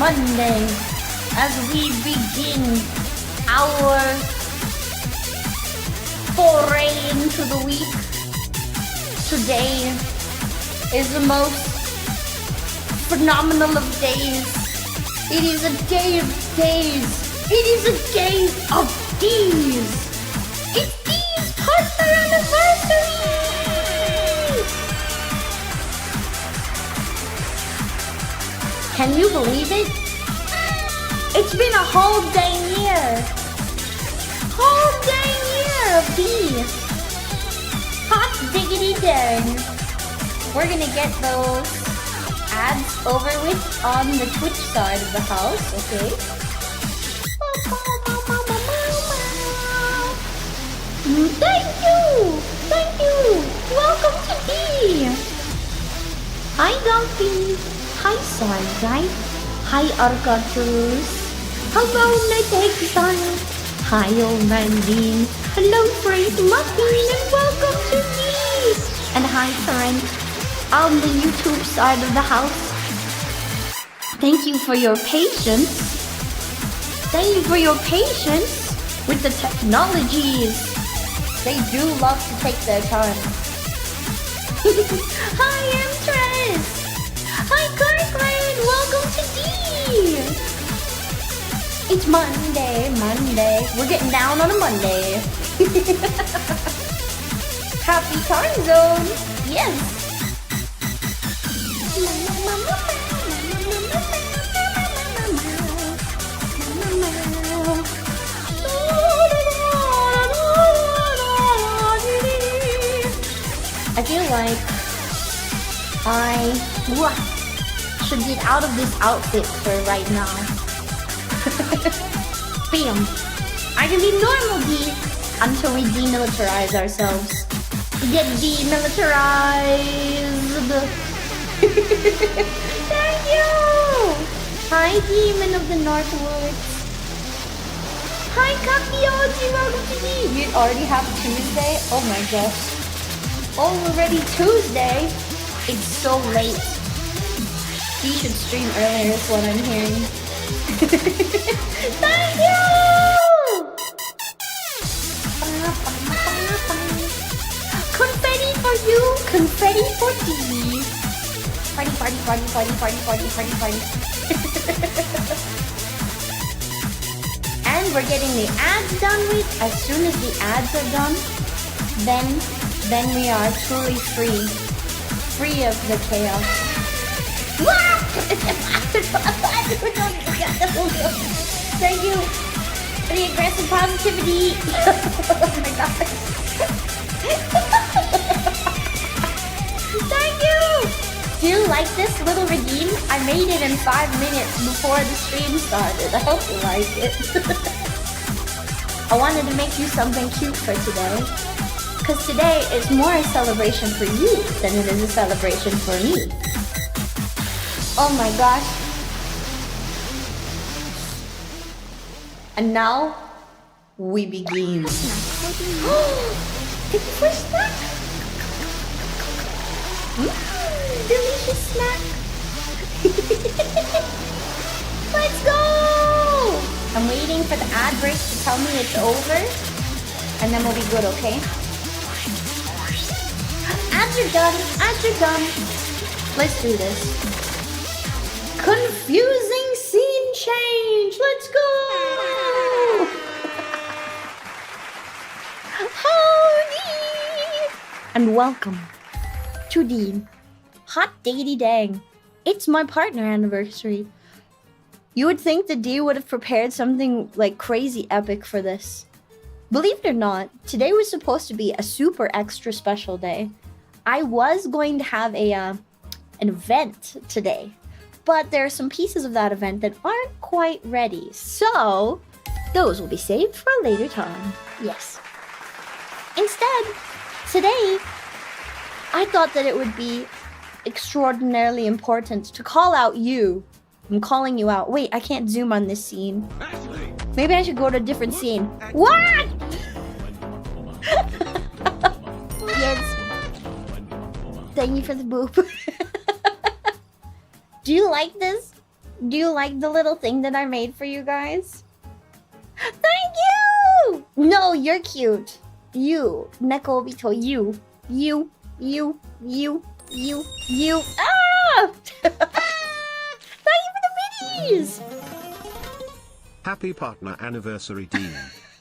Monday as we begin our foray into the week. Today is the most phenomenal of days. It is a day of days. It is a day of D's. It's D's partner anniversary. Can you believe it? It's been a whole dang year. Whole dang year of D. Hot diggity dang. We're gonna get those ads over with on the Twitch side of the house, okay? Thank you! Thank you! Welcome to D! Hi Dumpy! Hi Sargai! Hi Arcatus! Hello Nategsan! Hi Old Mandine! Hello Freight Muffin! And welcome to D! And hi Trent on the YouTube side of the house. Thank you for your patience. Thank you for your patience with the technologies. They do love to take their time. Hi, Empress! Hi, Kirkland! Welcome to D! It's Monday. We're getting down on a Monday. Happy time zone! Yes! I feel like I should get out of this outfit for right now. Bam! I can be normal D until we demilitarize ourselves. Get demilitarized! Thank you! Hi, Demon of the Northwoods. Hi, Kakioji, welcome to D! You already have Tuesday? Oh my gosh. Already Tuesday? It's so late. You should stream earlier is what I'm hearing. Thank you! Confetti for you, confetti for D. Party. And we're getting the ads done with. As soon as the ads are done, then we are truly free of the chaos. Thank you for the aggressive positivity. Oh my god. Thank you. Do you like this little redeem? I made it in 5 minutes before the stream started. I hope you like it. I wanted to make you something cute for today. Because today is more a celebration for you than it is a celebration for me. Oh my gosh. And now, we begin. Take the first snack. Delicious snack. Let's go! I'm waiting for the ad break to tell me it's over. And then we'll be good, okay? Ads are done. Let's do this. Confusing scene change. Let's go. Howdy. And welcome to the hot diggity dang. It's my partner anniversary. You would think that D would have prepared something like crazy epic for this. Believe it or not, today was supposed to be a super extra special day. I was going to have an event today, but there are some pieces of that event that aren't quite ready. So, those will be saved for a later time. Yes. Instead, today, I thought that it would be extraordinarily important to call out you. I'm calling you out. Wait, I can't zoom on this scene. Maybe I should go to a different scene. What? Yes. Thank you for the boop. Do you like this? Do you like the little thing that I made for you guys? Thank you! No, you're cute. You. Neko Obito, you. You. Ah! Thank you for the biddies! Happy partner anniversary, Dean.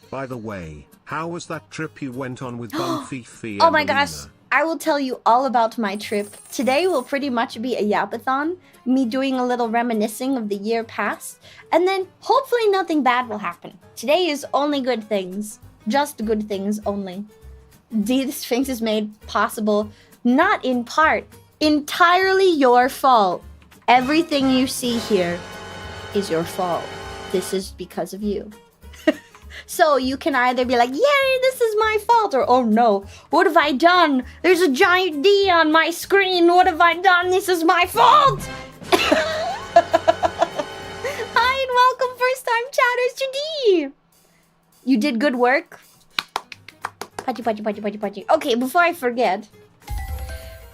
By the way, how was that trip you went on with Bun Fifi and Oh my Alina? gosh, I will tell you all about my trip. Today will pretty much be a yapathon, me doing a little reminiscing of the year past, and then hopefully nothing bad will happen. Today is only good things. Just good things only. The Sphinx is made possible, not in part, entirely your fault. Everything you see here is your fault. This is because of you. So you can either be like, yay, this is my fault, or oh no, what have I done? There's a giant D on my screen. What have I done? This is my fault. Hi and welcome first time chatters to D. You did good work. Pachi. Okay, before I forget,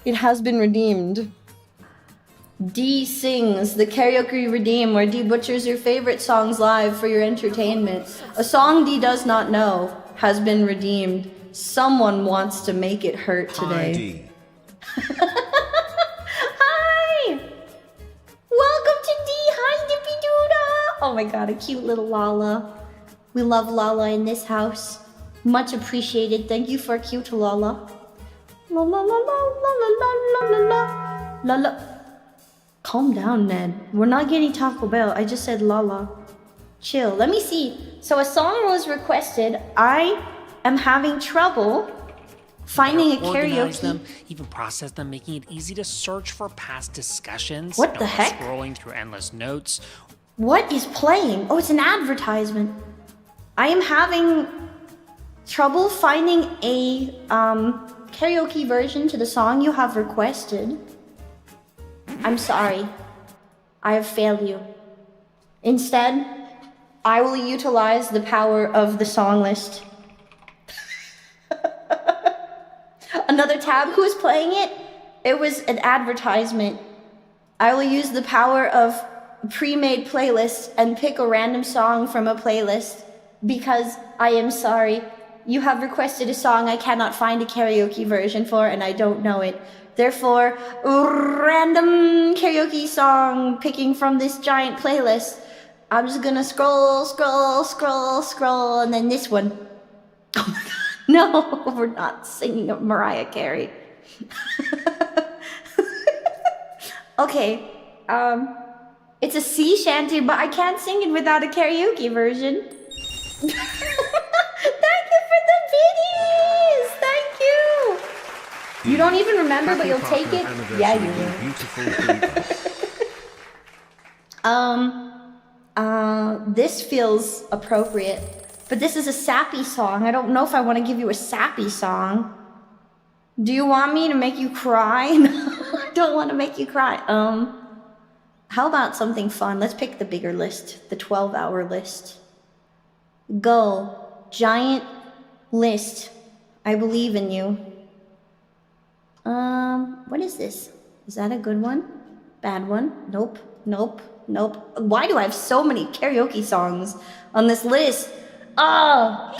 it has been redeemed. D sings the karaoke redeem, where D butchers your favorite songs live for your entertainment. A song D does not know has been redeemed. Someone wants to make it hurt today. Hi, D. Hi! Welcome to D. Hi, Dippy Doodah! Oh my god, a cute little Lala. We love Lala in this house. Much appreciated. Thank you for cute Lala. La la la la la la la la la la la. Calm down, Ned. We're not getting Taco Bell. I just said Lala. Chill. Let me see. So a song was requested. I am having trouble finding a Organize karaoke. them, even process them, making it easy to search for past discussions. What the not heck? Scrolling through endless notes. What is playing? Oh, it's an advertisement. I am having trouble finding a karaoke version to the song you have requested. I'm sorry. I have failed you. Instead, I will utilize the power of the song list. Another tab. Who is playing it? It was an advertisement. I will use the power of pre-made playlists and pick a random song from a playlist because I am sorry. You have requested a song I cannot find a karaoke version for and I don't know it. Therefore, random karaoke song picking from this giant playlist. I'm just gonna scroll, and then this one. Oh my god. No, we're not singing of Mariah Carey. Okay, it's a sea shanty, but I can't sing it without a karaoke version. Thank you for the biddies! Thank you! You don't even remember, but you'll take it? Yeah, you will. This feels appropriate. But this is a sappy song. I don't know if I want to give you a sappy song. Do you want me to make you cry? No, I don't want to make you cry. How about something fun? Let's pick the bigger list, the 12-hour list. Go. Giant list. I believe in you. What is this? Is that a good one? Bad one? Nope. Why do I have so many karaoke songs on this list? Oh!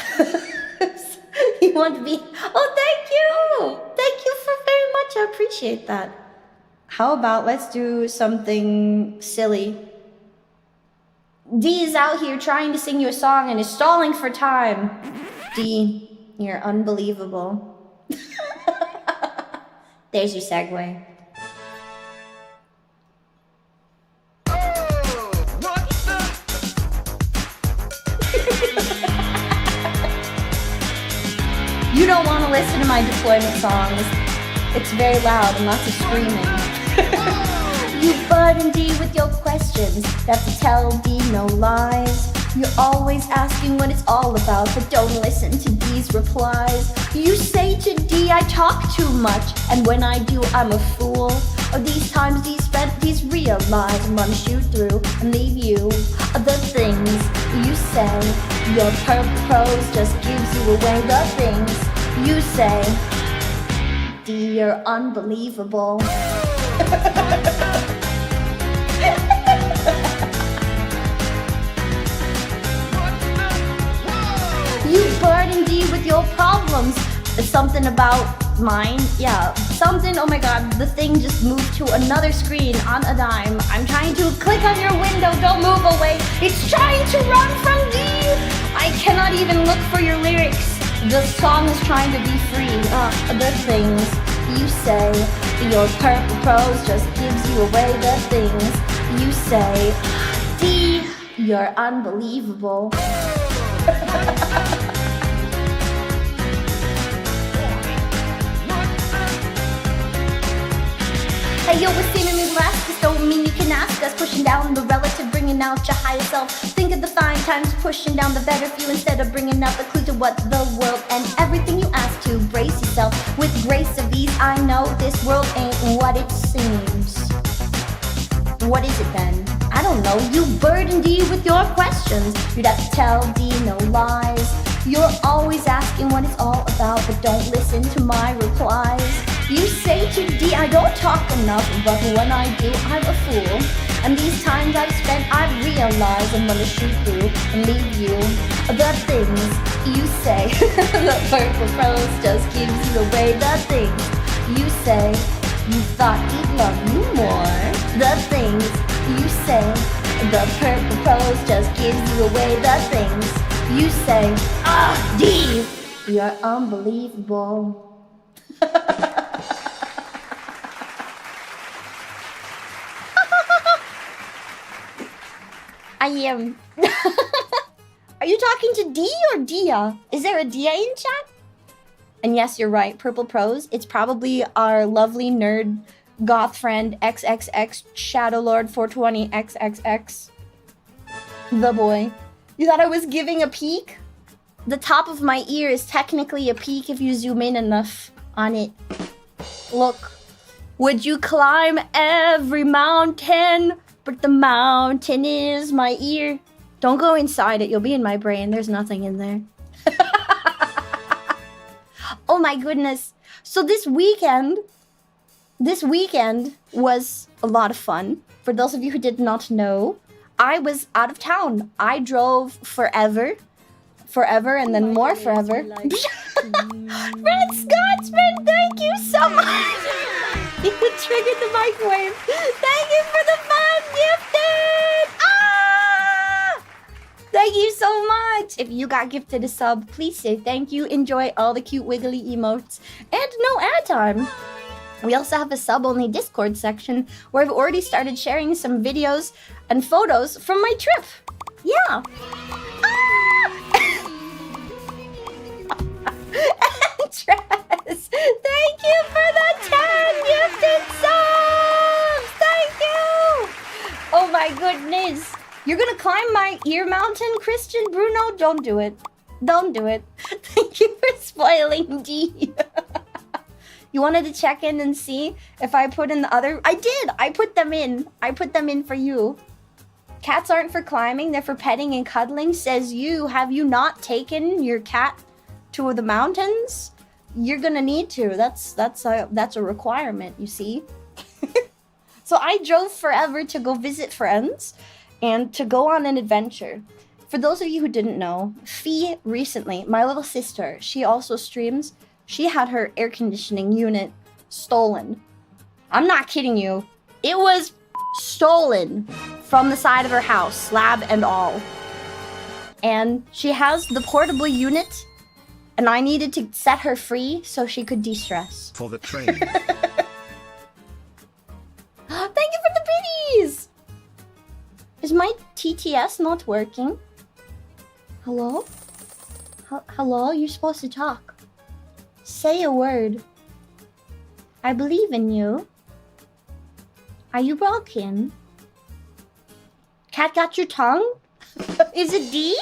You want to be... Oh, thank you! Thank you for very much. I appreciate that. How about let's do something silly. D is out here trying to sing you a song and is stalling for time. D, you're unbelievable. There's your segue. You don't want to listen to my deployment songs. It's very loud and lots of screaming. You burden D with your questions. You have to tell D no lies. You're always asking what it's all about, but don't listen to D's replies. You say to D, I talk too much, and when I do, I'm a fool. Or these times D spent, D's realize I'm gonna shoot through and leave you. The things you say, your purple prose just gives you away. The things you say, D, you're unbelievable. burden D with your problems. There's something about mine, yeah, something, oh my god, the thing just moved to another screen on a dime. I'm trying to click on your window, don't move away. It's trying to run from D. I cannot even look for your lyrics. The song is trying to be free. The things you say, your purple prose just gives you away. The things you say, D, you're unbelievable. Hey yo, we're seemingly less, this don't mean you can ask us. Pushing down the relative, bringing out your higher self. Think of the fine times, pushing down the better few instead of bringing out the clue to what the world and everything you ask to. Brace yourself with grace of ease. I know this world ain't what it seems. What is it then? I don't know. You burden D with your questions. You'd have to tell D no lies. You're always asking what it's all about, but don't listen to my replies. You say to D, I don't talk enough, but when I do, I'm a fool. And these times I've spent, I've realized I'm gonna shoot through and leave you. The things you say, the purple prose just gives you away. The things you say, you thought he'd love you more. The things you say, the purple prose just gives you away. The things you say, D, you're unbelievable. I am. Are you talking to D or Dia? Is there a Dia in chat? And yes, you're right. Purple Prose. It's probably our lovely nerd goth friend XXX Shadowlord 420 XXX. The boy. You thought I was giving a peek? The top of my ear is technically a peek if you zoom in enough on it. Look. Would you climb every mountain? But the mountain is my ear. Don't go inside it. You'll be in my brain. There's nothing in there. Oh my goodness. So this weekend was a lot of fun. For those of you who did not know, I was out of town. I drove forever, and then more forever. Red Scotsman, thank you so much. You triggered the microwave. Thank you for the fun gifted. Thank you so much. If you got gifted a sub, please say thank you. Enjoy all the cute wiggly emotes and no ad time. We also have a sub-only Discord section where I've already started sharing some videos and photos from my trip. Yeah. Tress, thank you for the 10 gifted subs! Thank you! Oh my goodness. You're gonna climb my ear mountain, Christian Bruno? Don't do it. Don't do it. Thank you for spoiling D. You wanted to check in and see if I put in the other... I did! I put them in. I put them in for you. Cats aren't for climbing, they're for petting and cuddling. Says you. Have you not taken your cat to the mountains? You're gonna need to. That's a requirement, you see. So I drove forever to go visit friends and to go on an adventure. For those of you who didn't know, Fee recently, my little sister, she also streams. She had her air conditioning unit stolen. I'm not kidding you. It was stolen from the side of her house, slab and all. And she has the portable unit. And I needed to set her free so she could de-stress. For the train. Thank you for the biddies! Is my TTS not working? Hello? Hello? You're supposed to talk. Say a word. I believe in you. Are you broken? Cat got your tongue? Is it D?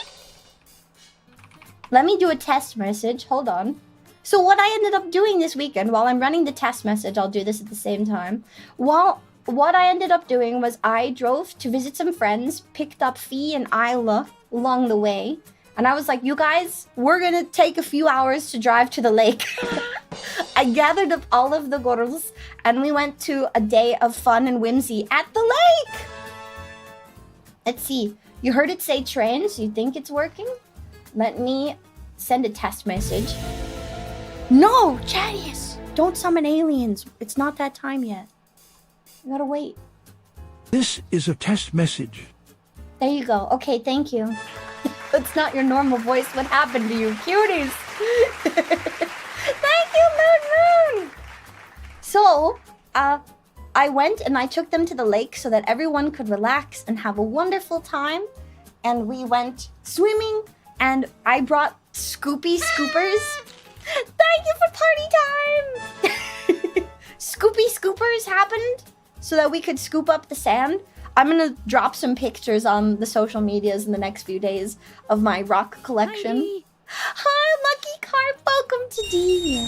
Let me do a test message. Hold on. So what I ended up doing this weekend, while I'm running the test message, I'll do this at the same time. What I ended up doing was I drove to visit some friends, picked up Fee and Isla along the way. And I was like, you guys, we're going to take a few hours to drive to the lake. I gathered up all of the girls and we went to a day of fun and whimsy at the lake. Let's see. You heard it say train, so you think it's working? Let me send a test message. No, Chadius, don't summon aliens. It's not that time yet. You gotta wait. This is a test message. There you go. Okay, thank you. That's not your normal voice. What happened to you, cuties? Thank you, Moon Moon. So, I went and I took them to the lake so that everyone could relax and have a wonderful time. And we went swimming, and I brought Scoopy Scoopers. Thank you for party time! Scoopy Scoopers happened so that we could scoop up the sand. I'm gonna drop some pictures on the social medias in the next few days of my rock collection. Hi, Lucky Carp, welcome to D.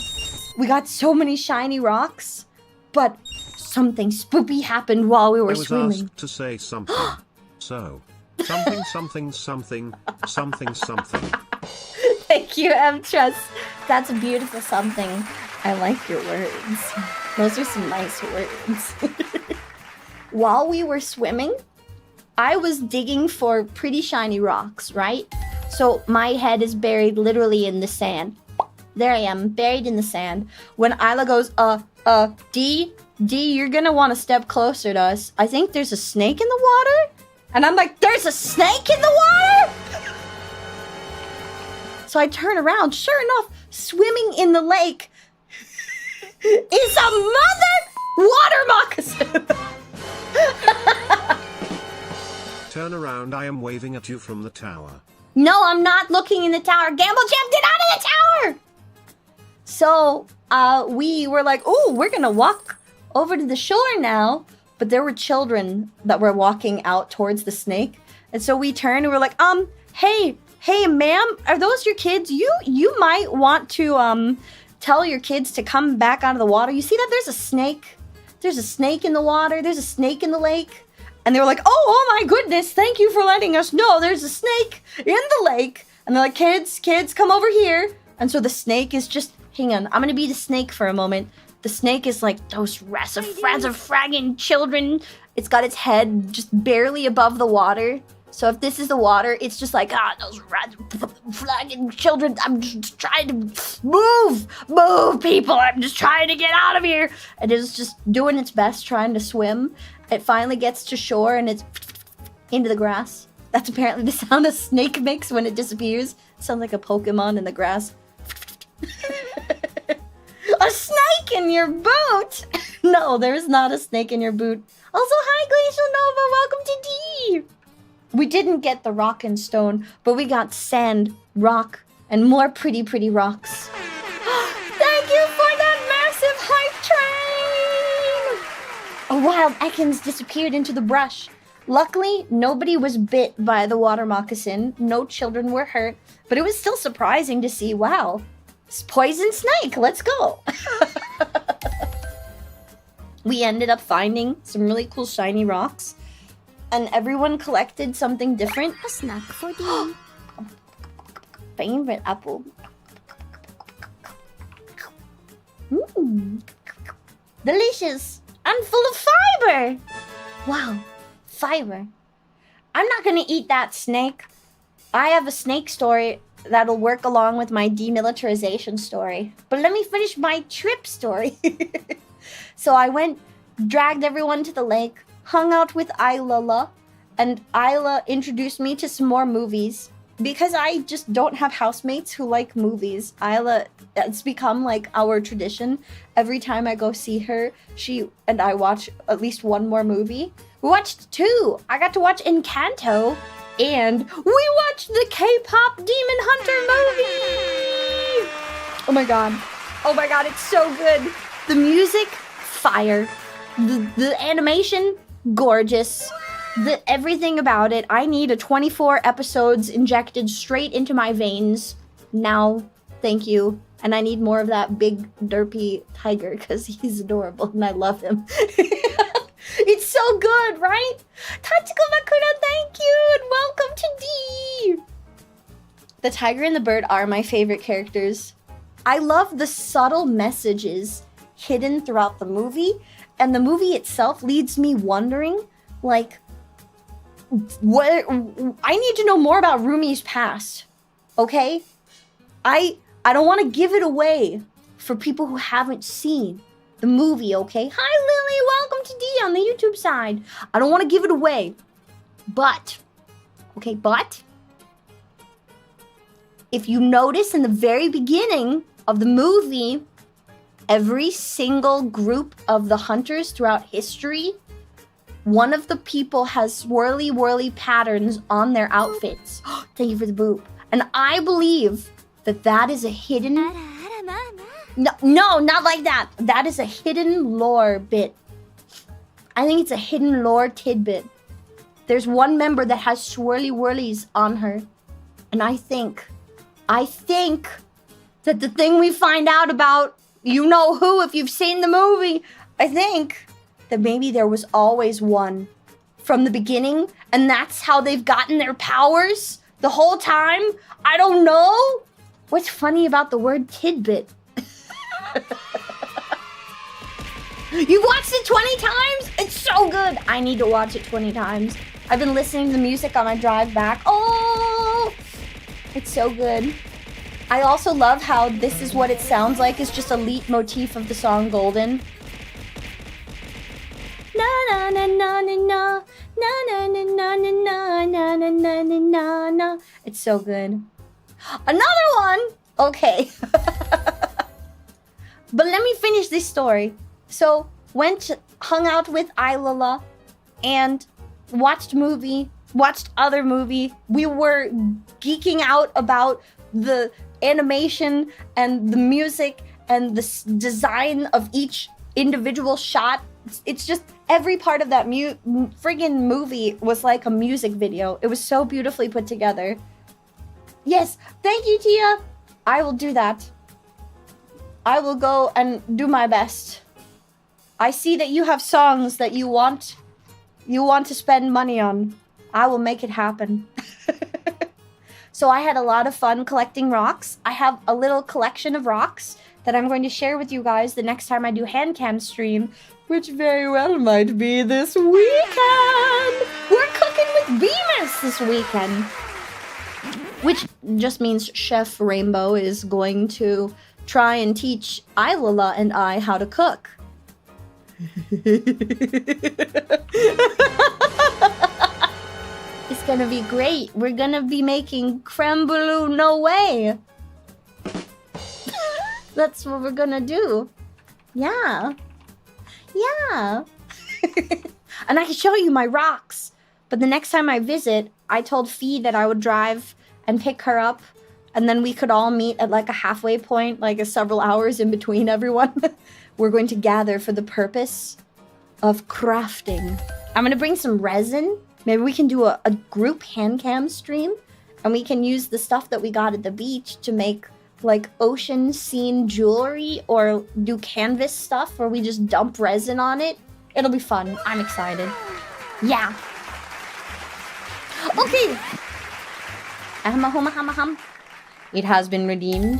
We got so many shiny rocks, but something spoopy happened while we were I was swimming. asked to say something. So, something. Thank you, M-Trust. That's a beautiful something. I like your words. Those are some nice words. While we were swimming, I was digging for pretty shiny rocks, right? So my head is buried literally in the sand. There I am, buried in the sand. When Isla goes, D, you're gonna want to step closer to us. I think there's a snake in the water. And I'm like, there's a snake in the water? So I turn around. Sure enough, swimming in the lake is a mother water moccasin. Turn around, I am waving at you from the tower. No, I'm not looking in the tower. Gamble Jam, get out of the tower! So, we were like, ooh, we're gonna walk over to the shore now. But there were children that were walking out towards the snake. And so we turned and we're like, hey, ma'am, are those your kids? You might want to, tell your kids to come back out of the water. You see that there's a snake? There's a snake in the water. There's a snake in the lake. And they were like, oh my goodness, thank you for letting us know there's a snake in the lake. And they're like, kids, come over here. And so the snake is just, hang on, I'm gonna be the snake for a moment. The snake is like those fragging children. It's got its head just barely above the water. So if this is the water, it's just like, those fragging children. I'm just trying to move people. I'm just trying to get out of here. And it's just doing its best trying to swim. It finally gets to shore and it's into the grass. That's apparently the sound a snake makes when it disappears. It sounds like a Pokemon in the grass. A snake in your boot! No, there's not a snake in your boot. Also, hi, Glacial Nova, welcome to D! We didn't get the rock and stone, but we got sand, rock, and more pretty rocks. Thank you for that massive hype train! A wild Ekans disappeared into the brush. Luckily, nobody was bit by the water moccasin. No children were hurt, but it was still surprising to see, wow, poison snake, let's go. We ended up finding some really cool shiny rocks, and everyone collected something different. A snack for D. Favorite apple. Delicious and full of fiber. Wow, fiber. I'm not gonna eat that snake. I have a snake story that'll work along with my demilitarization story. But let me finish my trip story. So I went, dragged everyone to the lake, hung out with Isla, and Isla introduced me to some more movies. Because I just don't have housemates who like movies, Isla, it's become like our tradition. Every time I go see her, she and I watch at least one more movie. We watched 2. I got to watch Encanto, and we watched the K-pop Demon Hunter movie! Oh my god, it's so good. The music, fire. The animation, gorgeous. Everything about it. I need a 24 episodes injected straight into my veins. Now, thank you. And I need more of that big derpy tiger because he's adorable and I love him. It's so good, right? Tachiko Makura, thank you, and welcome to D. The tiger and the bird are my favorite characters. I love the subtle messages hidden throughout the movie, and the movie itself leads me wondering, like, what? I need to know more about Rumi's past, okay? I don't want to give it away for people who haven't seen the movie, okay? Hi, Lily. Welcome to D on the YouTube side. I don't want to give it away. But, okay, but if you notice in the very beginning of the movie, every single group of the hunters throughout history, one of the people has swirly whirly patterns on their outfits. Thank you for the boop. And I believe that is a hidden... No, not like that. That is a hidden lore bit. I think it's a hidden lore tidbit. There's one member that has swirly whirlies on her. And I think that the thing we find out about, you know who, if you've seen the movie, I think that maybe there was always one from the beginning, and that's how they've gotten their powers the whole time. I don't know. What's funny about the word tidbit? You watched it 20 times? It's so good. I need to watch it 20 times. I've been listening to the music on my drive back. Oh, it's so good. I also love how this is what it sounds like. It's just a leitmotif of the song Golden. Na na na na na na na na na na na na na na na na. It's so good. Another one. Okay. But let me finish this story. So hung out with Ilala and watched other movie. We were geeking out about the animation and the music and the design of each individual shot. It's just every part of that friggin' movie was like a music video. It was so beautifully put together. Yes, thank you, Tia. I will do that. I will go and do my best. I see that you have songs that you want to spend money on. I will make it happen. So I had a lot of fun collecting rocks. I have a little collection of rocks that I'm going to share with you guys the next time I do hand cam stream, which very well might be this weekend. We're cooking with Bemis this weekend. Which just means Chef Rainbow is going to try and teach Ilala and I how to cook. It's gonna be great. We're gonna be making creme brulee, no way. That's what we're gonna do. Yeah. Yeah. And I can show you my rocks. But the next time I visit, I told Fee that I would drive and pick her up. And then we could all meet at like a halfway point, like several hours in between everyone. We're going to gather for the purpose of crafting. I'm gonna bring some resin. Maybe we can do a group hand cam stream. And we can use the stuff that we got at the beach to make like ocean scene jewelry or do canvas stuff where we just dump resin on it. It'll be fun. I'm excited. Yeah. Okay. It has been redeemed.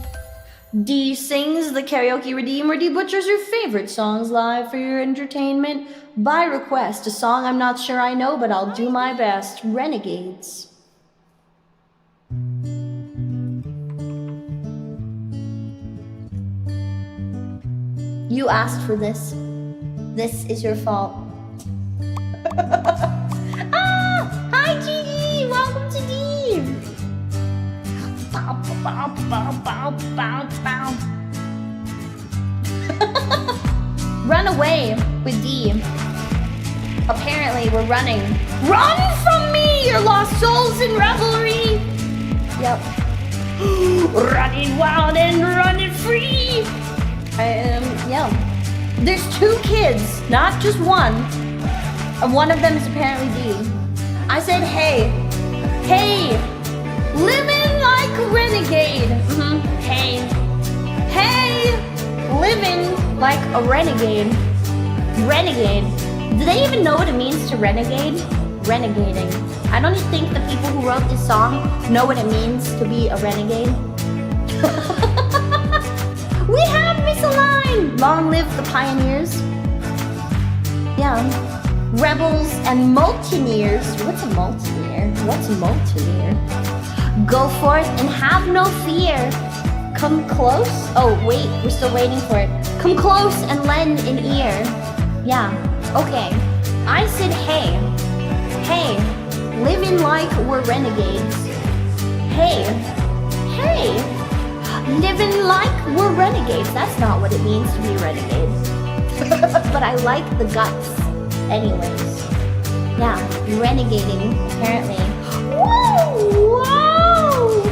D sings the karaoke redeem where D butchers your favorite songs live for your entertainment. By request, a song I'm not sure I know, but I'll do my best. Renegades. You asked for this. This is your fault. Ah! Hi, Gigi! Welcome to D! Bow, bow, bow, bow, bow, bow. Run away with D. Apparently, we're running. Run from me, your lost souls in revelry! Yep. Running wild and running free! Yeah. There's 2 kids, not just one. And one of them is apparently D. I said, hey, living like a renegade. Hey, living like a renegade. Renegade. Do they even know what it means to renegade? Renegading. I don't think the people who wrote this song know what it means to be a renegade. We have misaligned! Long live the pioneers. Yeah. Rebels and mutineers. What's a mutineer? Go forth and have no fear. Come close? Oh, wait, we're still waiting for it. Come close and lend an ear. Yeah, okay. I said hey. Hey, living like we're renegades. Hey, living like we're renegades. That's not what it means to be renegades. But I like the guts. Anyways. Yeah, renegading, apparently. Whoa!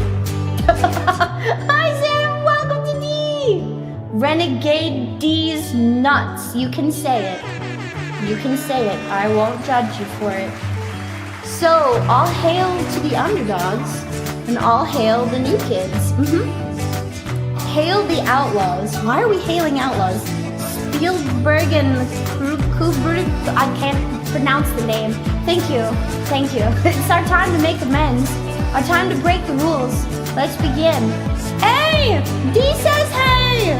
Hi, Sam! Welcome to D! Renegade D's nuts. You can say it. You can say it. I won't judge you for it. So, all hail to the underdogs, and all hail the new kids. Hail the outlaws. Why are we hailing outlaws? Spielberg and Kubrick. I can't pronounce the name. Thank you. It's our time to make amends. Our time to break the rules. Let's begin. Hey! D says hey!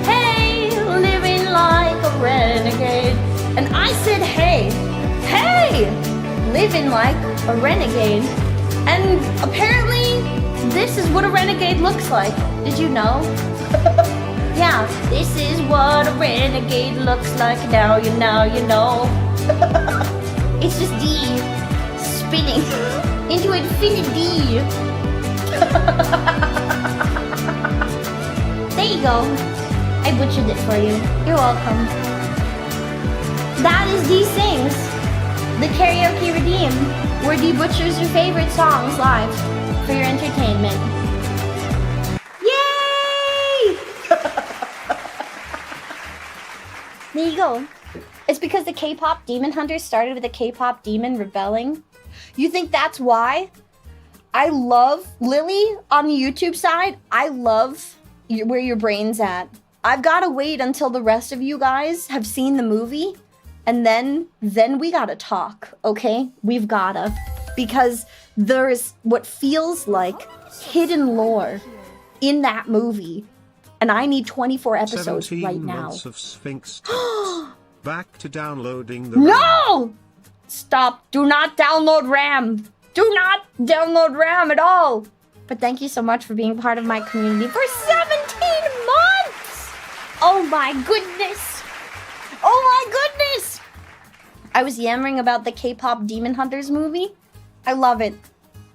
Hey! Living like a renegade. And I said hey! Hey! Living like a renegade. And apparently, this is what a renegade looks like. Did you know? Yeah, this is what a renegade looks like. Now you know. It's just D spinning into infinity. There you go. I butchered it for you. You're welcome. That is D Sings, the karaoke redeem, where D butchers your favorite songs live for your entertainment. Yay! There you go. It's because the K-pop demon hunters started with a K-pop demon rebelling. You think that's why? I love Lily on the YouTube side. I love where your brain's at. I've got to wait until the rest of you guys have seen the movie, and then we gotta talk, okay? We've gotta. Because there's what feels like hidden lore in that movie, and I need 24 episodes right now. 17 months of Sphinx tapes. Back to downloading the No! Stop. Do not download RAM. Do not download RAM at all. But thank you so much for being part of my community for 17 months. Oh my goodness. Oh my goodness. I was yammering about the K-pop Demon Hunters movie. I love it.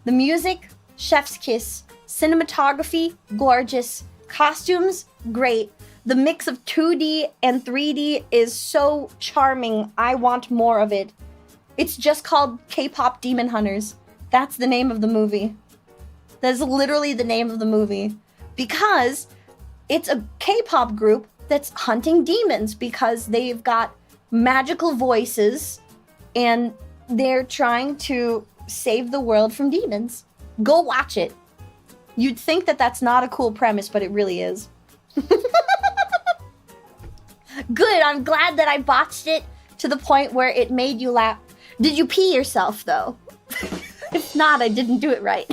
The music, chef's kiss. Cinematography, gorgeous. Costumes, great. The mix of 2D and 3D is so charming. I want more of it. It's just called K-pop Demon Hunters. That's the name of the movie. That's literally the name of the movie. Because it's a K-pop group that's hunting demons because they've got magical voices and they're trying to save the world from demons. Go watch it. You'd think that that's not a cool premise, but it really is. Good, I'm glad that I botched it to the point where it made you laugh. Did you pee yourself, though? If not, I didn't do it right.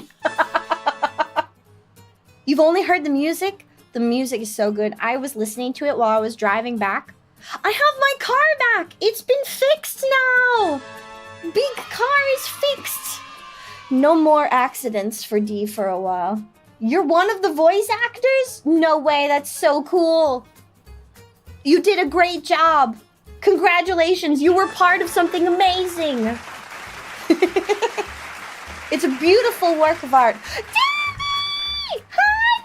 You've only heard the music? The music is so good. I was listening to it while I was driving back. I have my car back! It's been fixed now! Big car is fixed! No more accidents for D for a while. You're one of the voice actors? No way, that's so cool. You did a great job. Congratulations, you were part of something amazing. It's a beautiful work of art. Danny! Hi,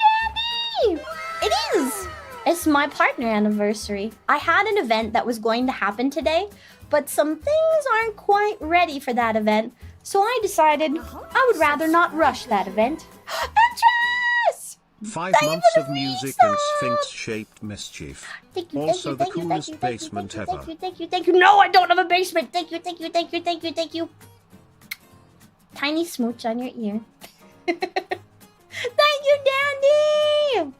Danny! It is. It's my partner anniversary. I had an event that was going to happen today, but some things aren't quite ready for that event, so I decided I would rather not rush that event. Entrance! 5 months of music and Sphinx-shaped mischief. Thank you, Also the coolest basement ever. Thank you. No, I don't have a basement. Thank you. Tiny smooch on your ear. Thank you, Dandy!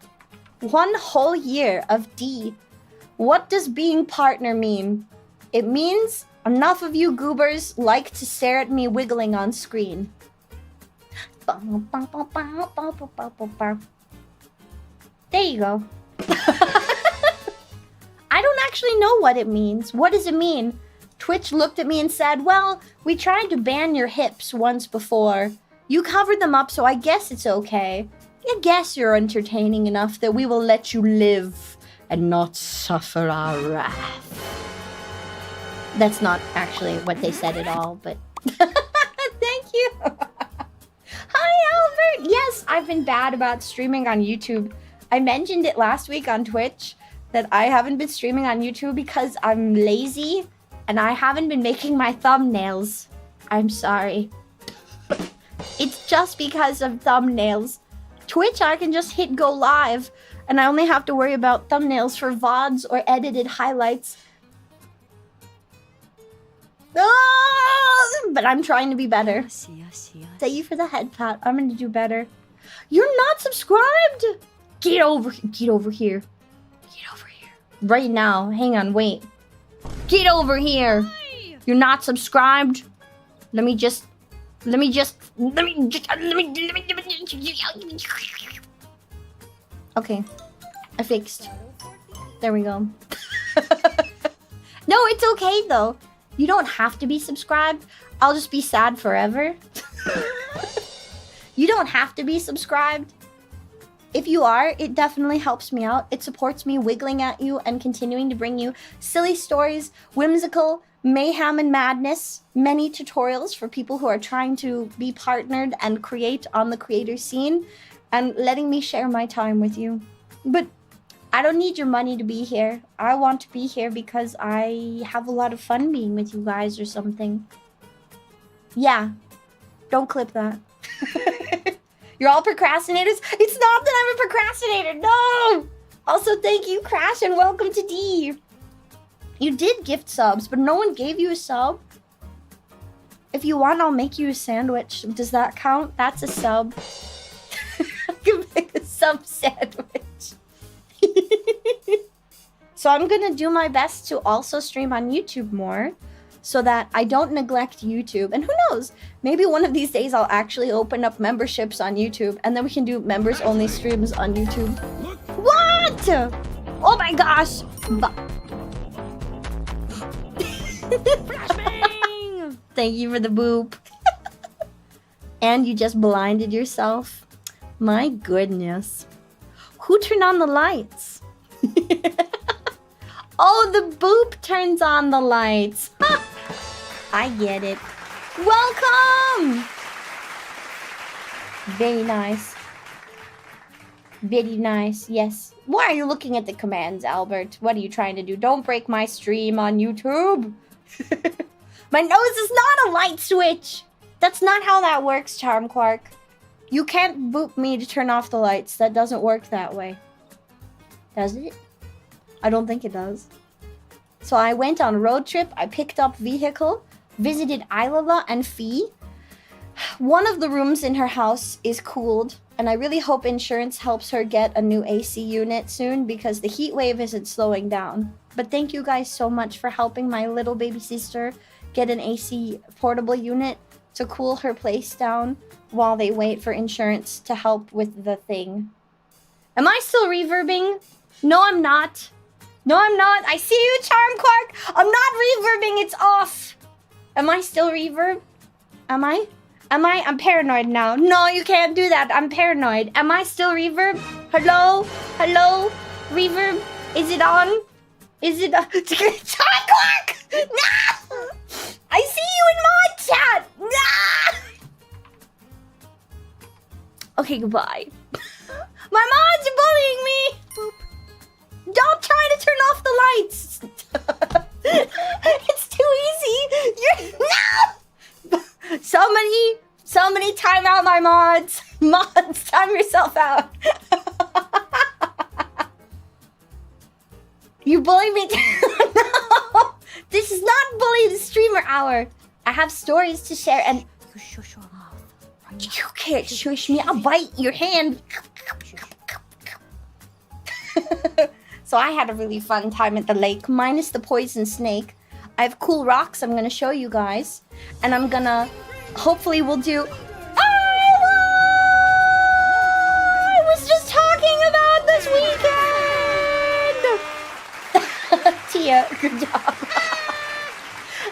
1 whole year of D. What does being partner mean? It means enough of you goobers like to stare at me wiggling on screen. There you go. I don't actually know what it means. What does it mean? Twitch looked at me and said, well, we tried to ban your hips once before. You covered them up, so I guess it's okay. I guess you're entertaining enough that we will let you live and not suffer our wrath. That's not actually what they said at all, but thank you. Hi, Albert. Yes, I've been bad about streaming on YouTube. I mentioned it last week on Twitch that I haven't been streaming on YouTube because I'm lazy and I haven't been making my thumbnails. I'm sorry. It's just because of thumbnails. Twitch, I can just hit go live and I only have to worry about thumbnails for VODs or edited highlights. But I'm trying to be better. Thank you for the head pat. I'm gonna do better. You're not subscribed? Get over here. Get over here. Get over here. Right now. Hang on, wait. Get over here. Hi. You're not subscribed? Let me just... Okay. I fixed. There we go. No, it's okay though. You don't have to be subscribed. I'll just be sad forever. You don't have to be subscribed. If you are, it definitely helps me out. It supports me wiggling at you and continuing to bring you silly stories, whimsical, mayhem and madness, many tutorials for people who are trying to be partnered and create on the creator scene, and letting me share my time with you. But I don't need your money to be here. I want to be here because I have a lot of fun being with you guys or something. Yeah. Don't clip that. You're all procrastinators? It's not that I'm a procrastinator. No! Also, thank you, Crash, and welcome to D. You did gift subs, but no one gave you a sub. If you want, I'll make you a sandwich. Does that count? That's a sub. I can make a sub sandwich. So I'm gonna do my best to also stream on YouTube more so that I don't neglect YouTube. And who knows, maybe one of these days I'll actually open up memberships on YouTube and then we can do members only streams on YouTube. What? Oh my gosh. Thank you for the boop. And you just blinded yourself. My goodness. Who turned on the lights? Oh, the boop turns on the lights. I get it. Welcome! Very nice. Very nice, yes. Why are you looking at the commands, Albert? What are you trying to do? Don't break my stream on YouTube. My nose is not a light switch. That's not how that works, Charm Quark. You can't boop me to turn off the lights. That doesn't work that way. Does it? I don't think it does. So I went on a road trip. I picked up vehicle, visited Ilala and Fee. One of the rooms in her house is cooled, and I really hope insurance helps her get a new AC unit soon because the heat wave isn't slowing down. But thank you guys so much for helping my little baby sister get an AC portable unit to cool her place down while they wait for insurance to help with the thing. Am I still reverbing? No, I'm not. No, I'm not. I see you, Charm Quark. I'm not reverbing. It's off. Am I still reverb? Am I? I'm paranoid now. No, you can't do that. I'm paranoid. Am I still reverb? Hello? Hello? Reverb? Is it on? Is it on? Charm Quark! No! I see you in mod chat! No! Okay, goodbye. My mods are bullying me! Boop. Don't try to turn off the lights! It's too easy! No! Somebody time out my mods! Mods, time yourself out! You bully me? No! This is not bully the streamer hour! I have stories to share and... You can't shush me, I'll bite your hand! So I had a really fun time at the lake, minus the poison snake. I have cool rocks I'm gonna show you guys. And I'm gonna... Hopefully we'll do... I was just talking about this weekend! Tia, good job.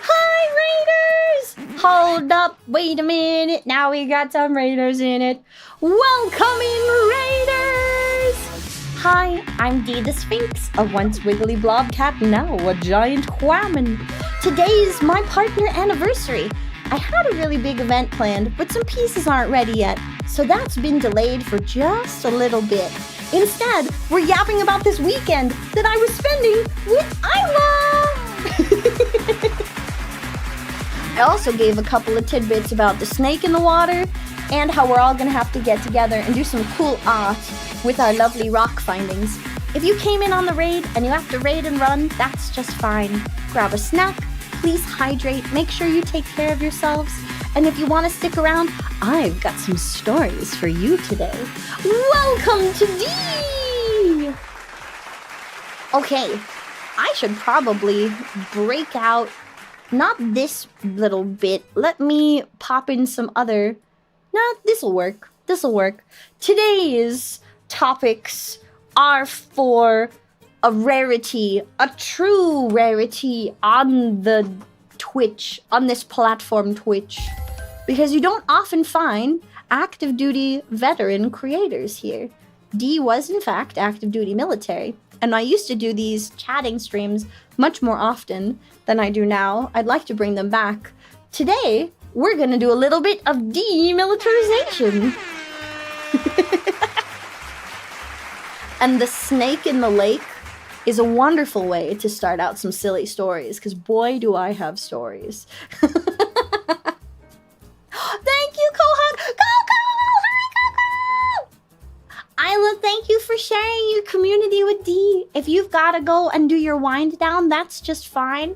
Hi, Raiders! Hold up, wait a minute, now we got some raiders in it. Welcome in, raiders! Hi, I'm Dee the Sphinx, a once wiggly blobcat, now a giant whammon. Today's my partner anniversary. I had a really big event planned, but some pieces aren't ready yet, so that's been delayed for just a little bit. Instead, we're yapping about this weekend that I was spending with Isla! I also gave a couple of tidbits about the snake in the water and how we're all gonna have to get together and do some cool art with our lovely rock findings. If you came in on the raid and you have to raid and run, that's just fine. Grab a snack, please hydrate, make sure you take care of yourselves, and if you want to stick around, I've got some stories for you today. Welcome to D! Okay, I should probably break out, not this little bit, let me pop in some other, this'll work. Today's topics are for a rarity, a true rarity on the Twitch, on this platform Twitch. Because you don't often find active duty veteran creators here. D was in fact active duty military, and I used to do these chatting streams much more often than I do now. I'd like to bring them back. Today, we're gonna do a little bit of DEEmilitarization. And the snake in the lake is a wonderful way to start out some silly stories, because boy do I have stories. Thank you, Kohog! Coco! Hi, Coco! Isla, thank you for sharing your community with D. If you've gotta go and do your wind down, that's just fine.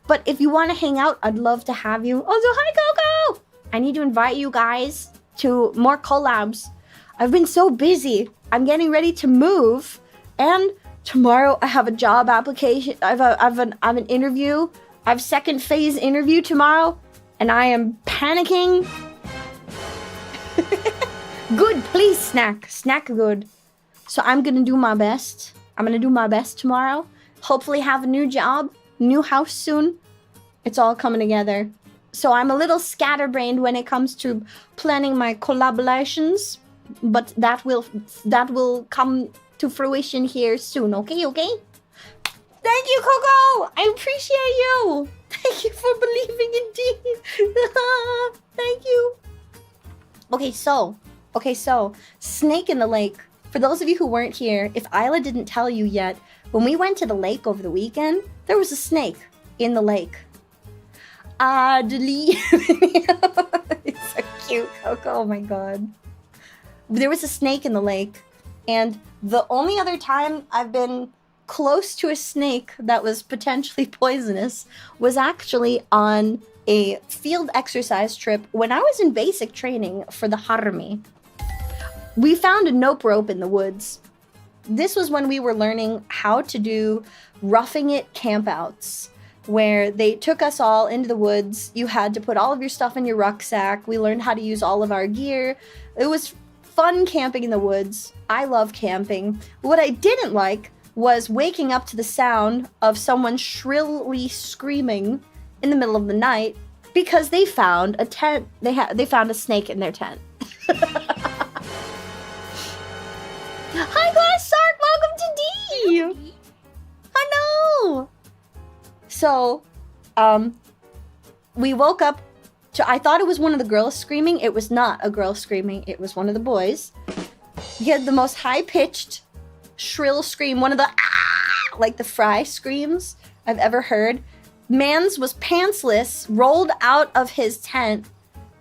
But if you want to hang out, I'd love to have you. Also, hi, Coco! I need to invite you guys to more collabs. I've been so busy. I'm getting ready to move, and tomorrow I have a job application. I have an interview. I have second phase interview tomorrow, and I am panicking. Good, please snack good. So I'm gonna do my best. I'm gonna do my best tomorrow. Hopefully have a new job, new house soon. It's all coming together. So I'm a little scatterbrained when it comes to planning my collaborations, but that will come to fruition here soon. Okay. Thank you, Coco. I appreciate you. Thank you for believing in D. Thank you. Okay, so snake in the lake. For those of you who weren't here, if Isla didn't tell you yet, when we went to the lake over the weekend, there was a snake in the lake. It's so cute, Coco. Oh my god. There was a snake in the lake, and the only other time I've been close to a snake that was potentially poisonous was actually on a field exercise trip when I was in basic training for the army. We found a nope rope in the woods. This was when we were learning how to do roughing it campouts, where they took us all into the woods. You had to put all of your stuff in your rucksack. We learned how to use all of our gear. It was fun camping in the woods. I love camping. What I didn't like was waking up to the sound of someone shrilly screaming in the middle of the night because they found a tent. They found a snake in their tent. Hi, Glass Shark! Welcome to D! Hello! So, we woke up to, I thought it was one of the girls screaming. It was not a girl screaming. It was one of the boys. He had the most high-pitched, shrill scream, one of the like the Fry screams I've ever heard. Mans was pantsless, rolled out of his tent,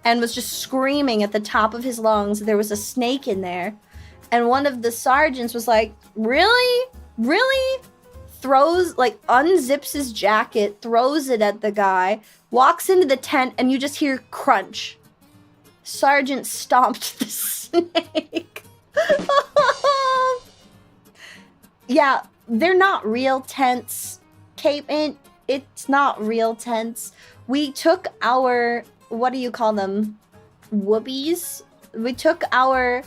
and was just screaming at the top of his lungs. There was a snake in there. And one of the sergeants was like, really? Really? Unzips his jacket, throws it at the guy, walks into the tent, and you just hear crunch. Sergeant stomped the snake. Yeah, they're not real tents. It's not real tents. We took our, what do you call them? Whoopies? We took our,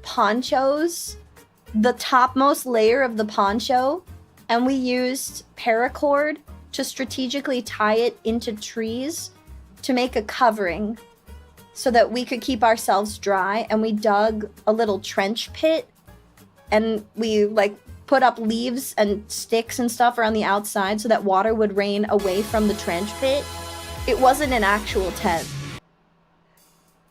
ponchos, the topmost layer of the poncho, and we used paracord to strategically tie it into trees to make a covering so that we could keep ourselves dry, and we dug a little trench pit, and we like put up leaves and sticks and stuff around the outside so that water would rain away from the trench pit. It wasn't an actual tent.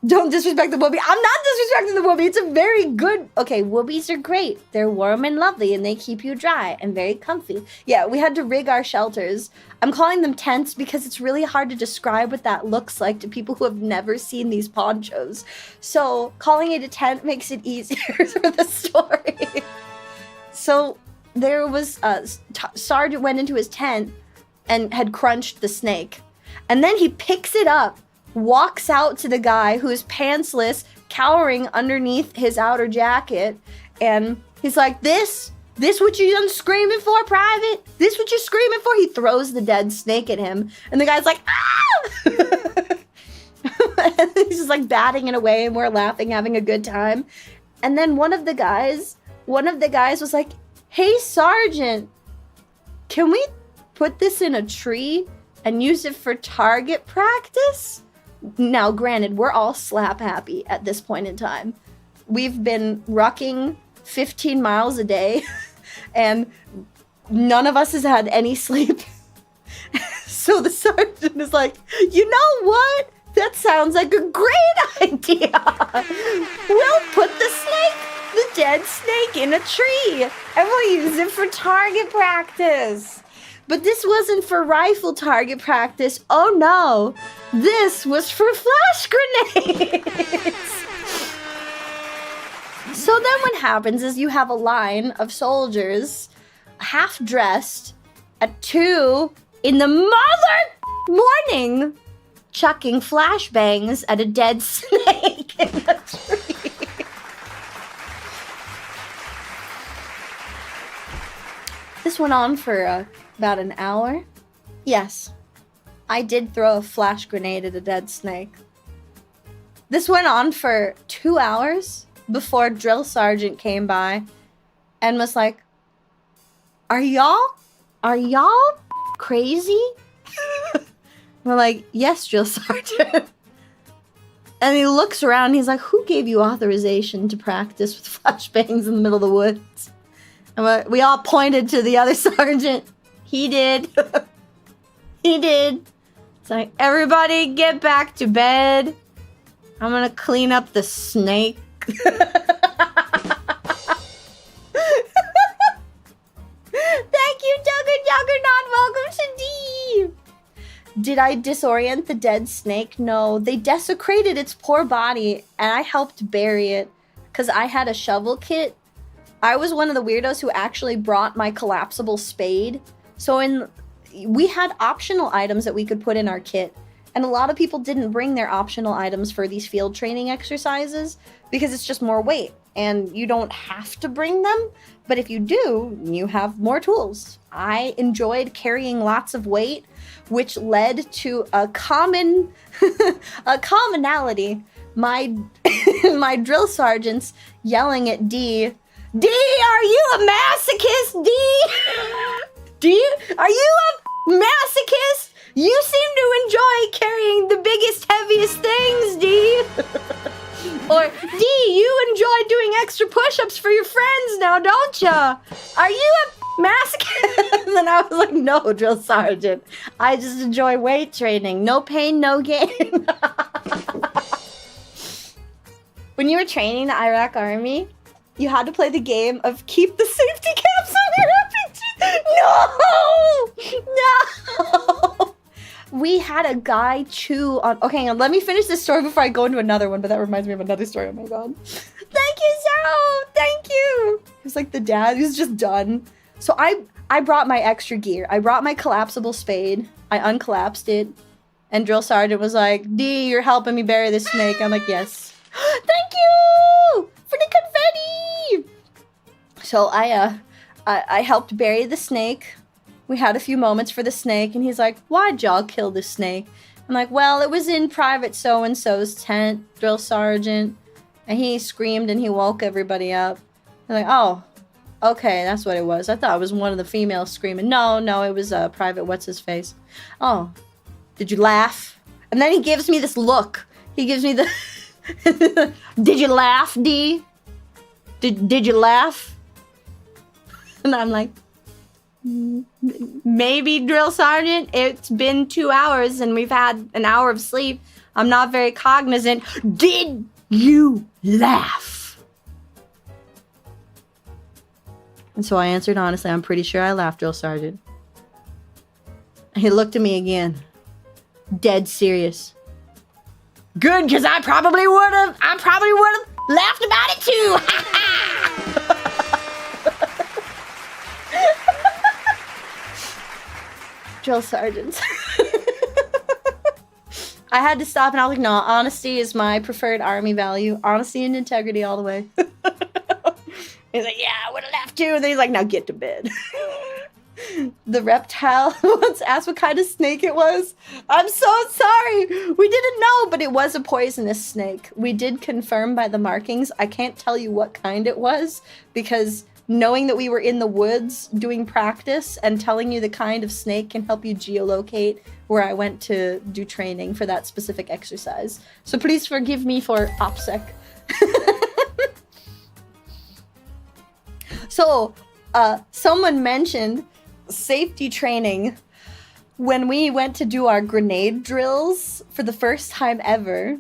Don't disrespect the whoopee. I'm not disrespecting the whoopee. It's a very good... Okay, whoopies are great. They're warm and lovely, and they keep you dry and very comfy. Yeah, we had to rig our shelters. I'm calling them tents because it's really hard to describe what that looks like to people who have never seen these ponchos. So calling it a tent makes it easier for the story. So there was... Sergeant went into his tent and had crunched the snake. And then he picks it up, walks out to the guy who's pantsless, cowering underneath his outer jacket, and he's like, this what you done screaming for, Private? This what you're screaming for? He throws the dead snake at him, and the guy's like, ah! And he's just like batting it away, and we're laughing, having a good time. And then one of the guys was like, hey, Sergeant, can we put this in a tree and use it for target practice? Now, granted, we're all slap happy at this point in time. We've been rucking 15 miles a day, and none of us has had any sleep. So the sergeant is like, you know what? That sounds like a great idea. We'll put the dead snake in a tree, and we'll use it for target practice. But this wasn't for rifle target practice. Oh no, this was for flash grenades. So then what happens is you have a line of soldiers, half dressed, at 2 in the morning, chucking flashbangs at a dead snake in the tree. This went on for about an hour. Yes, I did throw a flash grenade at a dead snake. This went on for 2 hours before drill sergeant came by and was like, Are y'all crazy? We're like, yes, drill sergeant. And he looks around and he's like, who gave you authorization to practice with flashbangs in the middle of the woods? And we all pointed to the other sergeant. He did. He did. It's like, everybody get back to bed. I'm gonna clean up the snake. Thank you, Juggernaut. Welcome to D. Did I disorient the dead snake? No. They desecrated its poor body, and I helped bury it because I had a shovel kit. I was one of the weirdos who actually brought my collapsible spade. So we had optional items that we could put in our kit. And a lot of people didn't bring their optional items for these field training exercises because it's just more weight. And you don't have to bring them. But if you do, you have more tools. I enjoyed carrying lots of weight, which led to a commonality. My drill sergeants yelling at D, D, are you a masochist, D? Are you a masochist? You seem to enjoy carrying the biggest, heaviest things, D. Or, D, you enjoy doing extra push-ups for your friends now, don't ya? Are you a masochist? And I was like, no, drill sergeant. I just enjoy weight training. No pain, no gain. When you were training the Iraq Army, you had to play the game of keep the safety caps on your RPG. No! We had a guy chew on... Okay, hang on, let me finish this story before I go into another one, but that reminds me of another story. Oh my god. Thank you, Sarah! Thank you! He was like the dad. He was just done. So I brought my extra gear. I brought my collapsible spade. I uncollapsed it. And drill sergeant was like, D, you're helping me bury this snake. I'm like, yes. Thank you! For the confetti! So I helped bury the snake. We had a few moments for the snake, and he's like, why'd y'all kill the snake? I'm like, well, it was in Private So-and-so's tent, drill sergeant. And he screamed and he woke everybody up. I'm like, oh, okay, that's what it was. I thought it was one of the females screaming. No, it was Private What's-His-Face. Oh, did you laugh And then he gives me this look. He gives me the... Did you laugh, D? Did you laugh? And I'm like, maybe, drill sergeant. It's been 2 hours and we've had an hour of sleep. I'm not very cognizant. Did you laugh? And so I answered honestly, I'm pretty sure I laughed, drill sergeant. He looked at me again. Dead serious. Good, because I probably would have laughed about it too. Drill sergeants. I had to stop and I was like, no, honesty is my preferred army value. Honesty and integrity all the way. He's like, yeah, I would have laughed too. And then he's like, now get to bed. The reptile once asked what kind of snake it was. I'm so sorry. We didn't know, but it was a poisonous snake. We did confirm by the markings. I can't tell you what kind it was because knowing that we were in the woods doing practice and telling you the kind of snake can help you geolocate where I went to do training for that specific exercise. So please forgive me for OPSEC. So, someone mentioned safety training when we went to do our grenade drills for the first time ever.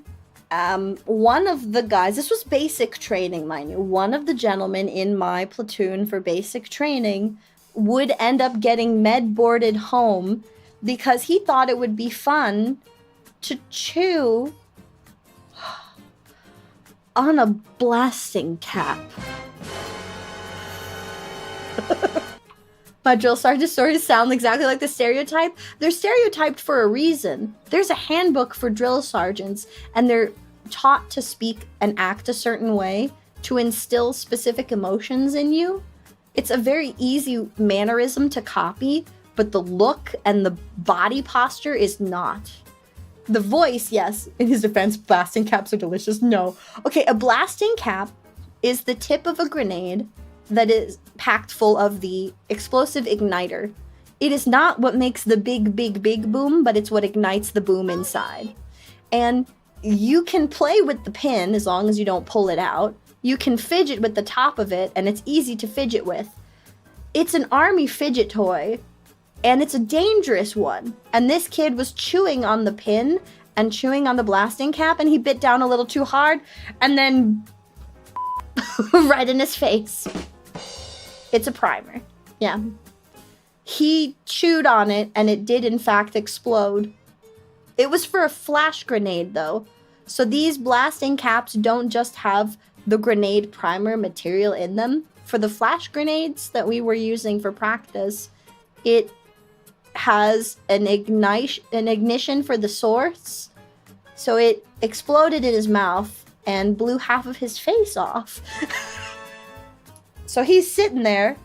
One of the guys, this was basic training, mind you, one of the gentlemen in my platoon for basic training would end up getting med boarded home because he thought it would be fun to chew on a blasting cap. My drill sergeant stories sound exactly like the stereotype. They're stereotyped for a reason. There's a handbook for drill sergeants, and they're taught to speak and act a certain way to instill specific emotions in you. It's a very easy mannerism to copy, but the look and the body posture is not. The voice, yes, in his defense, blasting caps are delicious. No. Okay, a blasting cap is the tip of a grenade that is packed full of the explosive igniter. It is not what makes the big, big, big boom, but it's what ignites the boom inside. And you can play with the pin as long as you don't pull it out. You can fidget with the top of it, and it's easy to fidget with. It's an army fidget toy, and it's a dangerous one. And this kid was chewing on the pin and chewing on the blasting cap, and he bit down a little too hard, and then right in his face. It's a primer. Yeah. He chewed on it, and it did in fact explode. It was for a flash grenade, though. So these blasting caps don't just have the grenade primer material in them. For the flash grenades that we were using for practice, it has an ignition for the source. So it exploded in his mouth and blew half of his face off. So he's sitting there,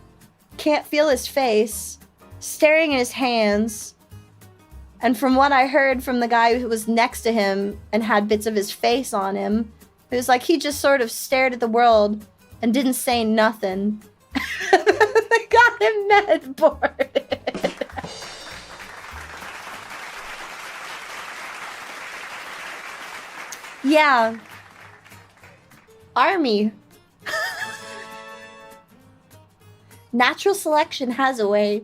can't feel his face, staring at his hands. And from what I heard from the guy who was next to him and had bits of his face on him, it was like he just sort of stared at the world and didn't say nothing. They got him med boarded. Yeah. Army. Natural selection has a way.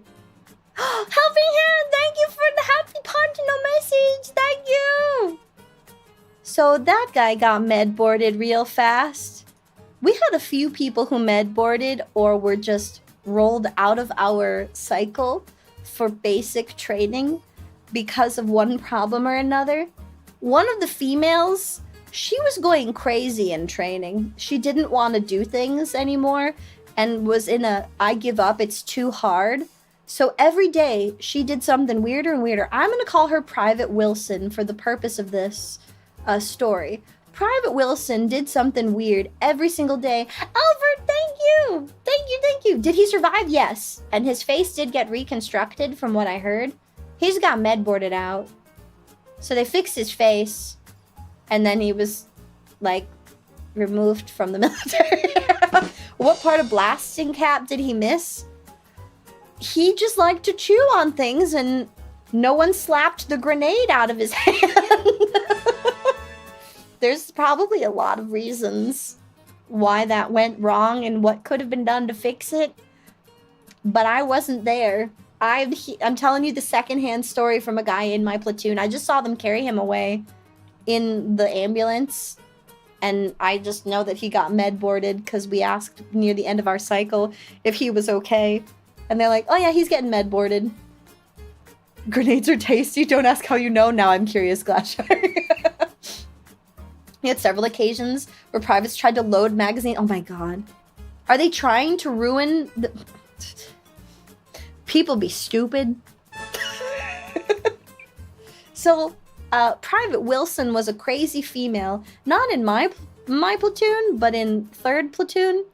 Helping hand, thank you for the happy Pontino message. Thank you. So that guy got med boarded real fast. We had a few people who med boarded or were just rolled out of our cycle for basic training because of one problem or another. One of the females, she was going crazy in training. She didn't want to do things anymore and was in a I give up, it's too hard. So every day she did something weirder and weirder. I'm going to call her Private Wilson for the purpose of this story. Private Wilson did something weird every single day. Albert, thank you. Thank you, thank you. Did he survive? Yes. And his face did get reconstructed from what I heard. He just got med boarded out. So they fixed his face. And then he was, like, removed from the military. What part of blasting cap did he miss? He just liked to chew on things and no one slapped the grenade out of his hand. There's probably a lot of reasons why that went wrong and what could have been done to fix it, but I wasn't there. I'm telling you the secondhand story from a guy in my platoon. I just saw them carry him away in the ambulance, and I just know that he got med boarded because we asked near the end of our cycle if he was okay, and they're like, oh yeah, he's getting med boarded. Grenades are tasty. Don't ask how you know. Now I'm curious, Glashire. We had several occasions where privates tried to load magazine. Oh my god. Are they trying to ruin the... People be stupid. So, Private Wilson was a crazy female. Not in my platoon, but in 3rd platoon.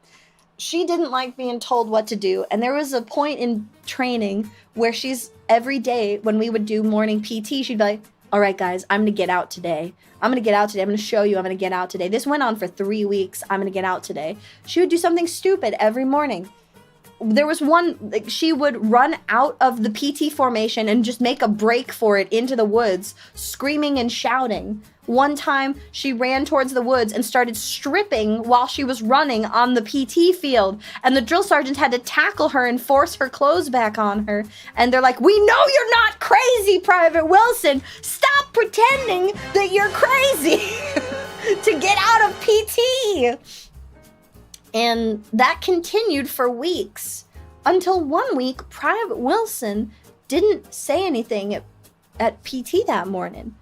She didn't like being told what to do. And there was a point in training where she's... Every day when we would do morning PT, she'd be like, all right, guys, I'm going to get out today. I'm going to get out today. I'm going to show you I'm going to get out today. This went on for 3 weeks. I'm going to get out today. She would do something stupid every morning. There was one, like, she would run out of the PT formation and just make a break for it into the woods, screaming and shouting. One time, she ran towards the woods and started stripping while she was running on the PT field. And the drill sergeant had to tackle her and force her clothes back on her. And they're like, we know you're not crazy, Private Wilson. Stop pretending that you're crazy to get out of PT. And that continued for weeks. Until one week, Private Wilson didn't say anything at PT that morning.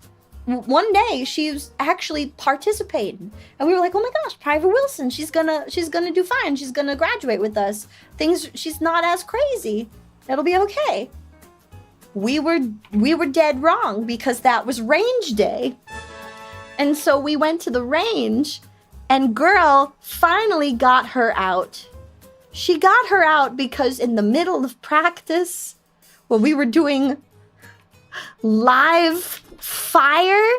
One day she was actually participating, and we were like, oh my gosh, Private Wilson, she's gonna do fine. She's gonna graduate with us. She's not as crazy. It'll be okay. We were dead wrong because that was range day. And so we went to the range, and girl finally got her out. She got her out because in the middle of practice, when we were doing live fire,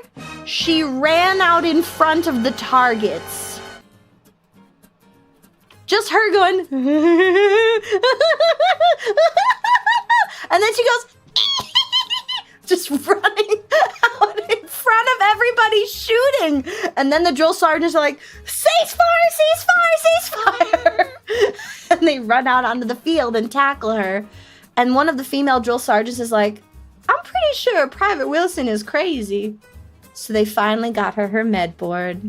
she ran out in front of the targets. Just her going, and then she goes, just running out in front of everybody shooting. And then the drill sergeants are like, ceasefire, ceasefire, ceasefire. And they run out onto the field and tackle her. And one of the female drill sergeants is like, I'm pretty sure Private Wilson is crazy. So they finally got her med board.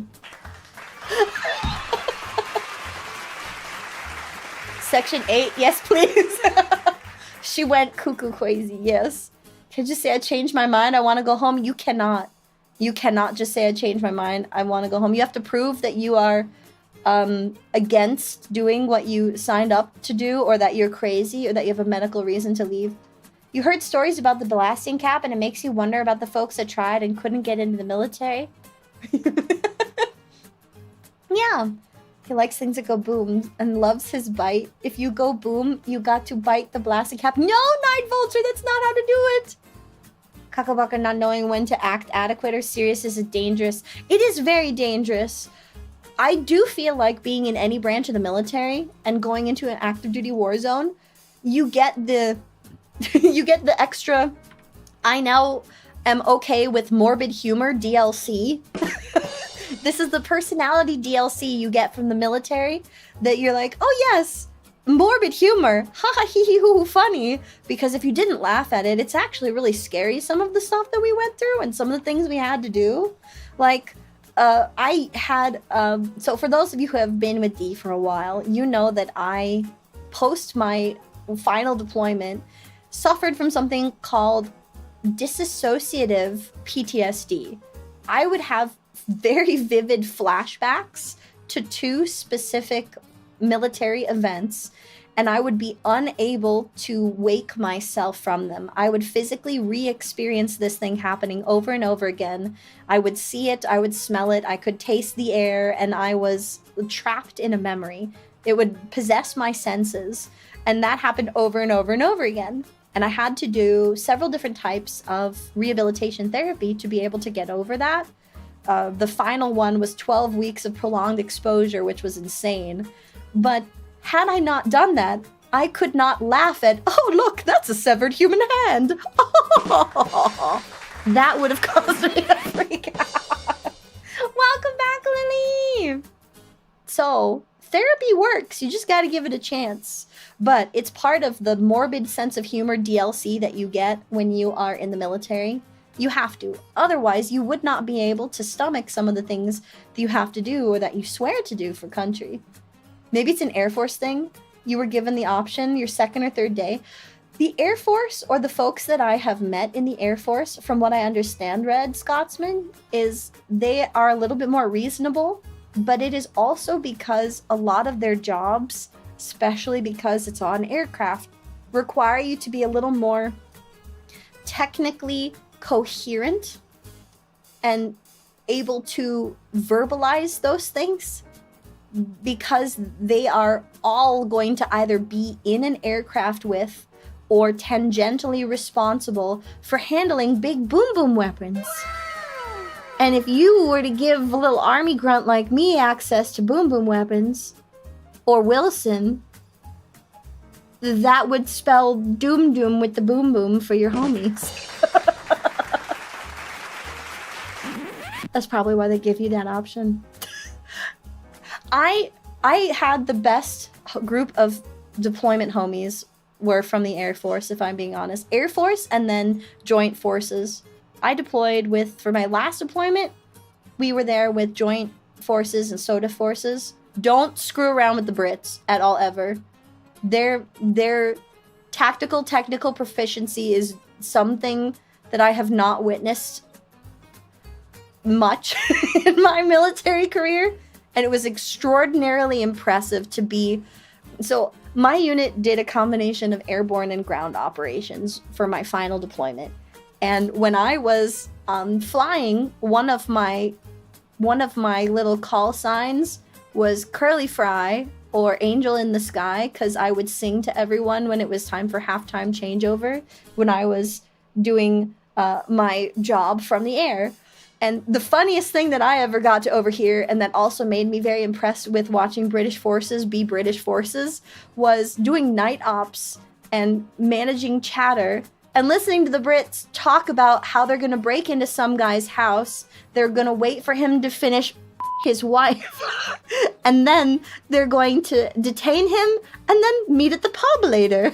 Section 8, yes please. She went cuckoo crazy, yes. Can you just say I changed my mind, I want to go home? You cannot. You cannot just say I changed my mind, I want to go home. You have to prove that you are against doing what you signed up to do, or that you're crazy, or that you have a medical reason to leave. You heard stories about the blasting cap, and it makes you wonder about the folks that tried and couldn't get into the military. Yeah. He likes things that go boom and loves his bite. If you go boom, you got to bite the blasting cap. No, Night Vulture, that's not how to do it. Kakabaka not knowing when to act adequate or serious is dangerous. It is very dangerous. I do feel like being in any branch of the military and going into an active duty war zone, you get the you get the extra, I now am okay with morbid humor DLC. This is the personality DLC you get from the military, that you're like, oh yes, morbid humor, haha hee hee hoo hoo funny. Because if you didn't laugh at it, it's actually really scary, some of the stuff that we went through and some of the things we had to do. Like, I had, so for those of you who have been with D for a while, you know that I, post my final deployment, suffered from something called dissociative PTSD. I would have very vivid flashbacks to 2 specific military events, and I would be unable to wake myself from them. I would physically re-experience this thing happening over and over again. I would see it, I would smell it, I could taste the air, and I was trapped in a memory. It would possess my senses, and that happened over and over and over again. And I had to do several different types of rehabilitation therapy to be able to get over that. The final one was 12 weeks of prolonged exposure, which was insane. But had I not done that, I could not laugh at, oh look, that's a severed human hand. That would have caused me freak out. Welcome back, Lily. So, therapy works. You just got to give it a chance. But it's part of the morbid sense of humor DLC that you get when you are in the military. You have to. Otherwise, you would not be able to stomach some of the things that you have to do or that you swear to do for country. Maybe it's an Air Force thing. You were given the option your second or third day. The Air Force, or the folks that I have met in the Air Force, from what I understand, Red Scotsman, is they are a little bit more reasonable, but it is also because a lot of their jobs, especially because it's on aircraft, require you to be a little more technically coherent and able to verbalize those things, because they are all going to either be in an aircraft with or tangentially responsible for handling big boom boom weapons. And if you were to give a little army grunt like me access to boom boom weapons, or Wilson, that would spell doom doom with the boom boom for your homies. That's probably why they give you that option. I had the best group of deployment homies were from the Air Force, if I'm being honest. Air Force and then Joint Forces. I deployed with, for my last deployment, we were there with Joint Forces and Soda Forces. Don't screw around with the Brits at all, ever. Their tactical, technical proficiency is something that I have not witnessed much in my military career. And it was extraordinarily impressive to be... So my unit did a combination of airborne and ground operations for my final deployment. And when I was flying, one of my little call signs was Curly Fry or Angel in the Sky, because I would sing to everyone when it was time for halftime changeover when I was doing my job from the air. And the funniest thing that I ever got to overhear, and that also made me very impressed with watching British forces be British forces, was doing night ops and managing chatter and listening to the Brits talk about how they're going to break into some guy's house. They're going to wait for him to finish his wife. And then they're going to detain him and then meet at the pub later.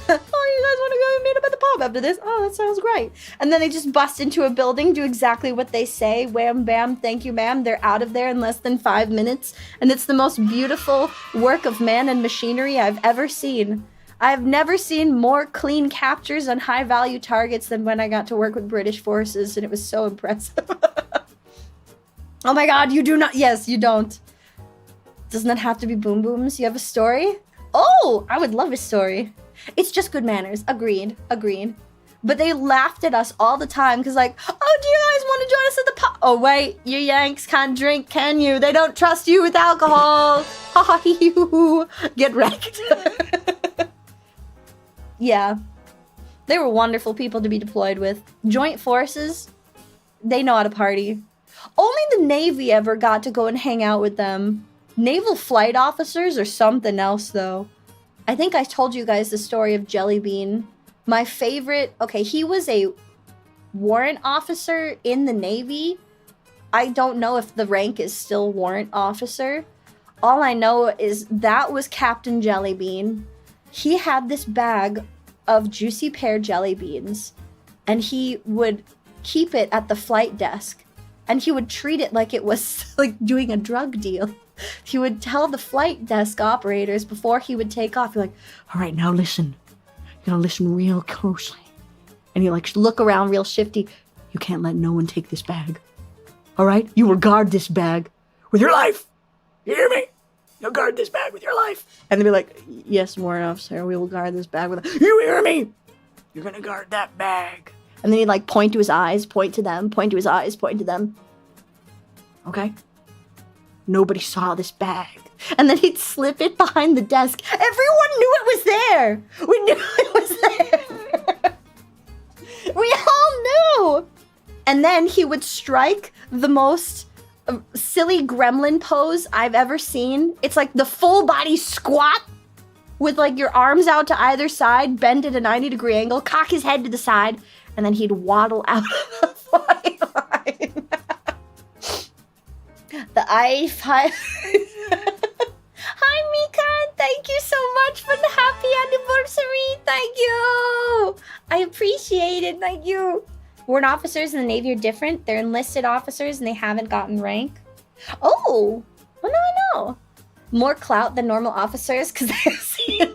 Oh, you guys want to go meet up at the pub after this? Oh, that sounds great. And then they just bust into a building, do exactly what they say. Wham, bam, thank you, ma'am. They're out of there in less than 5 minutes. And it's the most beautiful work of man and machinery I've ever seen. I've never seen more clean captures on high-value targets than when I got to work with British forces, and it was so impressive. Oh my god, you do not... Yes, you don't. Doesn't that have to be boom booms? You have a story? Oh, I would love a story. It's just good manners. Agreed. But they laughed at us all the time because like, oh, do you guys want to join us at the pub? Oh, wait, you Yanks can't drink, can you? They don't trust you with alcohol. Ha ha, you get wrecked. Yeah. They were wonderful people to be deployed with. Joint Forces, they know how to party. Only the Navy ever got to go and hang out with them. Naval flight officers are something else, though. I think I told you guys the story of Jellybean. My favorite... Okay, he was a warrant officer in the Navy. I don't know if the rank is still warrant officer. All I know is that was Captain Jellybean. He had this bag of juicy pear jelly beans, and he would keep it at the flight desk, and he would treat it like it was like doing a drug deal. He would tell the flight desk operators before he would take off, like, all right, now listen. You gotta listen real closely. And he like look around real shifty. You can't let no one take this bag. All right? You will guard this bag with your life. You hear me? You'll guard this bag with your life. And they'd be like, yes, warrant officer, we will guard this bag with... You hear me? You're gonna guard that bag. And then he'd like point to his eyes, point to them, point to his eyes, point to them. Okay? Nobody saw this bag. And then he'd slip it behind the desk. Everyone knew it was there. We knew it was there. We all knew. And then he would strike the most silly gremlin pose I've ever seen. It's like the full body squat with like your arms out to either side, bend at a 90-degree angle, cock his head to the side, and then he'd waddle out of flight line. The I-5. Hi, Mika. Thank you so much for the happy anniversary. Thank you. I appreciate it. Thank you. Warrant officers in the Navy are different. They're enlisted officers and they haven't gotten rank. Oh, well, no, I know. More clout than normal officers because they're seen.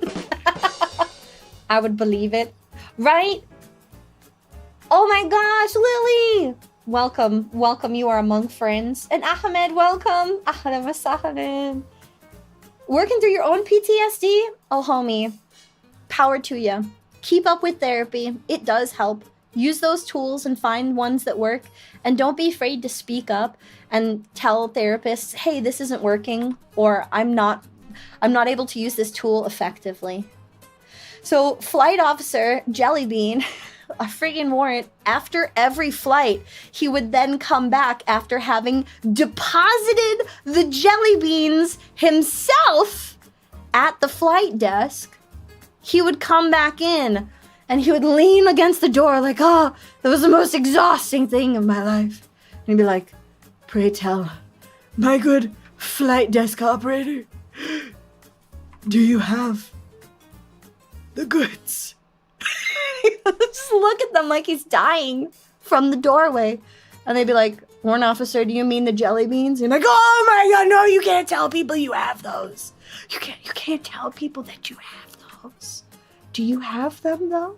I would believe it. Right? Oh my gosh, Lily! Welcome, welcome. You are among friends. And Ahmed, welcome. Ahlan wa sahlan. Working through your own PTSD? Oh, homie. Power to you. Keep up with therapy. It does help. Use those tools and find ones that work. And don't be afraid to speak up and tell therapists, hey, this isn't working, or I'm not able to use this tool effectively. So, Flight Officer Jellybean, a friggin' warrant, after every flight, he would then come back after having deposited the jelly beans himself at the flight desk. He would come back in and he would lean against the door like, oh, that was the most exhausting thing of my life. And he'd be like, pray tell, my good flight desk operator, do you have the goods? Just look at them like he's dying from the doorway. And they'd be like, warrant officer, do you mean the jelly beans? And like, oh my god, no, you can't tell people you have those. You can't tell people that you have those. Do you have them though?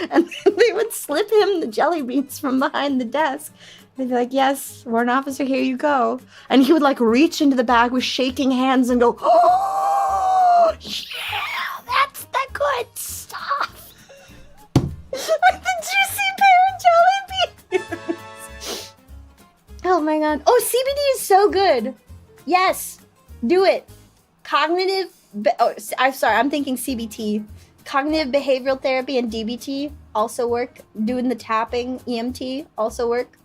And then they would slip him the jelly beans from behind the desk. They'd be like, yes, warrant officer, here you go. And he would like reach into the bag with shaking hands and go, oh, yeah, that's the good stuff. Like the juicy pear jelly beans. Oh my god. Oh, CBD is so good. Yes, do it. I'm thinking CBT. Cognitive behavioral therapy and DBT also work. Doing the tapping, EMT, also work.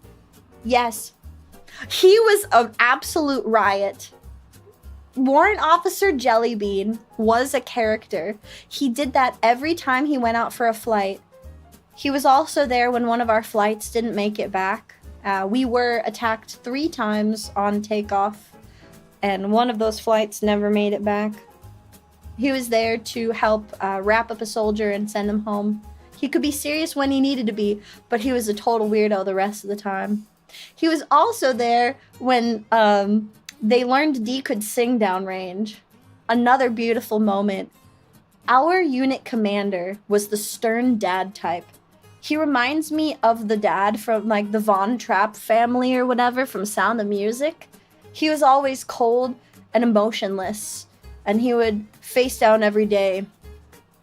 Yes. He was an absolute riot. Warrant Officer Jellybean was a character. He did that every time he went out for a flight. He was also there when one of our flights didn't make it back. We were attacked 3 times on takeoff, and one of those flights never made it back. He was there to help wrap up a soldier and send him home. He could be serious when he needed to be, but he was a total weirdo the rest of the time. He was also there when they learned D could sing downrange. Another beautiful moment. Our unit commander was the stern dad type. He reminds me of the dad from like the Von Trapp family or whatever from Sound of Music. He was always cold and emotionless, and he would face down every day,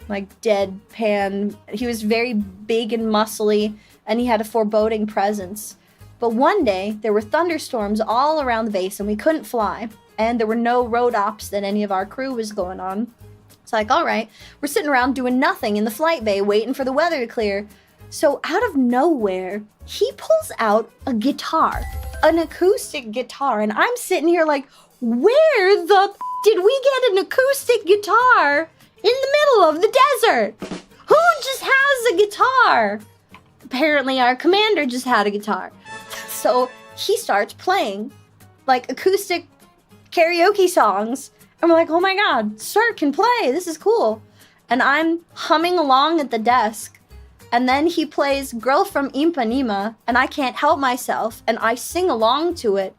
like deadpan. He was very big and muscly, and he had a foreboding presence. But one day, there were thunderstorms all around the base, and we couldn't fly, and there were no road ops that any of our crew was going on. It's like, all right, we're sitting around doing nothing in the flight bay, waiting for the weather to clear. So out of nowhere, he pulls out a guitar, an acoustic guitar, and I'm sitting here like, where the did we get an acoustic guitar in the middle of the desert? Who just has a guitar? Apparently our commander just had a guitar. So he starts playing like acoustic karaoke songs, and we're like, oh my god, sir can play, this is cool. And I'm humming along at the desk. And then he plays Girl from Ipanema, and I can't help myself, and I sing along to it.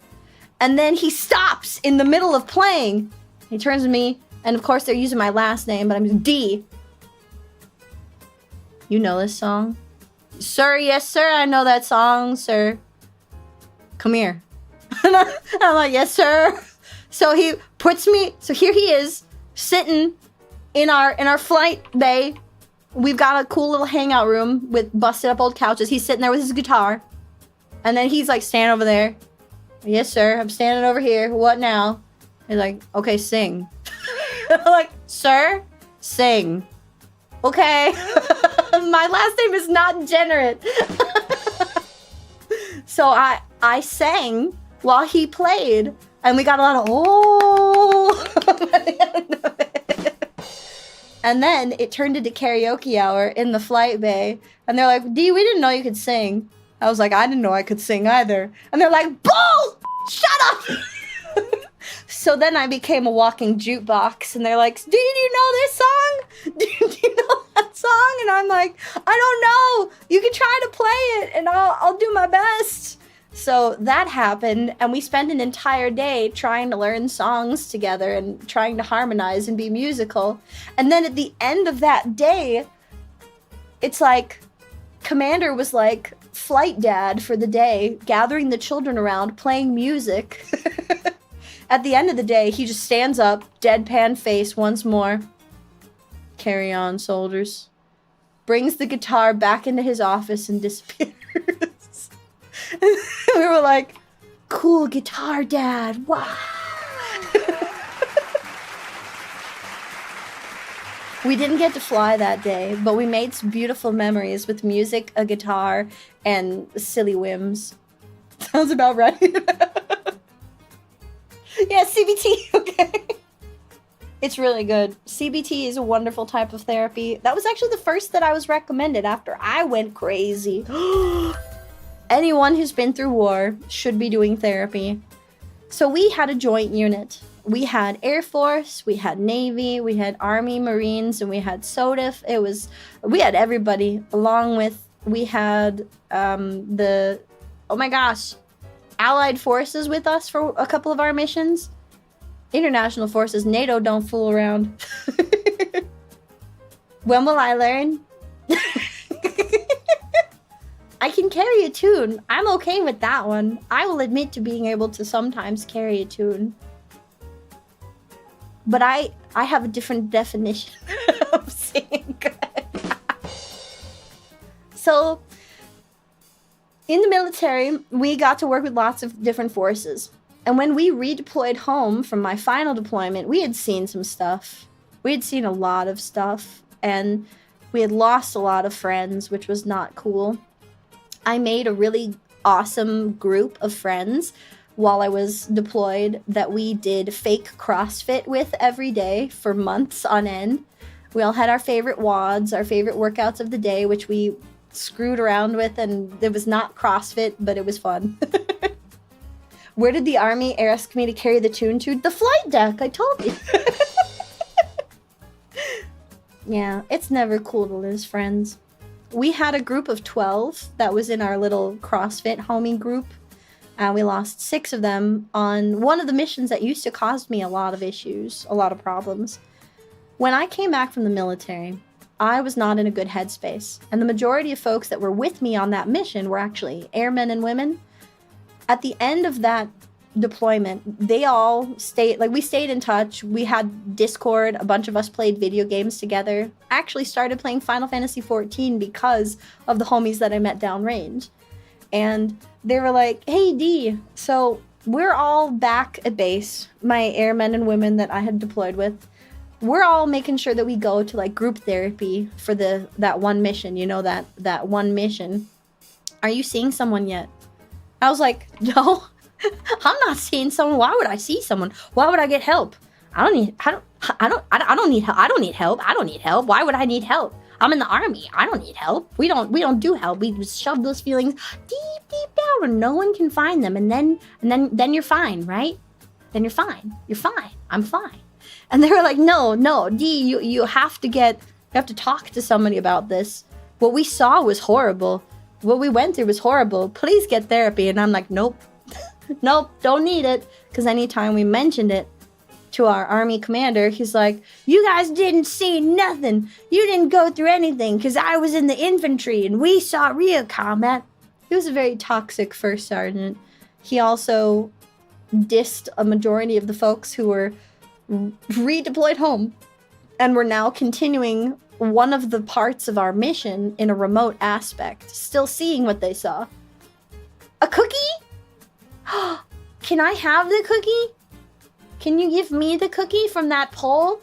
And then he stops in the middle of playing. He turns to me, and of course they're using my last name, but I'm D. You know this song? Sir, yes sir, I know that song, sir. Come here. And I'm like, yes sir. So he puts me, so here he is, sitting in our flight bay. We've got a cool little hangout room with busted up old couches. He's sitting there with his guitar. And then he's like standing over there. Yes, sir. I'm standing over here. What now? He's like, okay, sing. I'm like, sir, sing. Okay. My last name is not degenerate. So I sang while he played. And we got a lot of, oh. And then it turned into karaoke hour in the flight bay. And they're like, D, we didn't know you could sing. I was like, I didn't know I could sing either. And they're like, Bull! Shut up! So then I became a walking jukebox, and they're like, do you know this song? Do you know that song? And I'm like, I don't know. You can try to play it, and I'll do my best. So that happened, and we spent an entire day trying to learn songs together and trying to harmonize and be musical. And then at the end of that day, it's like, Commander was like flight dad for the day, gathering the children around, playing music. At the end of the day, he just stands up, deadpan face once more. Carry on, soldiers. Brings the guitar back into his office and disappears. We were like, cool guitar dad, wow. We didn't get to fly that day, but we made some beautiful memories with music, a guitar, and silly whims. Sounds about right. Yeah, CBT, okay. It's really good. CBT is a wonderful type of therapy. That was actually the first that I was recommended after I went crazy. Anyone who's been through war should be doing therapy. So we had a joint unit. We had Air Force, we had Navy, we had Army, Marines, and we had SOTF. We had everybody, along with, we had oh my gosh, Allied forces with us for a couple of our missions. International forces, NATO don't fool around. When will I learn? I can carry a tune. I'm okay with that one. I will admit to being able to sometimes carry a tune. But I have a different definition of singing good. So, in the military, we got to work with lots of different forces. And when we redeployed home from my final deployment, we had seen some stuff. We had seen a lot of stuff. And we had lost a lot of friends, which was not cool. I made a really awesome group of friends while I was deployed that we did fake CrossFit with every day for months on end. We all had our favorite Vods, our favorite workouts of the day, which we screwed around with, and it was not CrossFit, but it was fun. Where did the Army ask me to carry the tune to? The flight deck, I told you. Yeah, it's never cool to lose friends. We had a group of 12 that was in our little CrossFit homie group. We lost 6 of them on one of the missions that used to cause me a lot of issues, a lot of problems. When I came back from the military, I was not in a good headspace. And the majority of folks that were with me on that mission were actually airmen and women. At the end of that deployment, they all stayed, like we stayed in touch. We had Discord. A bunch of us played video games together. I actually started playing Final Fantasy XIV because of the homies that I met downrange. And they were like, hey D, so we're all back at base, my airmen and women that I had deployed with. We're all making sure that we go to like group therapy for that one mission, you know, that one mission. Are you seeing someone yet? I was like, no, I'm not seeing someone. Why would I see someone? Why would I get help? I don't need help. I don't need help. Why would I need help? I'm in the Army. I don't need help. We don't do help. We just shove those feelings deep down where no one can find them, and then you're fine, right? Then you're fine. You're fine. I'm fine. And they were like, no, D, you have to talk to somebody about this. What we saw was horrible. What we went through was horrible. Please get therapy. And I'm like, nope, nope, don't need it. Because anytime we mentioned it to our Army commander, he's like, you guys didn't see nothing. You didn't go through anything because I was in the infantry and we saw real combat. He was a very toxic first sergeant. He also dissed a majority of the folks who were redeployed home and were now continuing one of the parts of our mission in a remote aspect, still seeing what they saw. A cookie? Can I have the cookie? Can you give me the cookie from that pole?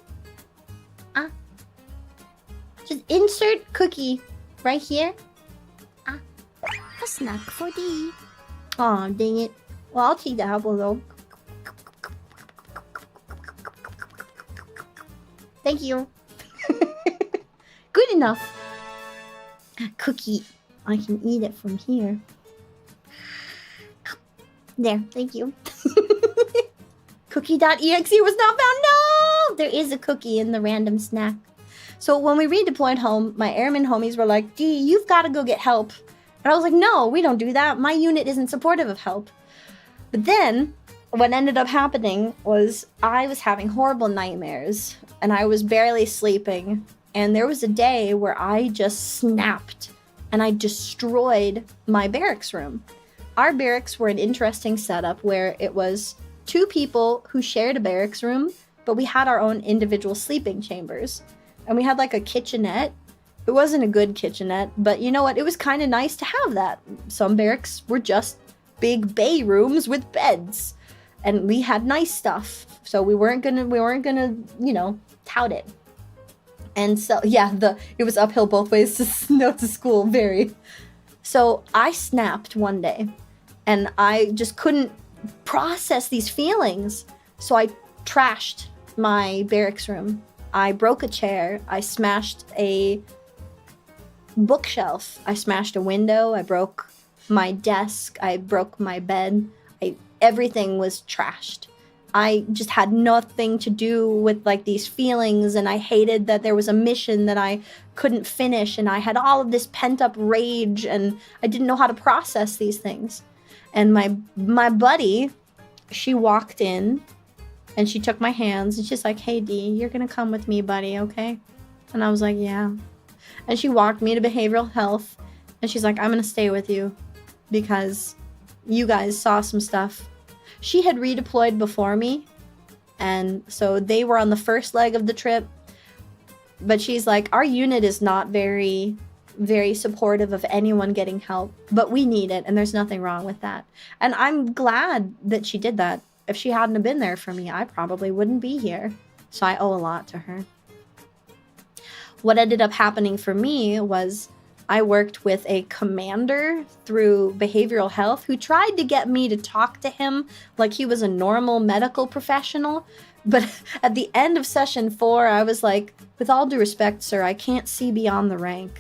Just insert cookie right here. A snack for D. Aw, dang it. Well, I'll take the apple though. Thank you. Good enough. A cookie. I can eat it from here. There, thank you. Cookie.exe was not found. No! There is a cookie in the random snack. So when we redeployed home, my airman homies were like, Dee, you've got to go get help. And I was like, no, we don't do that. My unit isn't supportive of help. But then what ended up happening was I was having horrible nightmares and I was barely sleeping. And there was a day where I just snapped and I destroyed my barracks room. Our barracks were an interesting setup where it was 2 people who shared a barracks room, but we had our own individual sleeping chambers. And we had like a kitchenette. It wasn't a good kitchenette, but you know what? It was kind of nice to have that. Some barracks were just big bay rooms with beds, and we had nice stuff. So we weren't gonna, you know, tout it. And so yeah, it was uphill both ways to school, very. So I snapped one day, and I just couldn't process these feelings. So I trashed my barracks room. I broke a chair. I smashed a bookshelf. I smashed a window. I broke my desk. I broke my bed. Everything was trashed. I just had nothing to do with like these feelings, and I hated that there was a mission that I couldn't finish, and I had all of this pent up rage, and I didn't know how to process these things. And my buddy, she walked in and she took my hands and she's like, hey Dee, you're gonna come with me, buddy, okay? And I was like, yeah. And she walked me to behavioral health and she's like, I'm gonna stay with you because you guys saw some stuff. She had redeployed before me, and so they were on the first leg of the trip. But she's like, our unit is not very, very supportive of anyone getting help, but we need it, and there's nothing wrong with that. And I'm glad that she did that. If she hadn't have been there for me, I probably wouldn't be here. So I owe a lot to her. What ended up happening for me was I worked with a commander through behavioral health who tried to get me to talk to him like he was a normal medical professional. But at the end of session 4, I was like, with all due respect, sir, I can't see beyond the rank.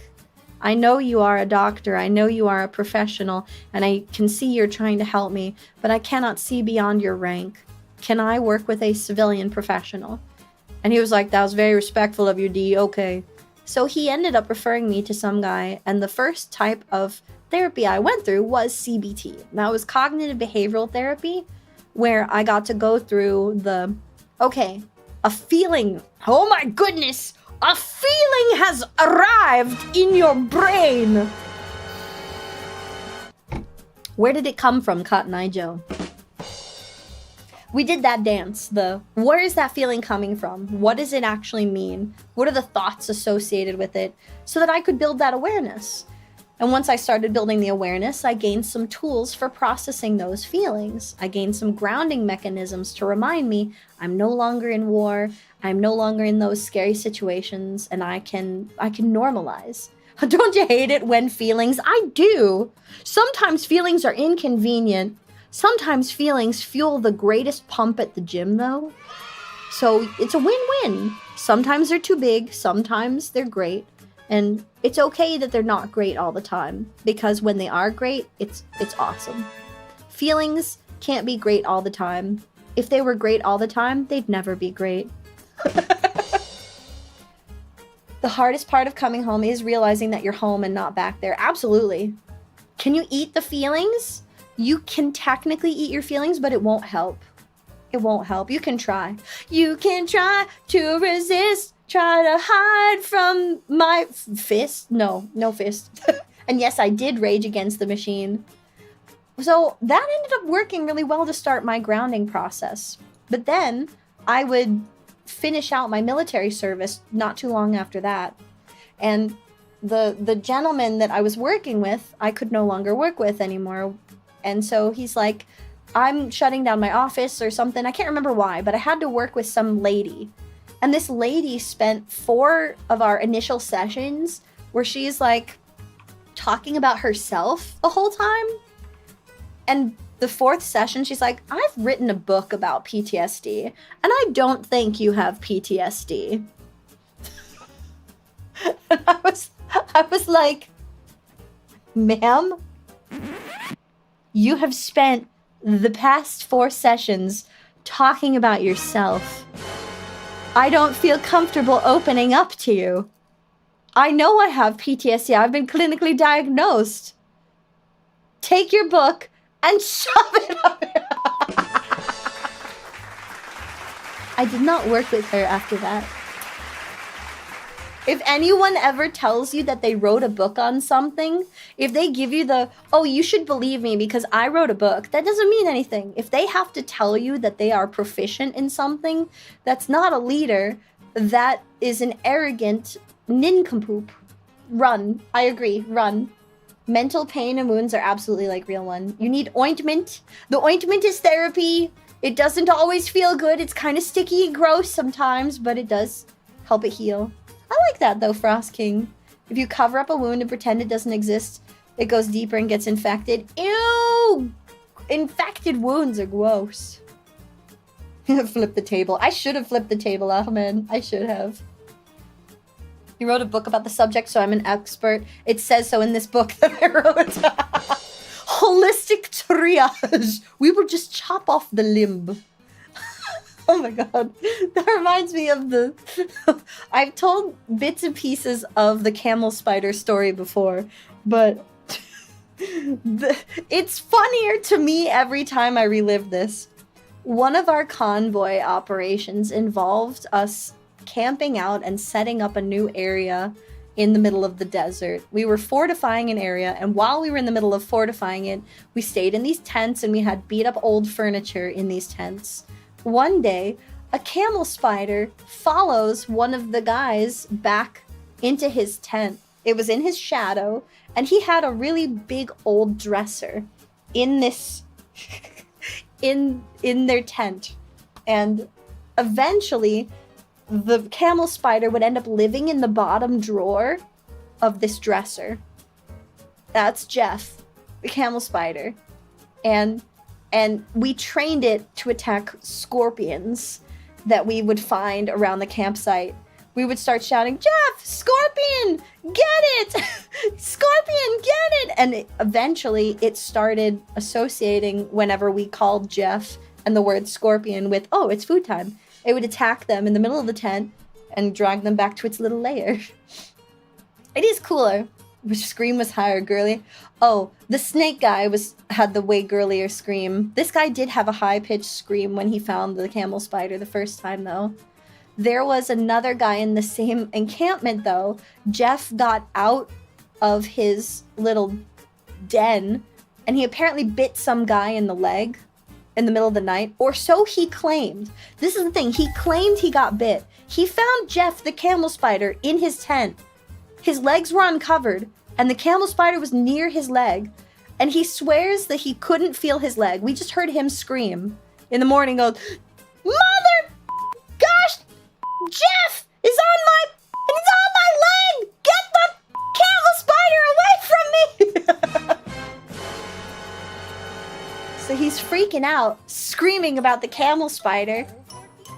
I know you are a doctor, I know you are a professional, and I can see you're trying to help me, but I cannot see beyond your rank. Can I work with a civilian professional? And he was like, that was very respectful of you, Dee, okay. So he ended up referring me to some guy, and the first type of therapy I went through was CBT. That was cognitive behavioral therapy, where I got to go through a feeling, oh my goodness, a feeling has arrived in your brain. Where did it come from, Cotton Eye Joe? We did that dance, where is that feeling coming from? What does it actually mean? What are the thoughts associated with it? So that I could build that awareness. And once I started building the awareness, I gained some tools for processing those feelings. I gained some grounding mechanisms to remind me I'm no longer in war, I'm no longer in those scary situations, and I can normalize. Don't you hate it when feelings? I do. Sometimes feelings are inconvenient. Sometimes feelings fuel the greatest pump at the gym, though. So it's a win-win. Sometimes they're too big, sometimes they're great. And it's okay that they're not great all the time, because when they are great, it's awesome. Feelings can't be great all the time. If they were great all the time, they'd never be great. The hardest part of coming home is realizing that you're home and not back there. Absolutely. Can you eat the feelings? You can technically eat your feelings, but it won't help. It won't help. You can try. You can try to resist, try to hide from my fist. No fist. And yes, I did rage against the machine. So that ended up working really well to start my grounding process. But then I would finish out my military service not too long after that. And the gentleman that I was working with, I could no longer work with anymore. And so he's like, I'm shutting down my office or something. I can't remember why, but I had to work with some lady. And this lady spent 4 of our initial sessions where she's like talking about herself the whole time. And the 4th session, she's like, I've written a book about PTSD, and I don't think you have PTSD. And I was like, ma'am, you have spent the past 4 sessions talking about yourself. I don't feel comfortable opening up to you. I know I have PTSD. I've been clinically diagnosed. Take your book and shove it up. I did not work with her after that. If anyone ever tells you that they wrote a book on something, if they give you the, oh, you should believe me because I wrote a book, that doesn't mean anything. If they have to tell you that they are proficient in something, that's not a leader. That is an arrogant nincompoop. Run. I agree. Run. Mental pain and wounds are absolutely like real one. You need ointment. The ointment is therapy. It doesn't always feel good. It's kind of sticky and gross sometimes, but it does help it heal. I like that though, Frost King. If you cover up a wound and pretend it doesn't exist, it goes deeper and gets infected. Ew! Infected wounds are gross. Flip the table. I should have flipped the table, Ahmed. I should have. You wrote a book about the subject, so I'm an expert. It says so in this book that I wrote. Holistic triage. We would just chop off the limb. Oh my god. That reminds me of the... I've told bits and pieces of the camel spider story before, but it's funnier to me every time I relive this. One of our convoy operations involved us camping out and setting up a new area in the middle of the desert. We were fortifying an area, and while we were in the middle of fortifying it, we stayed in these tents and we had beat up old furniture in these tents. One day, a camel spider follows one of the guys back into his tent. It was in his shadow, and he had a really big old dresser in this in their tent. And eventually, the camel spider would end up living in the bottom drawer of this dresser. That's Jeff, the camel spider. And we trained it to attack scorpions that we would find around the campsite. We would start shouting, Jeff, scorpion, get it! Scorpion, get it! And eventually it started associating whenever we called Jeff and the word scorpion with, oh, it's food time. It would attack them in the middle of the tent and drag them back to its little lair. It is cooler. Which scream was higher, girly? Oh, the snake guy had the way girlier scream. This guy did have a high-pitched scream when he found the camel spider the first time, though. There was another guy in the same encampment, though. Jeff got out of his little den, and he apparently bit some guy in the leg in the middle of the night, or so he claimed. This is the thing. He claimed he got bit. He found Jeff, the camel spider, in his tent. His legs were uncovered, and the camel spider was near his leg, and he swears that he couldn't feel his leg. We just heard him scream in the morning, go, Mother gosh, Jeff is he's on my leg! Get the camel spider away from me! So he's freaking out, screaming about the camel spider.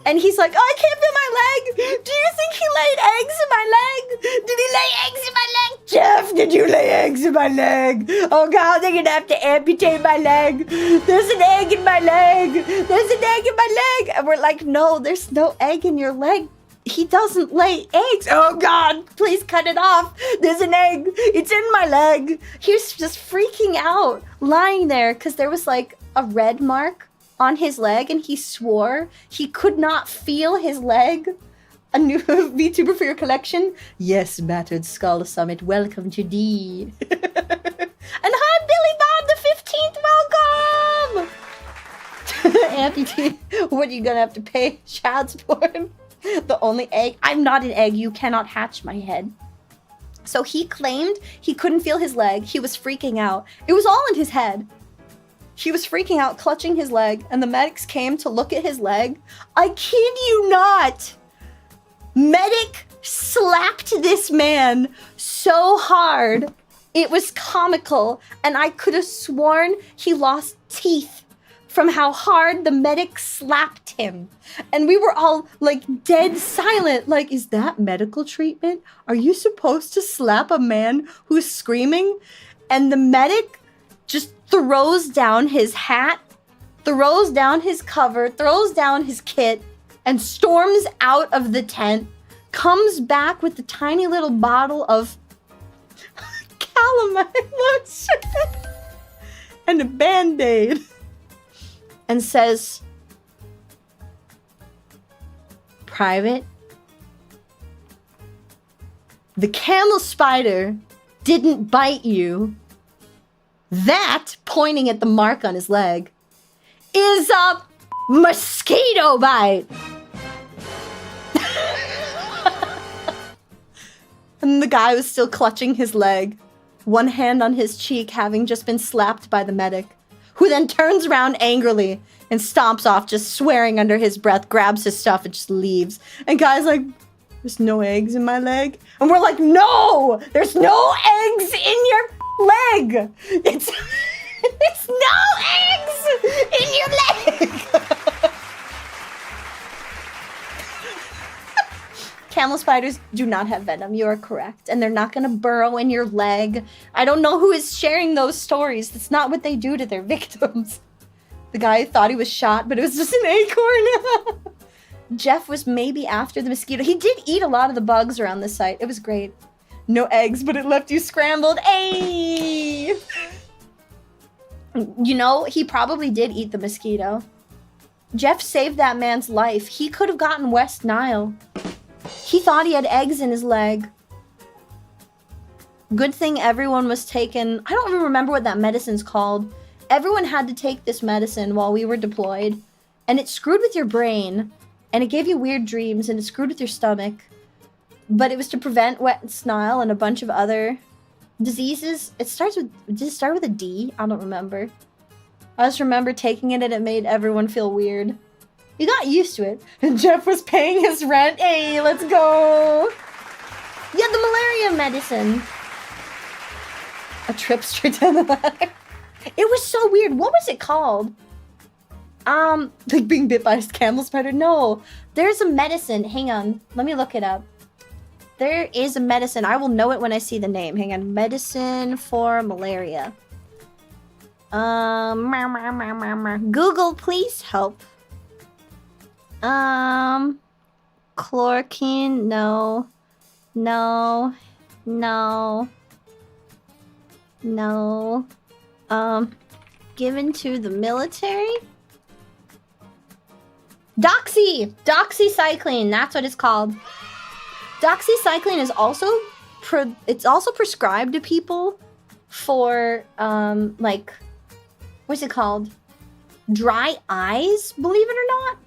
And he's like, oh, I can't feel my leg. Do you think he laid eggs in my leg? Did he lay eggs in my leg? Jeff, did you lay eggs in my leg? Oh, God, they're going to have to amputate my leg. There's an egg in my leg. There's an egg in my leg. And we're like, no, there's no egg in your leg. He doesn't lay eggs. Oh, God, please cut it off. There's an egg. It's in my leg. He was just freaking out, lying there, because there was like a red mark on his leg, and he swore he could not feel his leg. A new VTuber for your collection? Yes, Battered Skull Summit. Welcome to D. And hi, Billy Bob the 15th. Welcome! Amputee, what are you gonna have to pay? Child support? The only egg? I'm not an egg. You cannot hatch my head. So he claimed he couldn't feel his leg. He was freaking out. It was all in his head. He was freaking out, clutching his leg, and the medics came to look at his leg. I kid you not! Medic slapped this man so hard, it was comical, and I could have sworn he lost teeth from how hard the medic slapped him. And we were all, like, dead silent. Like, is that medical treatment? Are you supposed to slap a man who's screaming? And the medic just throws down his hat throws down his cover, throws down his kit, and storms out of the tent, comes back with the tiny little bottle of calamine lotion and a Band-Aid and says, "Private, the camel spider didn't bite you. That," pointing at the mark on his leg, "is a mosquito bite." And the guy was still clutching his leg, one hand on his cheek, having just been slapped by the medic, who then turns around angrily and stomps off, just swearing under his breath, grabs his stuff, and just leaves. And guy's like, "There's no eggs in my leg." And we're like, "No! There's no eggs in your leg! It's no eggs in your leg!" Camel spiders do not have venom, you are correct. And they're not gonna burrow in your leg. I don't know who is sharing those stories. That's not what they do to their victims. The guy thought he was shot, but it was just an acorn. Jeff was maybe after the mosquito. He did eat a lot of the bugs around the site. It was great. No eggs, but it left you scrambled. Ayy! You know, he probably did eat the mosquito. Jeff saved that man's life. He could have gotten West Nile. He thought he had eggs in his leg. Good thing everyone was taken. I don't even remember what that medicine's called. Everyone had to take this medicine while we were deployed. And it screwed with your brain. And it gave you weird dreams. And it screwed with your stomach. But it was to prevent West Nile and a bunch of other diseases. It starts with... Did it start with a D? I don't remember. I just remember taking it and it made everyone feel weird. You got used to it. And Jeff was paying his rent. Hey, let's go. Yeah, the malaria medicine. A trip straight down the ladder. It was so weird. What was it called? Like being bit by a camel spider? No. There's a medicine. Hang on. Let me look it up. There is a medicine. I will know it when I see the name. Hang on. Medicine for malaria. Google, please help. Chloroquine, no. Given to the military? Doxycycline, that's what it's called. Doxycycline is also prescribed to people for, like, what's it called? Dry eyes, believe it or not.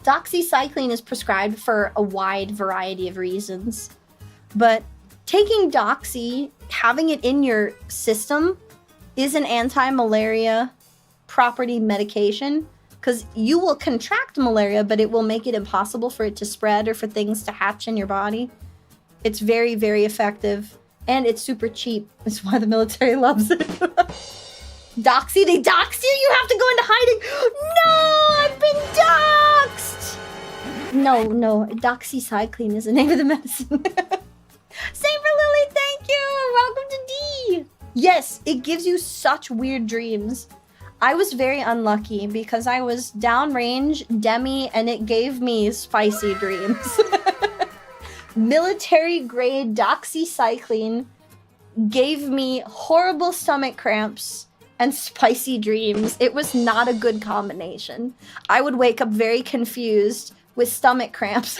Doxycycline is prescribed for a wide variety of reasons. But taking doxy, having it in your system, is an anti-malaria property medication. Because you will contract malaria, but it will make it impossible for it to spread or for things to hatch in your body. It's very, very effective. And it's super cheap. That's why the military loves it. Doxy? They doxed you? You have to go into hiding? No! I've been doxed! No. Doxycycline is the name of the medicine. Saber Lily, thank you! Welcome to D! Yes, it gives you such weird dreams. I was very unlucky because I was downrange, demi, and it gave me spicy dreams. Military-grade doxycycline gave me horrible stomach cramps and spicy dreams. It was not a good combination. I would wake up very confused with stomach cramps.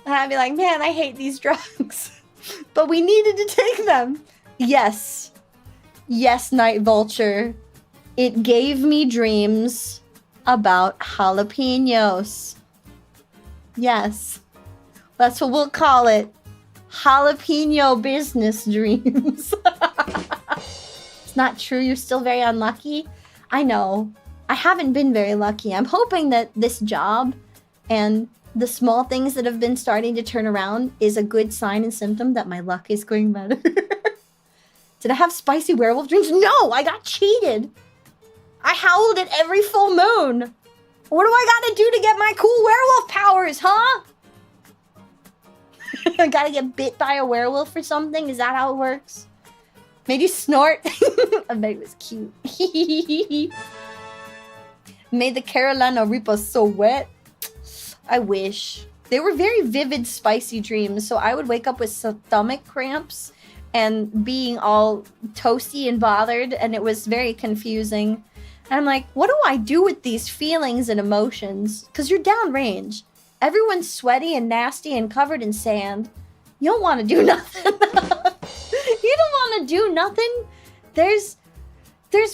And I'd be like, man, I hate these drugs. But we needed to take them. Yes. Yes, Night Vulture. It gave me dreams about jalapenos. Yes. That's what we'll call it. Jalapeno business dreams. It's not true. You're still very unlucky. I know. I haven't been very lucky. I'm hoping that this job and the small things that have been starting to turn around is a good sign and symptom that my luck is going better. Did I have spicy werewolf dreams? No, I got cheated. I howled at every full moon. What do I gotta do to get my cool werewolf powers, huh? I gotta get bit by a werewolf or something? Is that how it works? Made you snort. I bet it was cute. Made the Carolina Reaper so wet. I wish. They were very vivid, spicy dreams, so I would wake up with stomach cramps and being all toasty and bothered, and it was very confusing. And I'm like, what do I do with these feelings and emotions? Because you're downrange. Everyone's sweaty and nasty and covered in sand. You don't want to do nothing. You don't want to do nothing. There's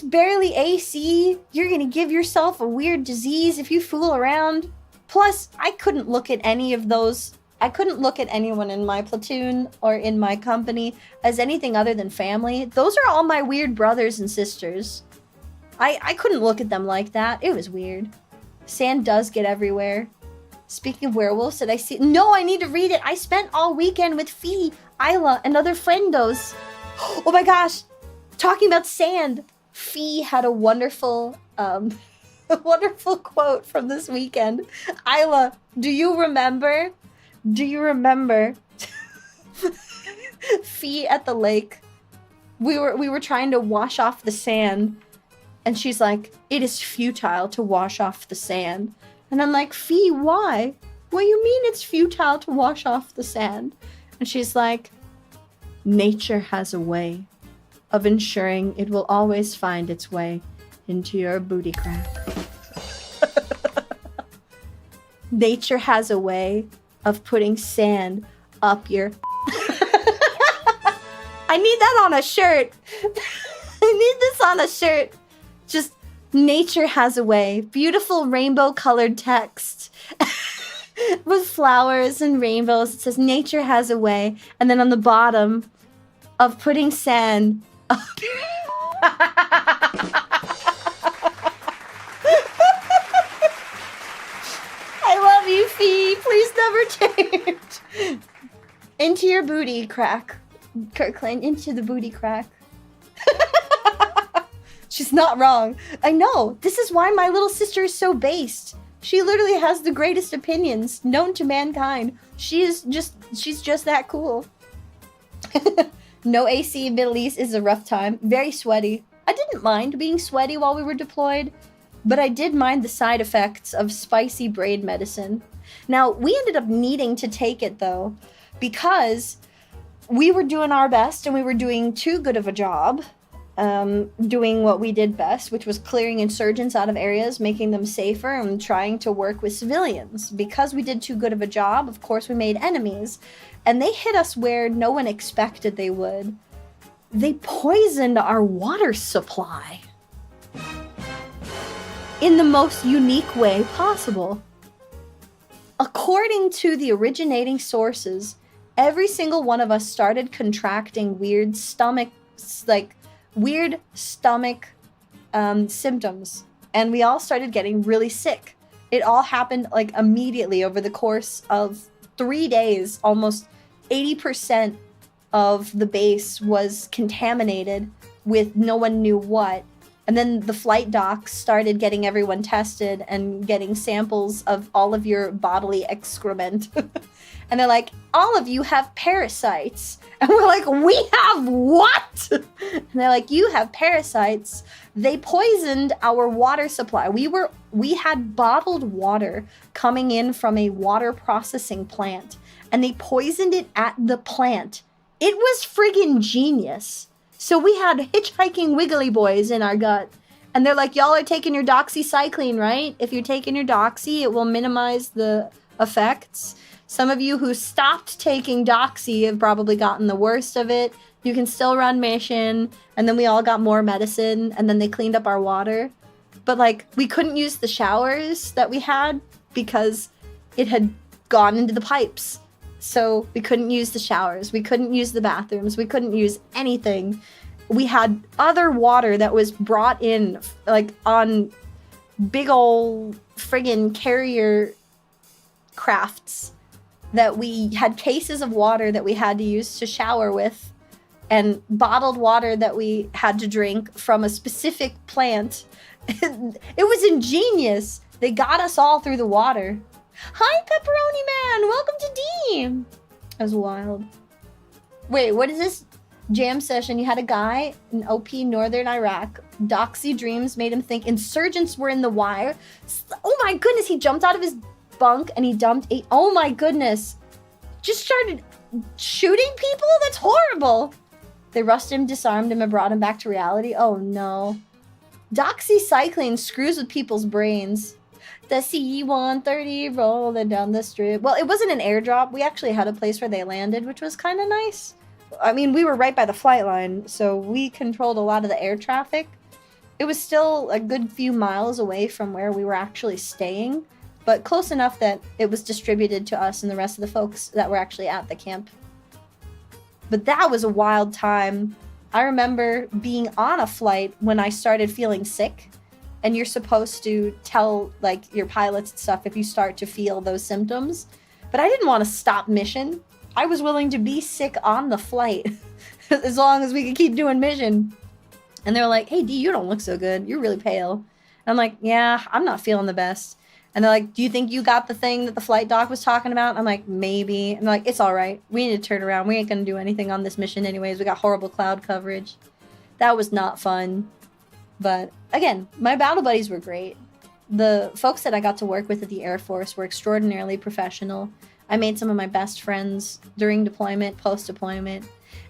barely AC. You're going to give yourself a weird disease if you fool around. Plus, I couldn't look at any of those. I couldn't look at anyone in my platoon or in my company as anything other than family. Those are all my weird brothers and sisters. I couldn't look at them like that. It was weird. Sand does get everywhere. Speaking of werewolves, did I see... No, I need to read it. I spent all weekend with Fee, Isla, and other friendos. Oh my gosh. Talking about sand. Fee had a wonderful... a wonderful quote from this weekend. Isla, do you remember? Do you remember? Fee at the lake. We were trying to wash off the sand. And she's like, it is futile to wash off the sand. And I'm like, Fee, why? What do you mean it's futile to wash off the sand? And she's like, nature has a way of ensuring it will always find its way into your booty crack. Nature has a way of putting sand up your... I need that on a shirt. I need this on a shirt. Just, nature has a way. Beautiful rainbow colored text. With flowers and rainbows. It says, nature has a way. And then on the bottom, of putting sand up I love you, Fee. Please never change. Into your booty crack. Kirkland, into the booty crack. She's not wrong. I know. This is why my little sister is so based. She literally has the greatest opinions known to mankind. She's just that cool. No AC in Middle East is a rough time. Very sweaty. I didn't mind being sweaty while we were deployed, but I did mind the side effects of spicy braid medicine. Now, we ended up needing to take it though, because we were doing our best and we were doing too good of a job. Doing what we did best, which was clearing insurgents out of areas, making them safer, and trying to work with civilians. Because we did too good of a job, of course, we made enemies. And they hit us where no one expected they would. They poisoned our water supply. In the most unique way possible. According to the originating sources, every single one of us started contracting weird stomach, symptoms, and we all started getting really sick. It all happened like immediately over the course of 3 days. Almost 80% of the base was contaminated with no one knew what. And then the flight docs started getting everyone tested and getting samples of all of your bodily excrement. And they're like, all of you have parasites. And we're like, we have what? And they're like, you have parasites. They poisoned our water supply. We had bottled water coming in from a water processing plant, and they poisoned it at the plant. It was friggin' genius. So we had hitchhiking wiggly boys in our gut. And they're like, y'all are taking your doxycycline, right? If you're taking your doxy, it will minimize the effects. Some of you who stopped taking doxy have probably gotten the worst of it. You can still run mission. And then we all got more medicine. And then they cleaned up our water. But like, we couldn't use the showers that we had because it had gone into the pipes. So we couldn't use the showers. We couldn't use the bathrooms. We couldn't use anything. We had other water that was brought in like on big old friggin' carrier crafts. That we had cases of water that we had to use to shower with, and bottled water that we had to drink from a specific plant. It was ingenious. They got us all through the water. Hi, Pepperoni Man! Welcome to Deem! That was wild. Wait, what is this? Jam session, you had a guy in OP Northern Iraq. Doxy dreams made him think insurgents were in the wire. Oh my goodness, he jumped out of his bunk and he dumped a... Oh my goodness. Just started shooting people? That's horrible. They rushed him, disarmed him, and brought him back to reality. Oh no. Doxycycline screws with people's brains. The C-130 rolling down the strip. Well, it wasn't an airdrop. We actually had a place where they landed, which was kind of nice. I mean, we were right by the flight line, so we controlled a lot of the air traffic. It was still a good few miles away from where we were actually staying, but close enough that it was distributed to us and the rest of the folks that were actually at the camp. But that was a wild time. I remember being on a flight when I started feeling sick, and you're supposed to tell like your pilots and stuff if you start to feel those symptoms. But I didn't want to stop mission. I was willing to be sick on the flight as long as we could keep doing mission. And they were like, hey, D, you don't look so good. You're really pale. And I'm like, yeah, I'm not feeling the best. And they're like, do you think you got the thing that the flight doc was talking about? And I'm like, maybe. And they're like, it's all right. We need to turn around. We ain't going to do anything on this mission anyways. We got horrible cloud coverage. That was not fun. But again, my battle buddies were great. The folks that I got to work with at the Air Force were extraordinarily professional. I made some of my best friends during deployment, post-deployment.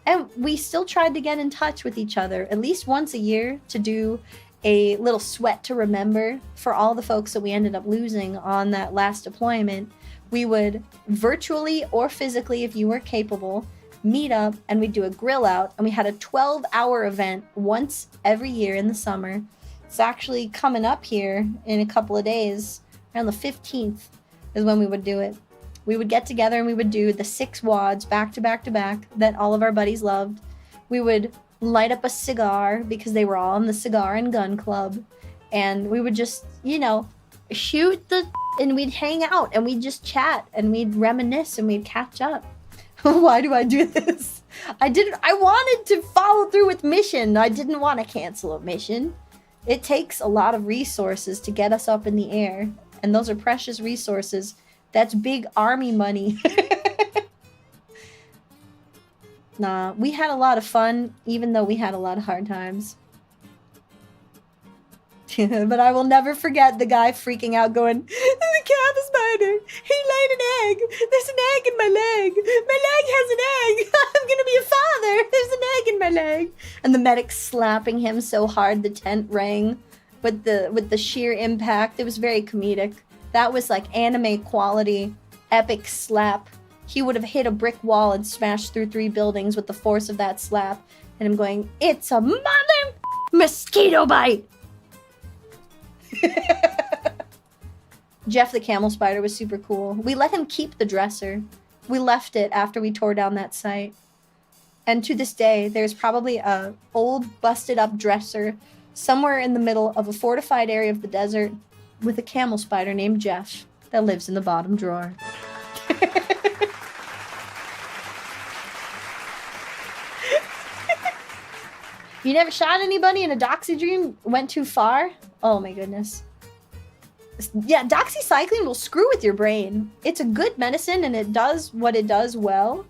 And we still tried to get in touch with each other at least once a year to do a little sweat to remember for all the folks that we ended up losing on that last deployment. We would virtually or physically, if you were capable, meet up and we'd do a grill out. And we had a 12-hour event once every year in the summer. It's actually coming up here in a couple of days. Around the 15th is when we would do it. We would get together and we would do the 6 Vods back to back to back that all of our buddies loved. We would light up a cigar because they were all in the cigar and gun club. And we would just, you know, shoot the and we'd hang out and we'd just chat and we'd reminisce and we'd catch up. Why do I do this? I wanted to follow through with mission. I didn't want to cancel a mission. It takes a lot of resources to get us up in the air. And those are precious resources. That's big army money. Nah, we had a lot of fun, even though we had a lot of hard times. But I will never forget the guy freaking out going, the cat spider, he laid an egg. There's an egg in my leg. My leg has an egg. I'm going to be a father. There's an egg in my leg. And the medic slapping him so hard the tent rang with the sheer impact. It was very comedic. That was like anime quality, epic slap. He would have hit a brick wall and smashed through 3 buildings with the force of that slap. And him going, it's a mother mosquito bite. Jeff the camel spider was super cool. We let him keep the dresser. We left it after we tore down that site. And to this day, there's probably a old busted up dresser somewhere in the middle of a fortified area of the desert with a camel spider named Jeff that lives in the bottom drawer. You never shot anybody in a doxy dream? Went too far? Oh my goodness. Yeah, doxycycline will screw with your brain. It's a good medicine and it does what it does well.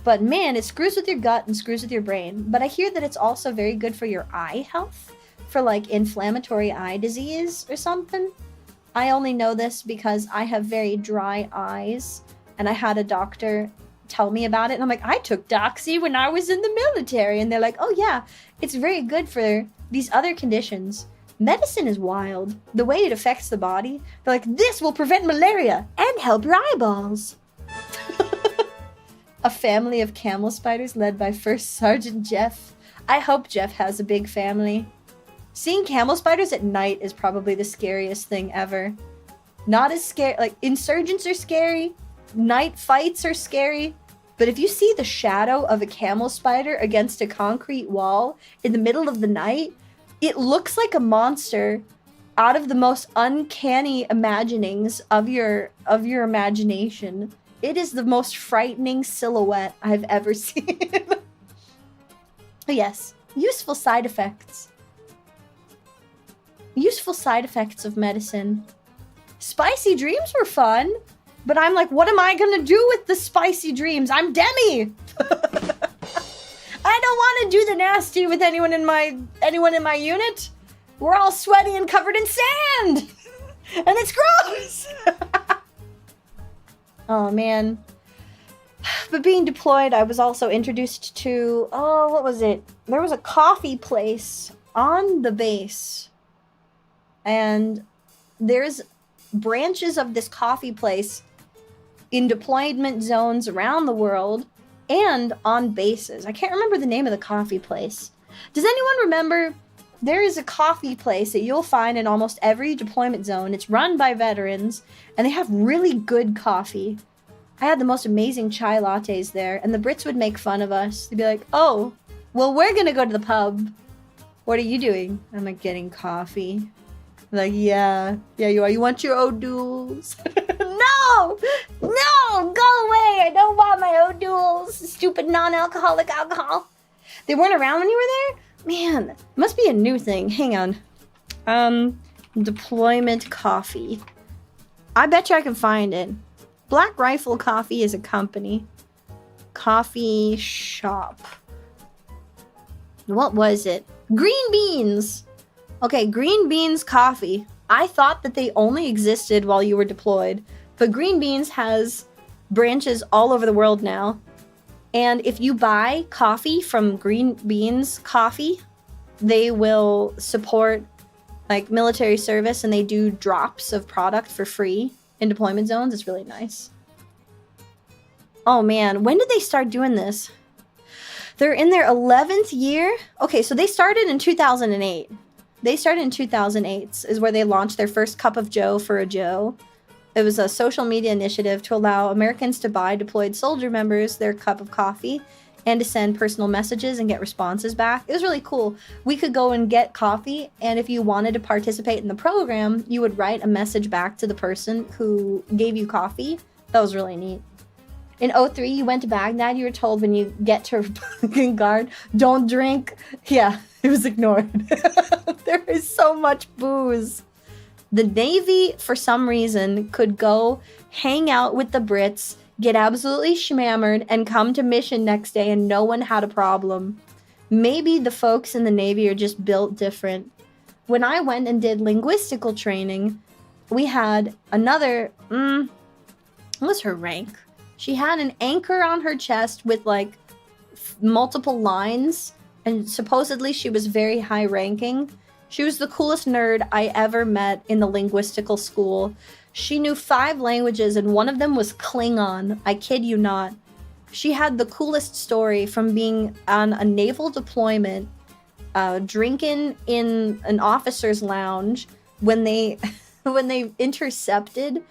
But man, it screws with your gut and screws with your brain. But I hear that it's also very good for your eye health. For like inflammatory eye disease or something. I only know this because I have very dry eyes. And I had a doctor tell me about it. And I'm like, I took doxy when I was in the military. And they're like, oh yeah, it's very good for these other conditions. Medicine is wild. The way it affects the body. They're like, this will prevent malaria and help your eyeballs. A family of camel spiders led by First Sergeant Jeff. I hope Jeff has a big family. Seeing camel spiders at night is probably the scariest thing ever. Not as scary, like insurgents are scary, night fights are scary, but if you see the shadow of a camel spider against a concrete wall in the middle of the night, it looks like a monster out of the most uncanny imaginings of your imagination. It is the most frightening silhouette I've ever seen. Yes, useful side effects. Useful side effects of medicine. Spicy dreams were fun, but I'm like, what am I gonna do with the spicy dreams? I'm Demi! I don't want do the nasty with anyone in my unit. We're all sweaty and covered in sand, and it's gross. Oh man. But being deployed, I was also introduced to, what was it? There was a coffee place on the base. And there's branches of this coffee place in deployment zones around the world and on bases. I can't remember the name of the coffee place. Does anyone remember? There is a coffee place that you'll find in almost every deployment zone. It's run by veterans, and they have really good coffee. I had the most amazing chai lattes there, and the Brits would make fun of us. They'd be like, oh, well, we're gonna go to the pub. What are you doing? I'm like, getting coffee. I'm like, yeah, you are. You want your O'Douls? No, go away. I don't want my O'Douls. Stupid non-alcoholic alcohol. They weren't around when you were there? Man, must be a new thing. Hang on. Deployment coffee. I bet you I can find it. Black Rifle Coffee is a company. Coffee shop. What was it? Green Beans. Okay, Green Beans Coffee. I thought that they only existed while you were deployed, but Green Beans has branches all over the world now. And if you buy coffee from Green Beans Coffee, they will support like military service, and they do drops of product for free in deployment zones. It's really nice. Oh man, when did they start doing this? They're in their 11th year. Okay, so they started in 2008. They started in 2008 is where they launched their first Cup of Joe for a Joe. It was a social media initiative to allow Americans to buy deployed soldier members their cup of coffee and to send personal messages and get responses back. It was really cool. We could go and get coffee, and if you wanted to participate in the program, you would write a message back to the person who gave you coffee. That was really neat. In 03, you went to Baghdad, you were told when you get to Republican Guard, don't drink. Yeah, it was ignored. There is so much booze. The Navy, for some reason, could go hang out with the Brits, get absolutely schmammered, and come to mission next day, and no one had a problem. Maybe the folks in the Navy are just built different. When I went and did linguistical training, we had another, what was her rank? She had an anchor on her chest with like multiple lines, and supposedly she was very high ranking. She was the coolest nerd I ever met in the linguistical school. She knew 5 languages, and one of them was Klingon. I kid you not. She had the coolest story from being on a naval deployment, drinking in an officer's lounge when they intercepted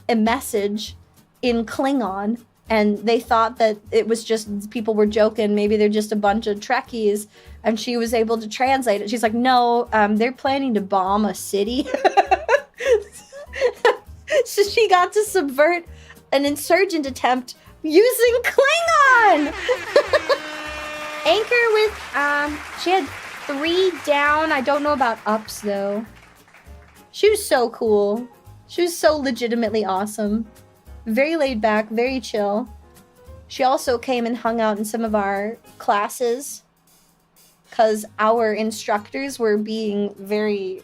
a message in Klingon, and they thought that it was just people were joking. Maybe they're just a bunch of Trekkies, and she was able to translate it. She's like, no, they're planning to bomb a city. So she got to subvert an insurgent attempt using Klingon. Anchor with, she had 3 down. I don't know about ups though. She was so cool. She was so legitimately awesome. Very laid back, very chill. She also came and hung out in some of our classes because our instructors were being very,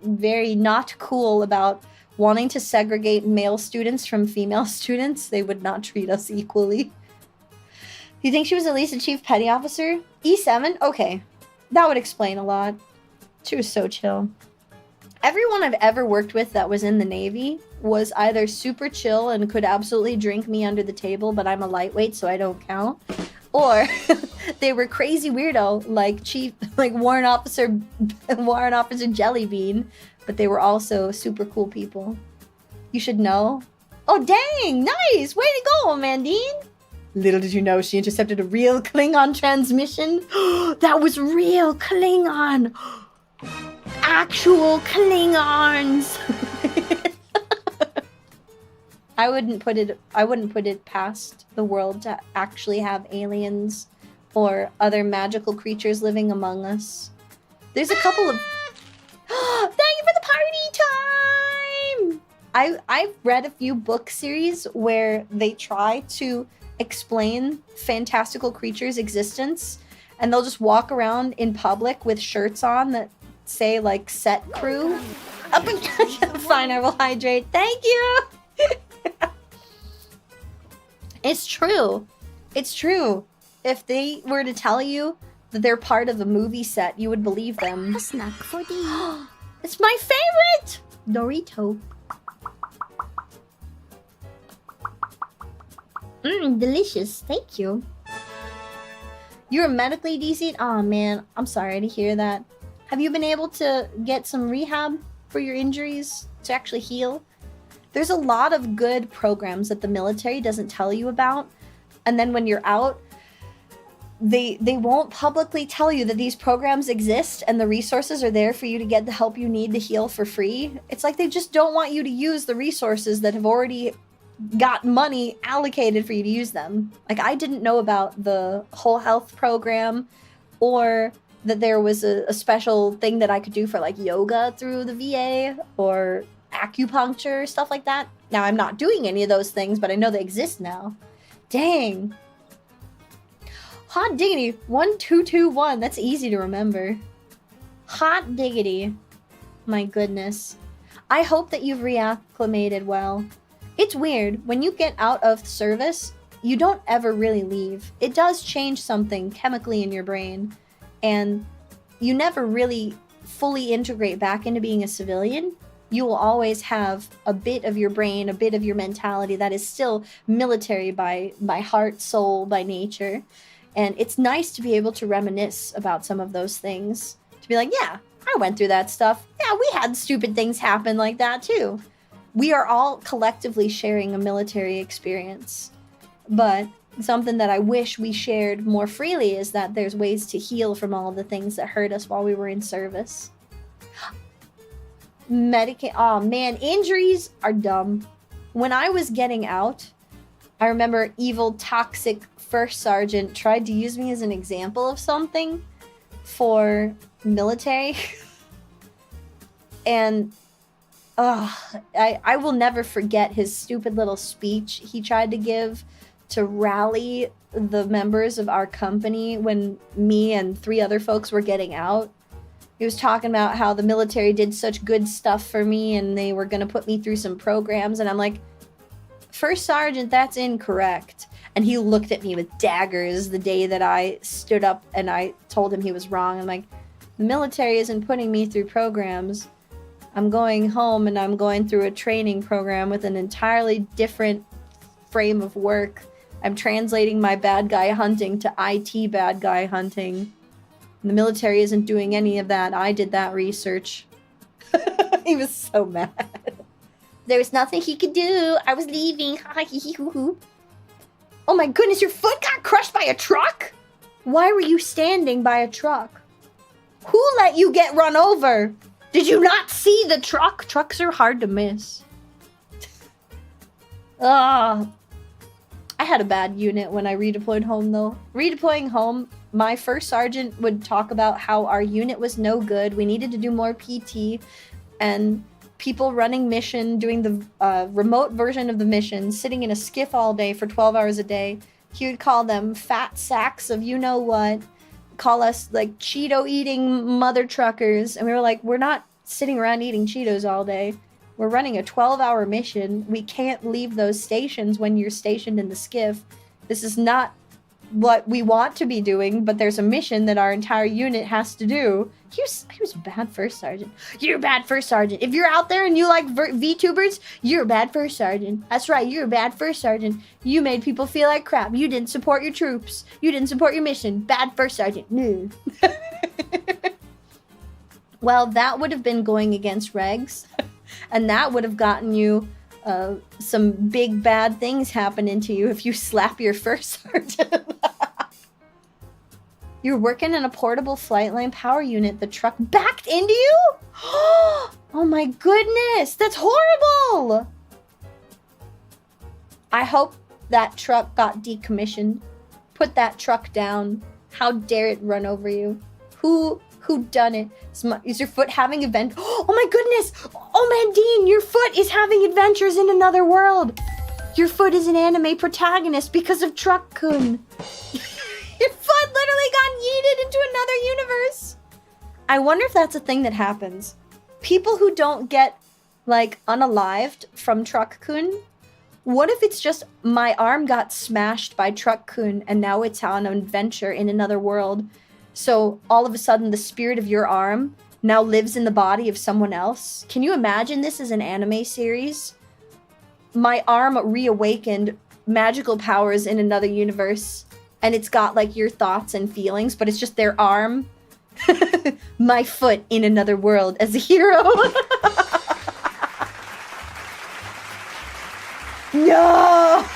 very not cool about wanting to segregate male students from female students. They would not treat us equally. Do you think she was at least a chief petty officer? E7? Okay. That would explain a lot. She was so chill. Everyone I've ever worked with that was in the Navy was either super chill and could absolutely drink me under the table, but I'm a lightweight, so I don't count. Or they were crazy weirdo, like Warrant Officer Jellybean, but they were also super cool people. You should know. Oh, dang! Nice! Way to go, Amandine! Little did you know she intercepted a real Klingon transmission. That was real Klingon! Actual Klingons! I wouldn't put it past the world to actually have aliens or other magical creatures living among us. There's a couple of... Thank you for the party time! I've read a few book series where they try to explain fantastical creatures' existence, and they'll just walk around in public with shirts on that say like set crew. Up and fine, I will hydrate. Thank you. It's true. It's true. If they were to tell you that they're part of a movie set, you would believe them. A snack for D. It's my favorite! Dorito. Delicious. Thank you. You're medically decent? Aw, man. I'm sorry to hear that. Have you been able to get some rehab for your injuries to actually heal? There's a lot of good programs that the military doesn't tell you about. And then when you're out, they won't publicly tell you that these programs exist and the resources are there for you to get the help you need to heal for free. It's like they just don't want you to use the resources that have already got money allocated for you to use them. Like, I didn't know about the whole health program, or that there was a special thing that I could do for like yoga through the VA or acupuncture, stuff like that. Now, I'm not doing any of those things, but I know they exist now. Dang. Hot diggity 1221. That's easy to remember. Hot diggity. My goodness. I hope that you've reacclimated well. It's weird. When you get out of service, you don't ever really leave. It does change something chemically in your brain, and you never really fully integrate back into being a civilian. You will always have a bit of your brain, a bit of your mentality that is still military by heart, soul, by nature. And it's nice to be able to reminisce about some of those things. To be like, yeah, I went through that stuff. Yeah, we had stupid things happen like that too. We are all collectively sharing a military experience. But something that I wish we shared more freely is that there's ways to heal from all the things that hurt us while we were in service. Oh man, injuries are dumb. When I was getting out, I remember evil, toxic first sergeant tried to use me as an example of something for military. And I will never forget his stupid little speech he tried to give to rally the members of our company when me and 3 other folks were getting out. He was talking about how the military did such good stuff for me and they were going to put me through some programs. And I'm like, First Sergeant, that's incorrect. And he looked at me with daggers the day that I stood up and I told him he was wrong. I'm like, the military isn't putting me through programs. I'm going home and I'm going through a training program with an entirely different frame of work. I'm translating my bad guy hunting to IT bad guy hunting. The military isn't doing any of that. I did that research. He was so mad. There was nothing he could do. I was leaving. Oh my goodness, your foot got crushed by a truck? Why were you standing by a truck? Who let you get run over? Did you not see the truck? Trucks are hard to miss. I had a bad unit when I redeployed home, though. Redeploying home, my first sergeant would talk about how our unit was no good. We needed to do more PT, and people running mission, doing the remote version of the mission, sitting in a skiff all day for 12 hours a day. He would call them fat sacks of you-know-what, call us, like, Cheeto-eating mother truckers, and we were like, we're not sitting around eating Cheetos all day. We're running a 12-hour mission. We can't leave those stations when you're stationed in the skiff. This is not what we want to be doing, but there's a mission that our entire unit has to do. He was a bad first sergeant. You're a bad first sergeant. If you're out there and you like VTubers, you're a bad first sergeant. That's right, you're a bad first sergeant. You made people feel like crap. You didn't support your troops. You didn't support your mission. Bad first sergeant. No. Well, that would have been going against regs, and that would have gotten you some big bad things happening to you if you slap your first sergeant. You're working in a portable flight line power unit. The truck backed into you? Oh my goodness, that's horrible. I hope that truck got decommissioned. Put that truck down. How dare it run over you? Who done it? Is your foot having event? Oh my goodness! Oh man, Dean, your foot is having adventures in another world. Your foot is an anime protagonist because of Truck-kun. Your foot literally got yeeted I wonder if that's a thing that happens. People who don't get, like, unalived from Truck-kun, what if it's just my arm got smashed by Truck-kun and now it's on an adventure in another world? So all of a sudden the spirit of your arm now lives in the body of someone else? Can you imagine this as an anime series? My arm reawakened magical powers in another universe, and it's got, like, your thoughts and feelings, but it's just their arm. My foot in another world as a hero. No!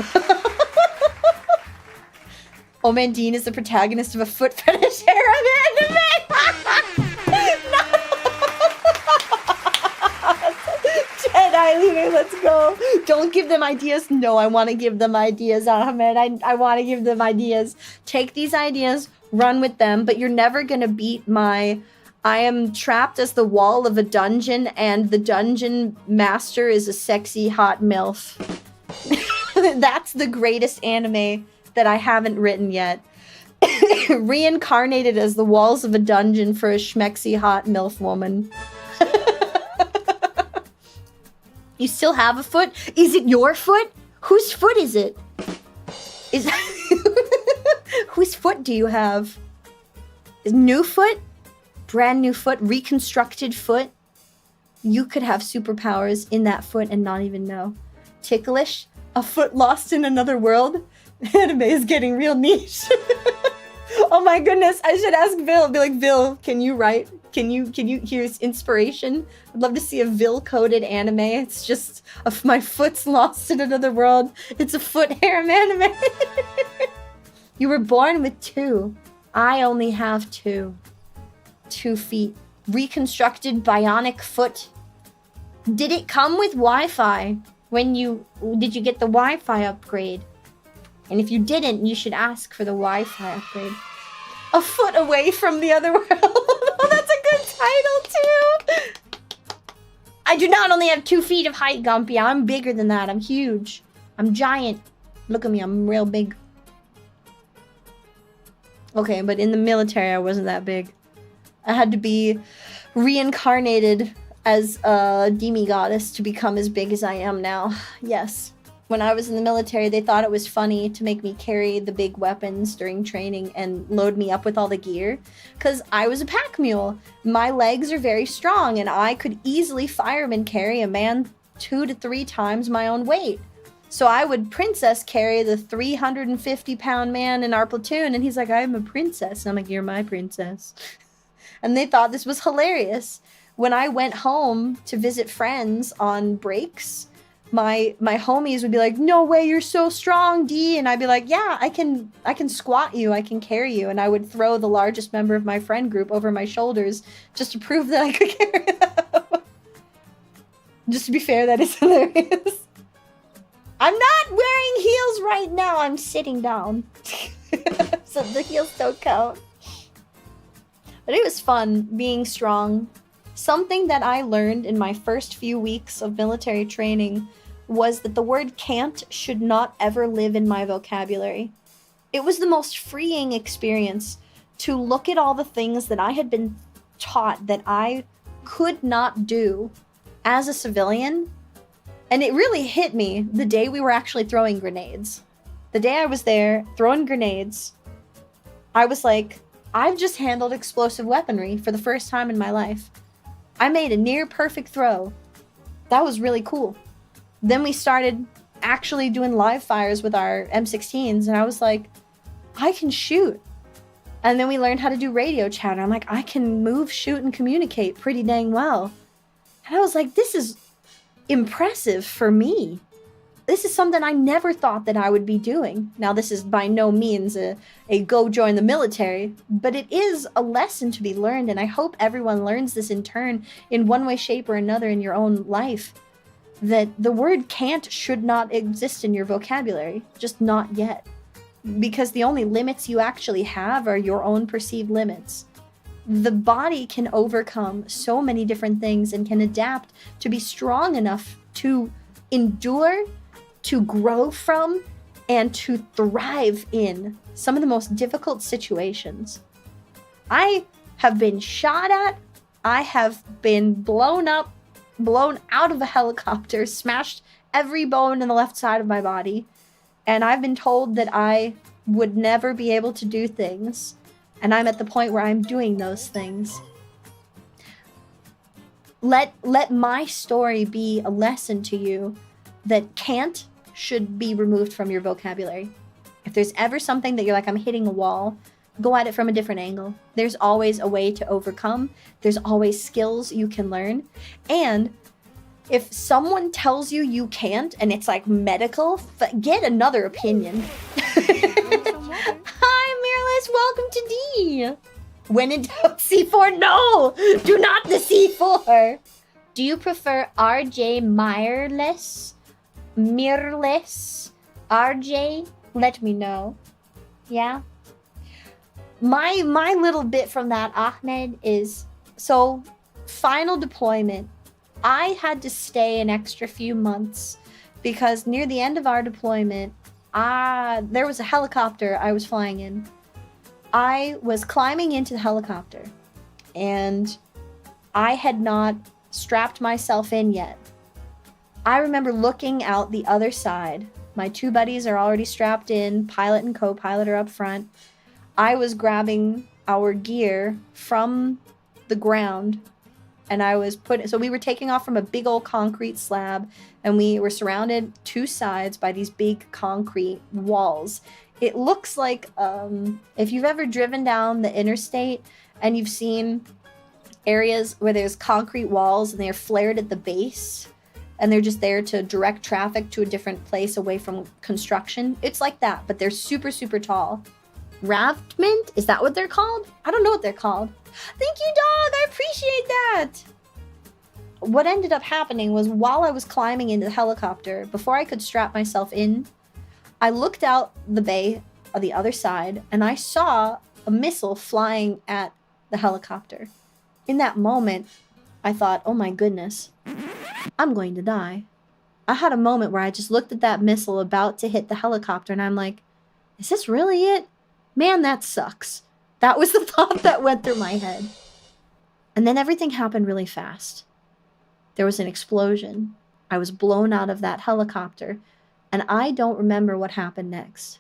Oman Dean is the protagonist of a foot fetish harem anime! No! Jedi leader, let's go! Don't give them ideas. No, I want to give them ideas, Ahmed. I want to give them ideas. Take these ideas, run with them, but you're never gonna beat my... I am trapped as the wall of a dungeon, and the dungeon master is a sexy, hot MILF. That's the greatest anime that I haven't written yet. Reincarnated as the walls of a dungeon for a schmexy, hot MILF woman. You still have a foot? Is it your foot? Whose foot is it? Whose foot do you have? New foot? Brand new foot? Reconstructed foot? You could have superpowers in that foot and not even know. Ticklish? A foot lost in another world? Anime is getting real niche. Oh my goodness, I should ask Vil. Be like, Vil, can you write? Can you here's inspiration? I'd love to see a Vil-coded anime. It's just my foot's lost in another world. It's a foot harem anime. You were born with 2. I only have 2. 2 feet. Reconstructed bionic foot. Did it come with Wi-Fi? Did you get the Wi-Fi upgrade? And if you didn't, you should ask for the Wi-Fi upgrade. A foot away from the other world. Oh, that's a good title, too. I do not only have 2 feet of height, Gumpy. I'm bigger than that. I'm huge. I'm giant. Look at me. I'm real big. Okay, but in the military, I wasn't that big. I had to be reincarnated as a demi-goddess to become as big as I am now. Yes. When I was in the military, they thought it was funny to make me carry the big weapons during training and load me up with all the gear. Because I was a pack mule. My legs are very strong, and I could easily fireman carry a man 2 to 3 times my own weight. So I would princess carry the 350-pound man in our platoon, and he's like, I'm a princess. And I'm like, you're my princess. And they thought this was hilarious. When I went home to visit friends on breaks, my homies would be like, no way, you're so strong, D. And I'd be like, yeah, I can squat you, I can carry you. And I would throw the largest member of my friend group over my shoulders just to prove that I could carry them. Just to be fair, that is hilarious. I'm not wearing heels right now, I'm sitting down. So the heels don't count. But it was fun being strong. Something that I learned in my first few weeks of military training was that the word can't should not ever live in my vocabulary. It was the most freeing experience to look at all the things that I had been taught that I could not do as a civilian. And it really hit me the day we were actually throwing grenades. The day I was there throwing grenades, I was like, I've just handled explosive weaponry for the first time in my life. I made a near perfect throw. That was really cool. Then we started actually doing live fires with our M16s, and I was like, I can shoot. And then we learned how to do radio chatter. I'm like, I can move, shoot, and communicate pretty dang well. And I was like, this is impressive for me. This is something I never thought that I would be doing. Now, this is by no means a go join the military, but it is a lesson to be learned, and I hope everyone learns this in turn in one way, shape, or another in your own life. That the word can't should not exist in your vocabulary, just not yet. Because the only limits you actually have are your own perceived limits. The body can overcome so many different things and can adapt to be strong enough to endure, to grow from, and to thrive in some of the most difficult situations. I have been shot at, I have been blown out of a helicopter, smashed every bone in the left side of my body, and I've been told that I would never be able to do things, and I'm at the point where I'm doing those things. Let my story be a lesson to you that can't should be removed from your vocabulary. If there's ever something that you're like, I'm hitting a wall, go at it from a different angle. There's always a way to overcome. There's always skills you can learn. And if someone tells you you can't, and it's like medical, get another opinion. Hi, Miraless, welcome to D. When in doubt, C4, no! Do not the C4! Do you prefer RJ Mireless? RJ? Let me know. Yeah? My little bit from that, Ahmed, is... So, final deployment. I had to stay an extra few months because near the end of our deployment, there was a helicopter I was flying in. I was climbing into the helicopter, and I had not strapped myself in yet. I remember looking out the other side. My two buddies are already strapped in. Pilot and co-pilot are up front. I was grabbing our gear from the ground, and I was so we were taking off from a big old concrete slab, and we were surrounded two sides by these big concrete walls. It looks like if you've ever driven down the interstate and you've seen areas where there's concrete walls and they're flared at the base and they're just there to direct traffic to a different place away from construction. It's like that, but they're super, super tall. Raftment? Is that what they're called? I don't know what they're called. Thank you, dog. I appreciate that. What ended up happening was while I was climbing into the helicopter, before I could strap myself in, I looked out the bay on the other side, and I saw a missile flying at the helicopter. In that moment, I thought, oh my goodness, I'm going to die. I had a moment where I just looked at that missile about to hit the helicopter, and I'm like, is this really it? Man, that sucks. That was the thought that went through my head. And then everything happened really fast. There was an explosion. I was blown out of that helicopter. And I don't remember what happened next.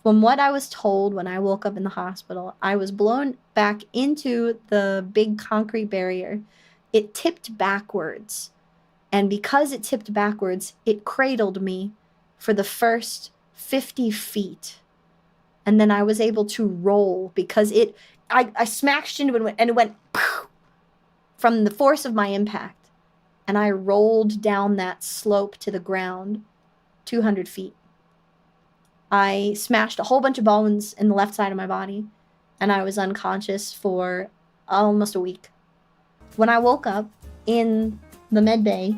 From what I was told when I woke up in the hospital, I was blown back into the big concrete barrier. It tipped backwards. And because it tipped backwards, it cradled me for the first 50 feet. And then I was able to roll because I smashed into it and it went from the force of my impact. And I rolled down that slope to the ground. 200 feet. I smashed a whole bunch of bones in the left side of my body, and I was unconscious for almost a week. When I woke up in the med bay,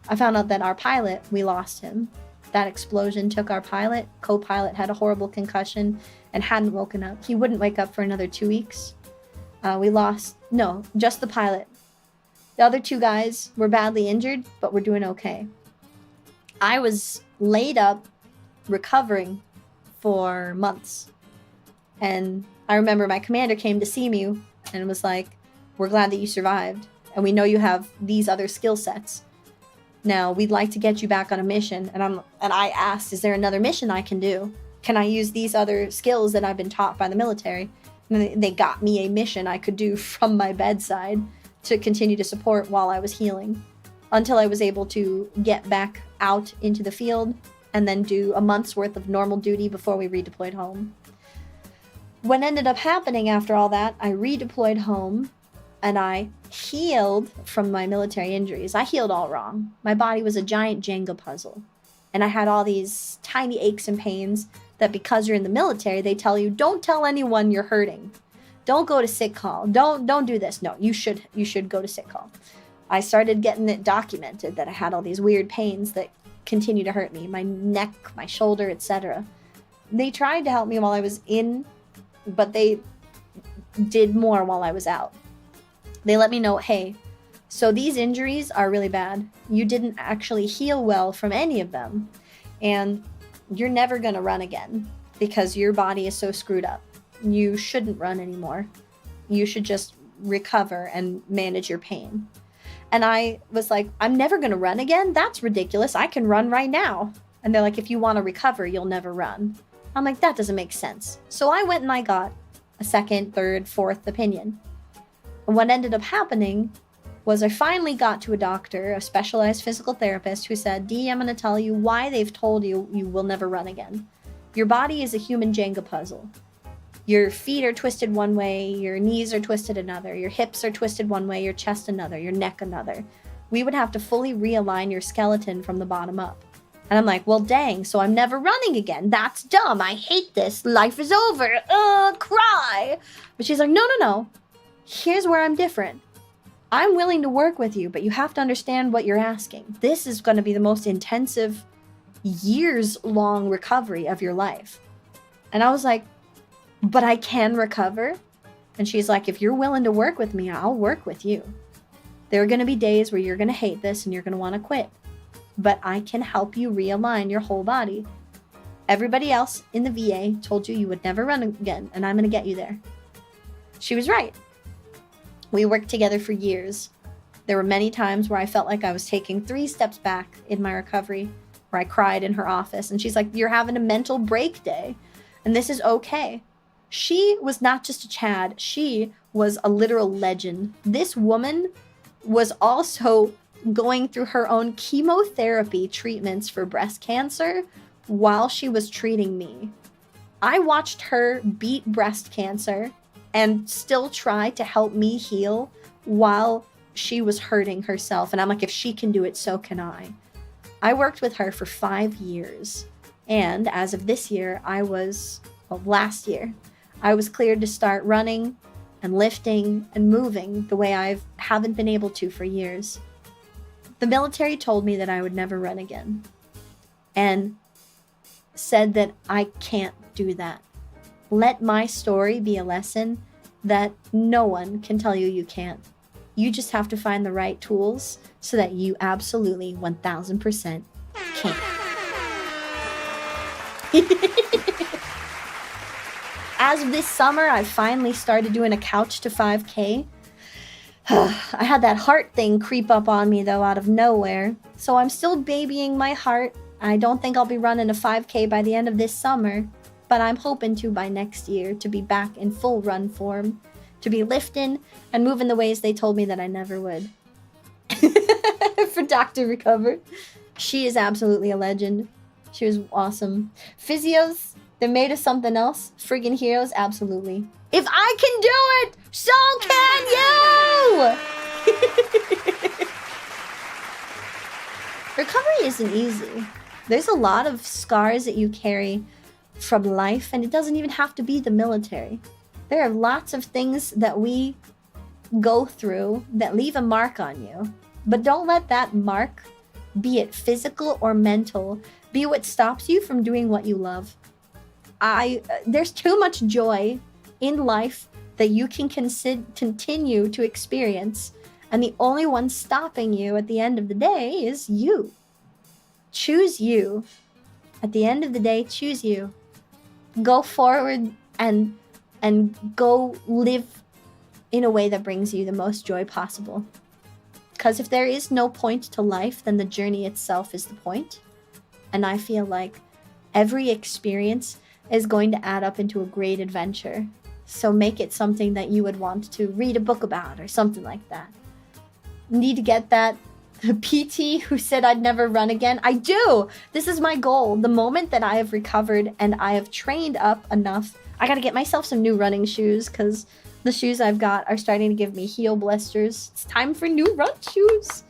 I found out that our pilot, we lost him. That explosion took our pilot. Co-pilot had a horrible concussion and hadn't woken up. He wouldn't wake up for another 2 weeks. Just the pilot. The other two guys were badly injured, but were doing okay. I was laid up, recovering for months. And I remember my commander came to see me and was like, we're glad that you survived. And we know you have these other skill sets. Now, we'd like to get you back on a mission. And I asked, is there another mission I can do? Can I use these other skills that I've been taught by the military? And they got me a mission I could do from my bedside to continue to support while I was healing, until I was able to get back out into the field and then do a month's worth of normal duty before we redeployed home. What ended up happening after all that, I redeployed home and I healed from my military injuries. I healed all wrong. My body was a giant Jenga puzzle. And I had all these tiny aches and pains that because you're in the military, they tell you, don't tell anyone you're hurting. Don't go to sick call. Don't do this. No, you should go to sick call. I started getting it documented that I had all these weird pains that continue to hurt me. My neck, my shoulder, etc. They tried to help me while I was in, but they did more while I was out. They let me know, hey, so these injuries are really bad. You didn't actually heal well from any of them. And you're never going to run again because your body is so screwed up. You shouldn't run anymore. You should just recover and manage your pain. And I was like, I'm never going to run again? That's ridiculous. I can run right now. And they're like, if you want to recover, you'll never run. I'm like, that doesn't make sense. So I went and I got a second, third, fourth opinion. And what ended up happening was I finally got to a doctor, a specialized physical therapist, who said, Dee, I'm going to tell you why they've told you you will never run again. Your body is a human Jenga puzzle. Your feet are twisted one way, your knees are twisted another, your hips are twisted one way, your chest another, your neck another. We would have to fully realign your skeleton from the bottom up. And I'm like, well, dang, so I'm never running again. That's dumb. I hate this. Life is over. Cry. But she's like, no. Here's where I'm different. I'm willing to work with you, but you have to understand what you're asking. This is going to be the most intensive, years-long recovery of your life. And I was like, but I can recover? And she's like, if you're willing to work with me, I'll work with you. There are going to be days where you're going to hate this and you're going to want to quit. But I can help you realign your whole body. Everybody else in the VA told you you would never run again, and I'm going to get you there. She was right. We worked together for years. There were many times where I felt like I was taking 3 steps back in my recovery, where I cried in her office, and she's like, you're having a mental break day, and this is okay. She was not just a Chad, she was a literal legend. This woman was also going through her own chemotherapy treatments for breast cancer while she was treating me. I watched her beat breast cancer and still try to help me heal while she was hurting herself. And I'm like, if she can do it, so can I. I worked with her for 5 years. And as of this year, last year, I was cleared to start running and lifting and moving the way I haven't been able to for years. The military told me that I would never run again and said that I can't do that. Let my story be a lesson that no one can tell you you can't. You just have to find the right tools so that you absolutely 1000% can. As of this summer, I finally started doing a couch to 5K. I had that heart thing creep up on me, though, out of nowhere. So I'm still babying my heart. I don't think I'll be running a 5K by the end of this summer, but I'm hoping to by next year to be back in full run form, to be lifting and moving the ways they told me that I never would. For Dr. Recover. She is absolutely a legend. She was awesome. Physios, they're made of something else. Friggin' heroes, absolutely. If I can do it, so can you! Recovery isn't easy. There's a lot of scars that you carry from life, and it doesn't even have to be the military. There are lots of things that we go through that leave a mark on you. But don't let that mark, be it physical or mental, be what stops you from doing what you love. There's too much joy in life that you can continue to experience, and the only one stopping you at the end of the day is you. Choose you. At the end of the day, choose you. Go forward and go live in a way that brings you the most joy possible. Because if there is no point to life, then the journey itself is the point. And I feel like every experience is going to add up into a great adventure. So make it something that you would want to read a book about or something like that. Need to get that PT who said I'd never run again. I do! This is my goal. The moment that I have recovered and I have trained up enough, I gotta get myself some new running shoes because the shoes I've got are starting to give me heel blisters. It's time for new run shoes.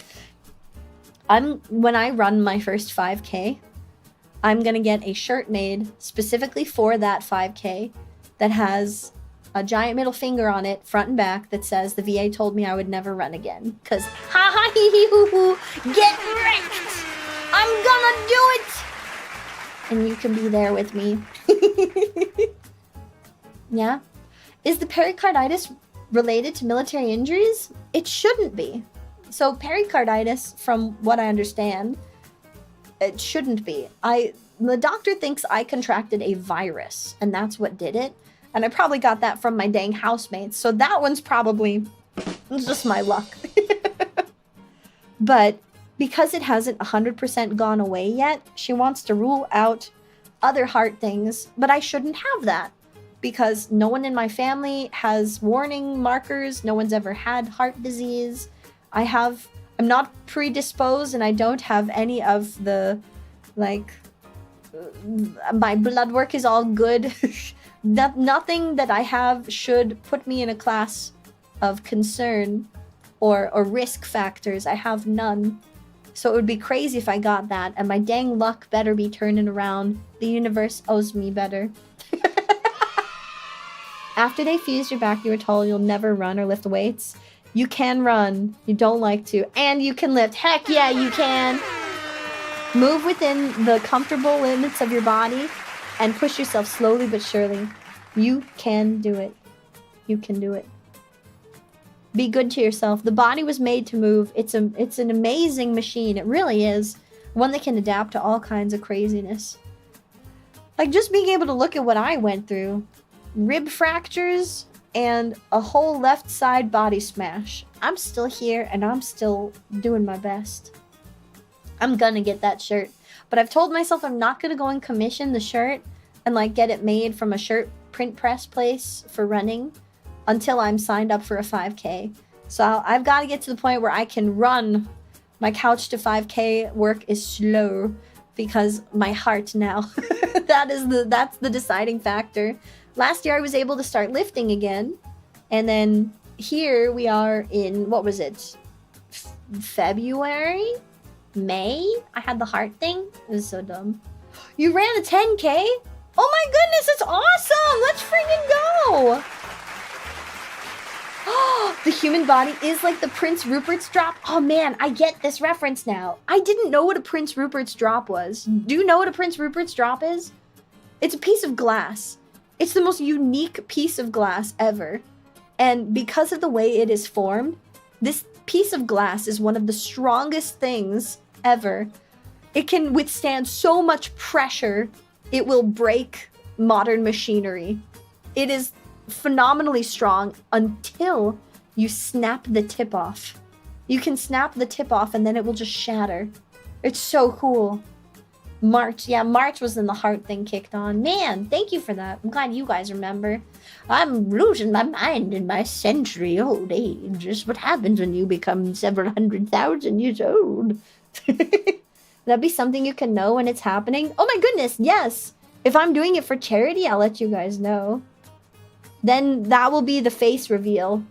When I run my first 5K, I'm gonna get a shirt made specifically for that 5K that has a giant middle finger on it, front and back, that says the VA told me I would never run again. Cause ha ha hee hee hoo hoo, get wrecked! I'm gonna do it! And you can be there with me. Yeah? Is the pericarditis related to military injuries? It shouldn't be. So pericarditis, from what I understand, it shouldn't be. The doctor thinks I contracted a virus, and that's what did it. And I probably got that from my dang housemates. So that one's probably It's just my luck. But because it hasn't 100% gone away yet, she wants to rule out other heart things, but I shouldn't have that because no one in my family has warning markers. No one's ever had heart disease. I'm not predisposed and I don't have any of the, like, my blood work is all good. Nothing that I have should put me in a class of concern or risk factors. I have none. So it would be crazy if I got that, and my dang luck better be turning around. The universe owes me better. After they fused your back, you were told you'll never run or lift weights. You can run. You don't like to. And you can lift. Heck yeah, you can. Move within the comfortable limits of your body and push yourself slowly but surely. You can do it. You can do it. Be good to yourself. The body was made to move. It's an amazing machine. It really is. One that can adapt to all kinds of craziness. Like just being able to look at what I went through. Rib fractures and a whole left side body smash. I'm still here and I'm still doing my best. I'm gonna get that shirt. But I've told myself I'm not gonna go and commission the shirt and like get it made from a shirt print press place for running until I'm signed up for a 5K. So I've got to get to the point where I can run. My couch to 5K work is slow because my heart now. That's the deciding factor. Last year I was able to start lifting again. And then here we are in, what was it? February? May? I had the heart thing. It was so dumb. You ran a 10K? Oh my goodness, it's awesome! Let's freaking go! The human body is like the Prince Rupert's drop. Oh man, I get this reference now. I didn't know what a Prince Rupert's drop was. Do you know what a Prince Rupert's drop is? It's a piece of glass. It's the most unique piece of glass ever. And because of the way it is formed, this piece of glass is one of the strongest things ever. It can withstand so much pressure, it will break modern machinery. It is phenomenally strong until you snap the tip off. You can snap the tip off and then it will just shatter. It's so cool. March was when the heart thing kicked on. Man, thank you for that. I'm glad you guys remember. I'm losing my mind in my century-old age. Just what happens when you become several 100,000 years old. That'd be something you can know when it's happening. Oh my goodness, yes! If I'm doing it for charity, I'll let you guys know. Then that will be the face reveal.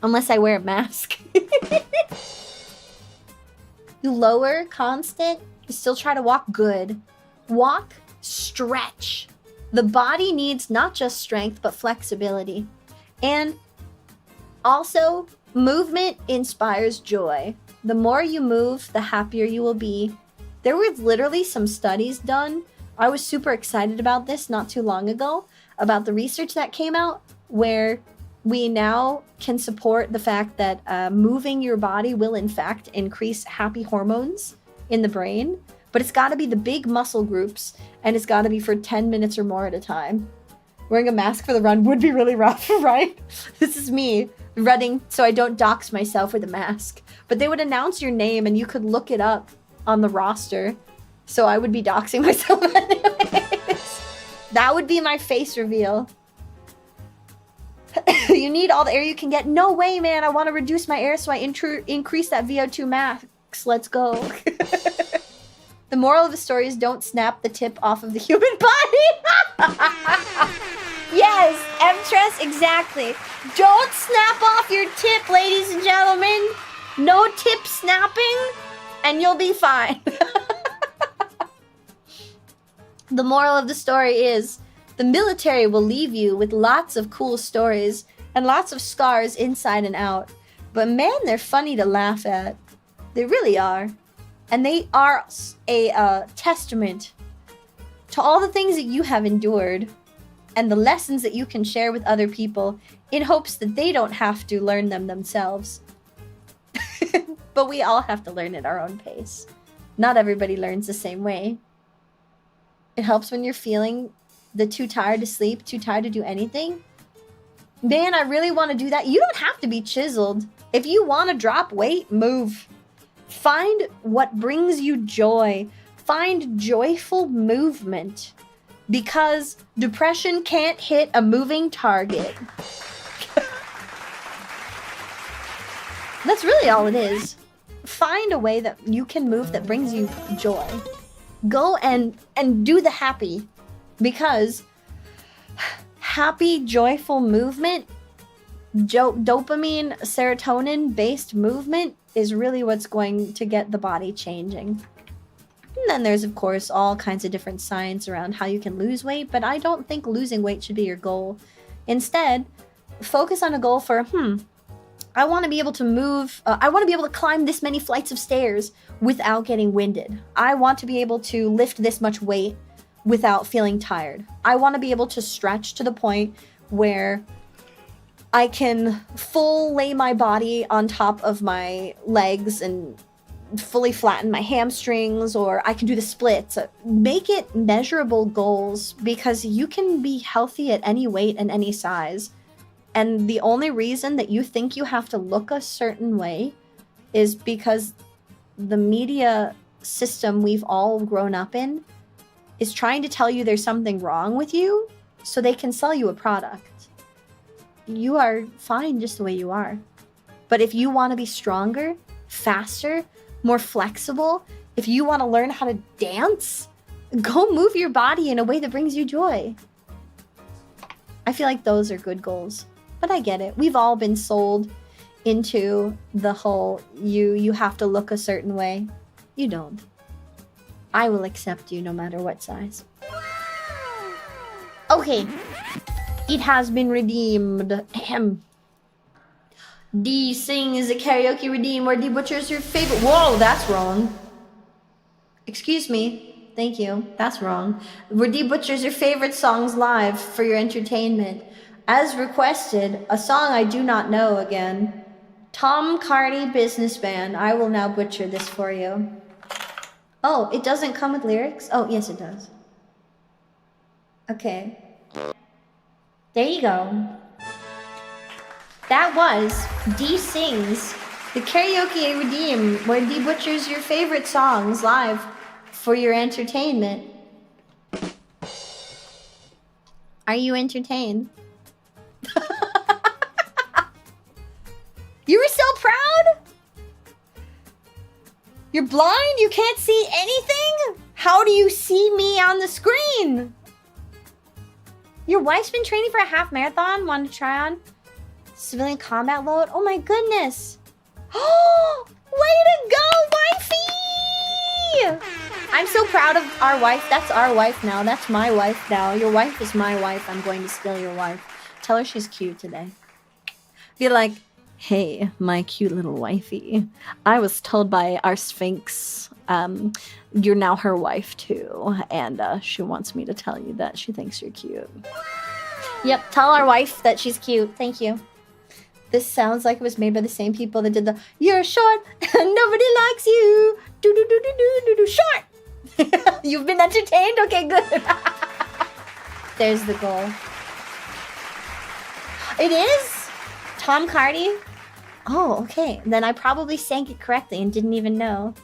Unless I wear a mask. You lower, constant, you still try to walk good. Walk, stretch. The body needs not just strength, but flexibility. And also, movement inspires joy. The more you move, the happier you will be. There were literally some studies done. I was super excited about this not too long ago, about the research that came out, where we now can support the fact that moving your body will in fact increase happy hormones in the brain, but it's got to be the big muscle groups, and it's got to be for 10 minutes or more at a time. Wearing a mask for the run would be really rough, right? This is me running so I don't dox myself with a mask. But they would announce your name and you could look it up on the roster. So I would be doxing myself anyways. That would be my face reveal. You need all the air you can get. No way, man. I want to reduce my air so I increase that VO2 max. Let's go. The moral of the story is don't snap the tip off of the human body. Yes, Emtress, exactly. Don't snap off your tip, ladies and gentlemen. No tip snapping, and you'll be fine. The moral of the story is the military will leave you with lots of cool stories and lots of scars inside and out. But man, they're funny to laugh at. They really are. And they are a testament to all the things that you have endured and the lessons that you can share with other people in hopes that they don't have to learn them themselves. But we all have to learn at our own pace. Not everybody learns the same way. It helps when you're feeling too tired to sleep, too tired to do anything. man, I really want to do that. You don't have to be chiseled. If you want to drop weight, move. Find what brings you joy. Find joyful movement. Because depression can't hit a moving target. That's really all it is. Find a way that you can move that brings you joy. Go and do the happy. Because happy, joyful movement, dopamine, serotonin-based movement is really what's going to get the body changing. And then there's, of course, all kinds of different science around how you can lose weight, but I don't think losing weight should be your goal. Instead, focus on a goal for, I want to be able to move, I want to be able to climb this many flights of stairs without getting winded. I want to be able to lift this much weight without feeling tired. I want to be able to stretch to the point where I can full lay my body on top of my legs and fully flatten my hamstrings, or I can do the splits. Make it measurable goals, because you can be healthy at any weight and any size. And the only reason that you think you have to look a certain way is because the media system we've all grown up in is trying to tell you there's something wrong with you so they can sell you a product. You are fine just the way you are. But if you want to be stronger, faster, more flexible, if you want to learn how to dance, go move your body in a way that brings you joy. I feel like those are good goals. But I get it. We've all been sold into the whole you have to look a certain way. You don't. I will accept you no matter what size. Okay. It has been redeemed. Ahem. D sings a karaoke redeem where D butchers your favorite. Whoa, that's wrong. Excuse me. Thank you. That's wrong. Where D butchers your favorite songs live for your entertainment. As requested, a song I do not know again. Tom Cardi Business Band. I will now butcher this for you. Oh, it doesn't come with lyrics? Oh, yes it does. Okay. There you go. That was D Sings, the karaoke redeem, where D butchers your favorite songs live for your entertainment. Are you entertained? You were so proud? You're blind? You can't see anything? How do you see me on the screen? Your wife's been training for a half marathon? Wanted to try on? Civilian combat load? Oh my goodness. Oh, way to go, wifey! I'm so proud of our wife. That's our wife now. That's my wife now. Your wife is my wife. I'm going to steal your wife. Tell her she's cute today. Be like, hey, my cute little wifey. I was told by our Sphinx, you're now her wife too. And she wants me to tell you that she thinks you're cute. Yep, tell our wife that she's cute. Thank you. This sounds like it was made by the same people that did the "You're short and nobody likes you." Do do do do do do do. Short. You've been entertained. Okay, good. There's the goal. It is Tom Cardi. Oh, okay. Then I probably sang it correctly and didn't even know.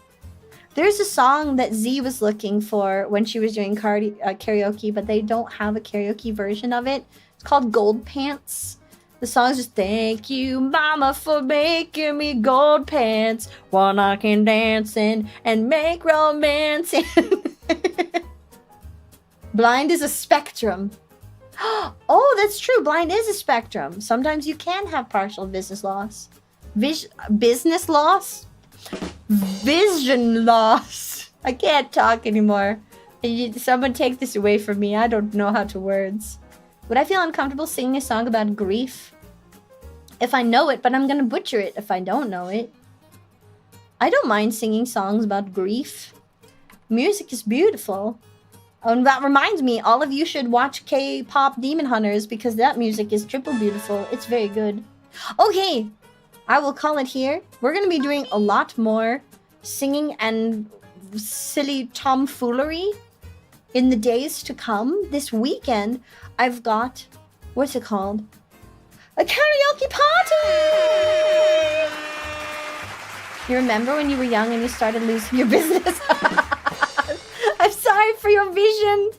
There's a song that Z was looking for when she was doing karaoke, but they don't have a karaoke version of it. It's called Gold Pants. The song's just, thank you, mama, for making me gold pants. While I can dance and make romance. Blind is a spectrum. Oh, that's true. Blind is a spectrum. Sometimes you can have partial business loss. Business loss? Vision loss. I can't talk anymore. Someone take this away from me. I don't know how to words. Would I feel uncomfortable singing a song about grief? If I know it, but I'm gonna butcher it if I don't know it. I don't mind singing songs about grief. Music is beautiful. Oh, and that reminds me, all of you should watch K-pop Demon Hunters because that music is triple beautiful. It's very good. Okay, I will call it here. We're gonna be doing a lot more singing and silly tomfoolery in the days to come. This weekend, I've got, what's it called? A karaoke party! You remember when you were young and you started losing your business? I'm sorry for your vision.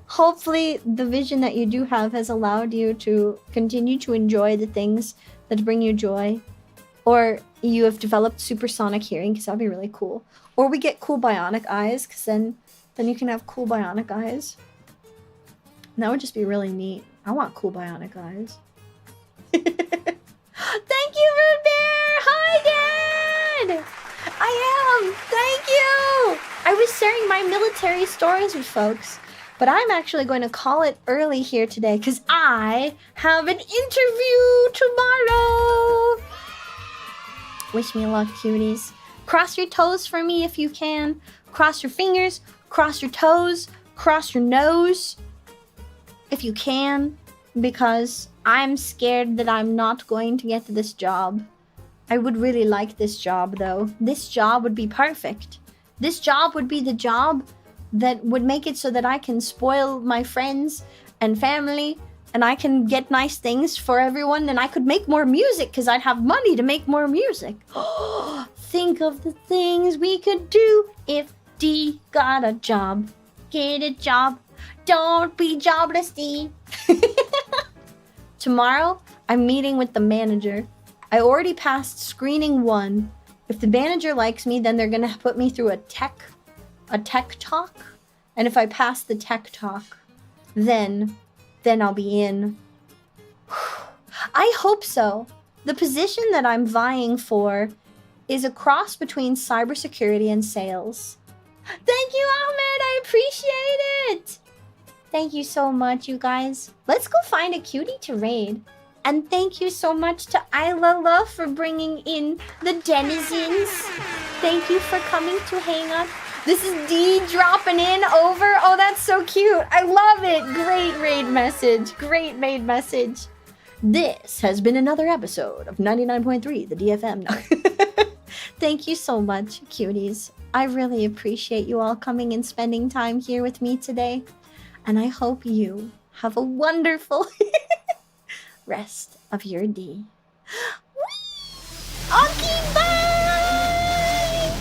Hopefully the vision that you do have has allowed you to continue to enjoy the things that bring you joy. Or you have developed supersonic hearing, because that'd be really cool. Or we get cool bionic eyes, because then you can have cool bionic eyes. And that would just be really neat. I want cool bionic eyes. Thank you, Rude Bear! Hi, Dad! I am! Thank you! I was sharing my military stories with folks, but I'm actually going to call it early here today because I have an interview tomorrow! Wish me luck, cuties. Cross your toes for me if you can. Cross your fingers, cross your toes, cross your nose if you can, because I'm scared that I'm not going to get this job. I would really like this job, though. This job would be perfect. This job would be the job that would make it so that I can spoil my friends and family, and I can get nice things for everyone, and I could make more music because I'd have money to make more music. Think of the things we could do if D got a job. Get a job. Don't be jobless, D. Tomorrow, I'm meeting with the manager. I already passed screening 1. If the manager likes me, then they're gonna put me through a tech talk. And if I pass the tech talk, then I'll be in. I hope so. The position that I'm vying for is a cross between cybersecurity and sales. Thank you, Ahmed. I appreciate it. Thank you so much, you guys. Let's go find a cutie to raid. And thank you so much to Ilala for bringing in the denizens. Thank you for coming to hang out. This is D dropping in over. Oh, that's so cute. I love it. Great raid message. Great raid message. This has been another episode of 99.3, the DFM. Thank you so much, cuties. I really appreciate you all coming and spending time here with me today. And I hope you have a wonderful rest of your day. Okay, bye!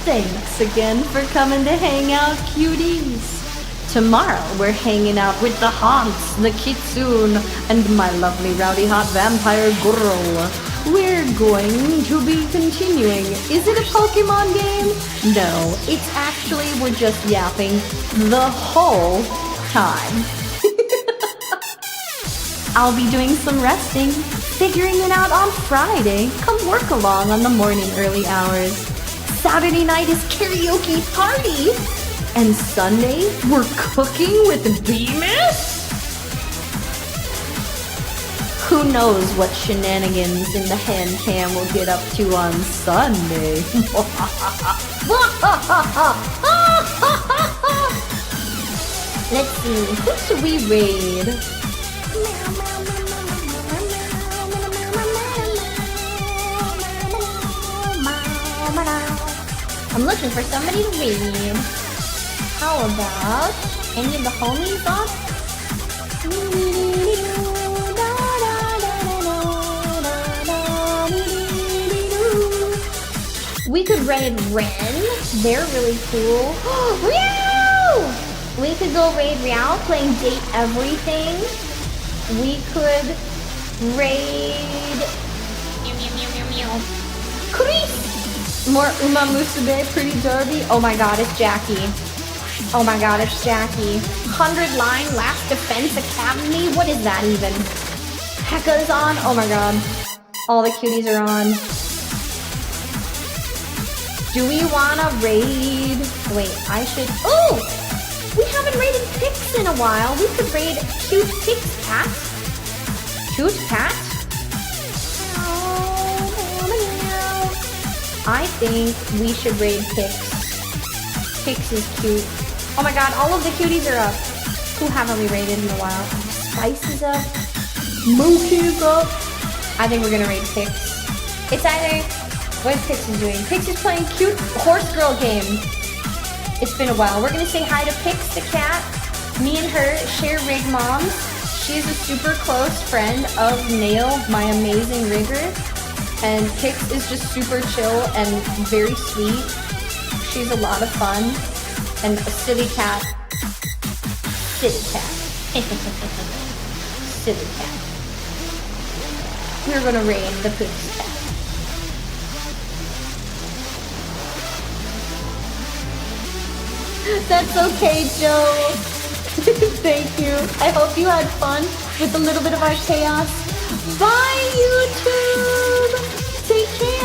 Thanks again for coming to hang out, cuties. Tomorrow we're hanging out with the haunts, the kitsune, and my lovely rowdy hot vampire girl. We're going to be continuing. Is it a Pokemon game? No, it's actually we're just yapping the whole time. I'll be doing some resting, figuring it out on Friday. Come work along on the morning early hours. Saturday night is karaoke party. And Sunday, we're cooking with Demas? Who knows what shenanigans in the hand cam will get up to on Sunday? Let's see, who should we raid? I'm looking for somebody to raid. How about any of the homies up? We could raid Ren. They're really cool. Meow! We could go raid Meow, playing Date Everything. We could raid Chris. More Uma Musume, Pretty Derby. Oh my god, it's Jackie. Oh my god, it's Jackie. 100 line, Last Defense Academy. What is that even? Hecka's on. Oh my god. All the cuties are on. Do we wanna raid? Wait, I should. Oh! We haven't raided Pix in a while. We could raid Cute Pix Cat. Cute Cat? I think we should raid Pix. Pix is cute. Oh my god, all of the cuties are up. Who haven't we raided in a while? Spice is up. Mookie is up. I think we're gonna raid Pix. It's either... What is Pix doing? Pix is playing cute horse girl game. It's been a while. We're gonna say hi to Pix the cat. Me and her share rig moms. She's a super close friend of Nail, my amazing rigger. And Pix is just super chill and very sweet. She's a lot of fun. And a silly cat. Silly cat. Silly cat. We're gonna raid the Pix cat. That's okay, Joe. Thank you. I hope you had fun with a little bit of our chaos. Bye, YouTube. Take care.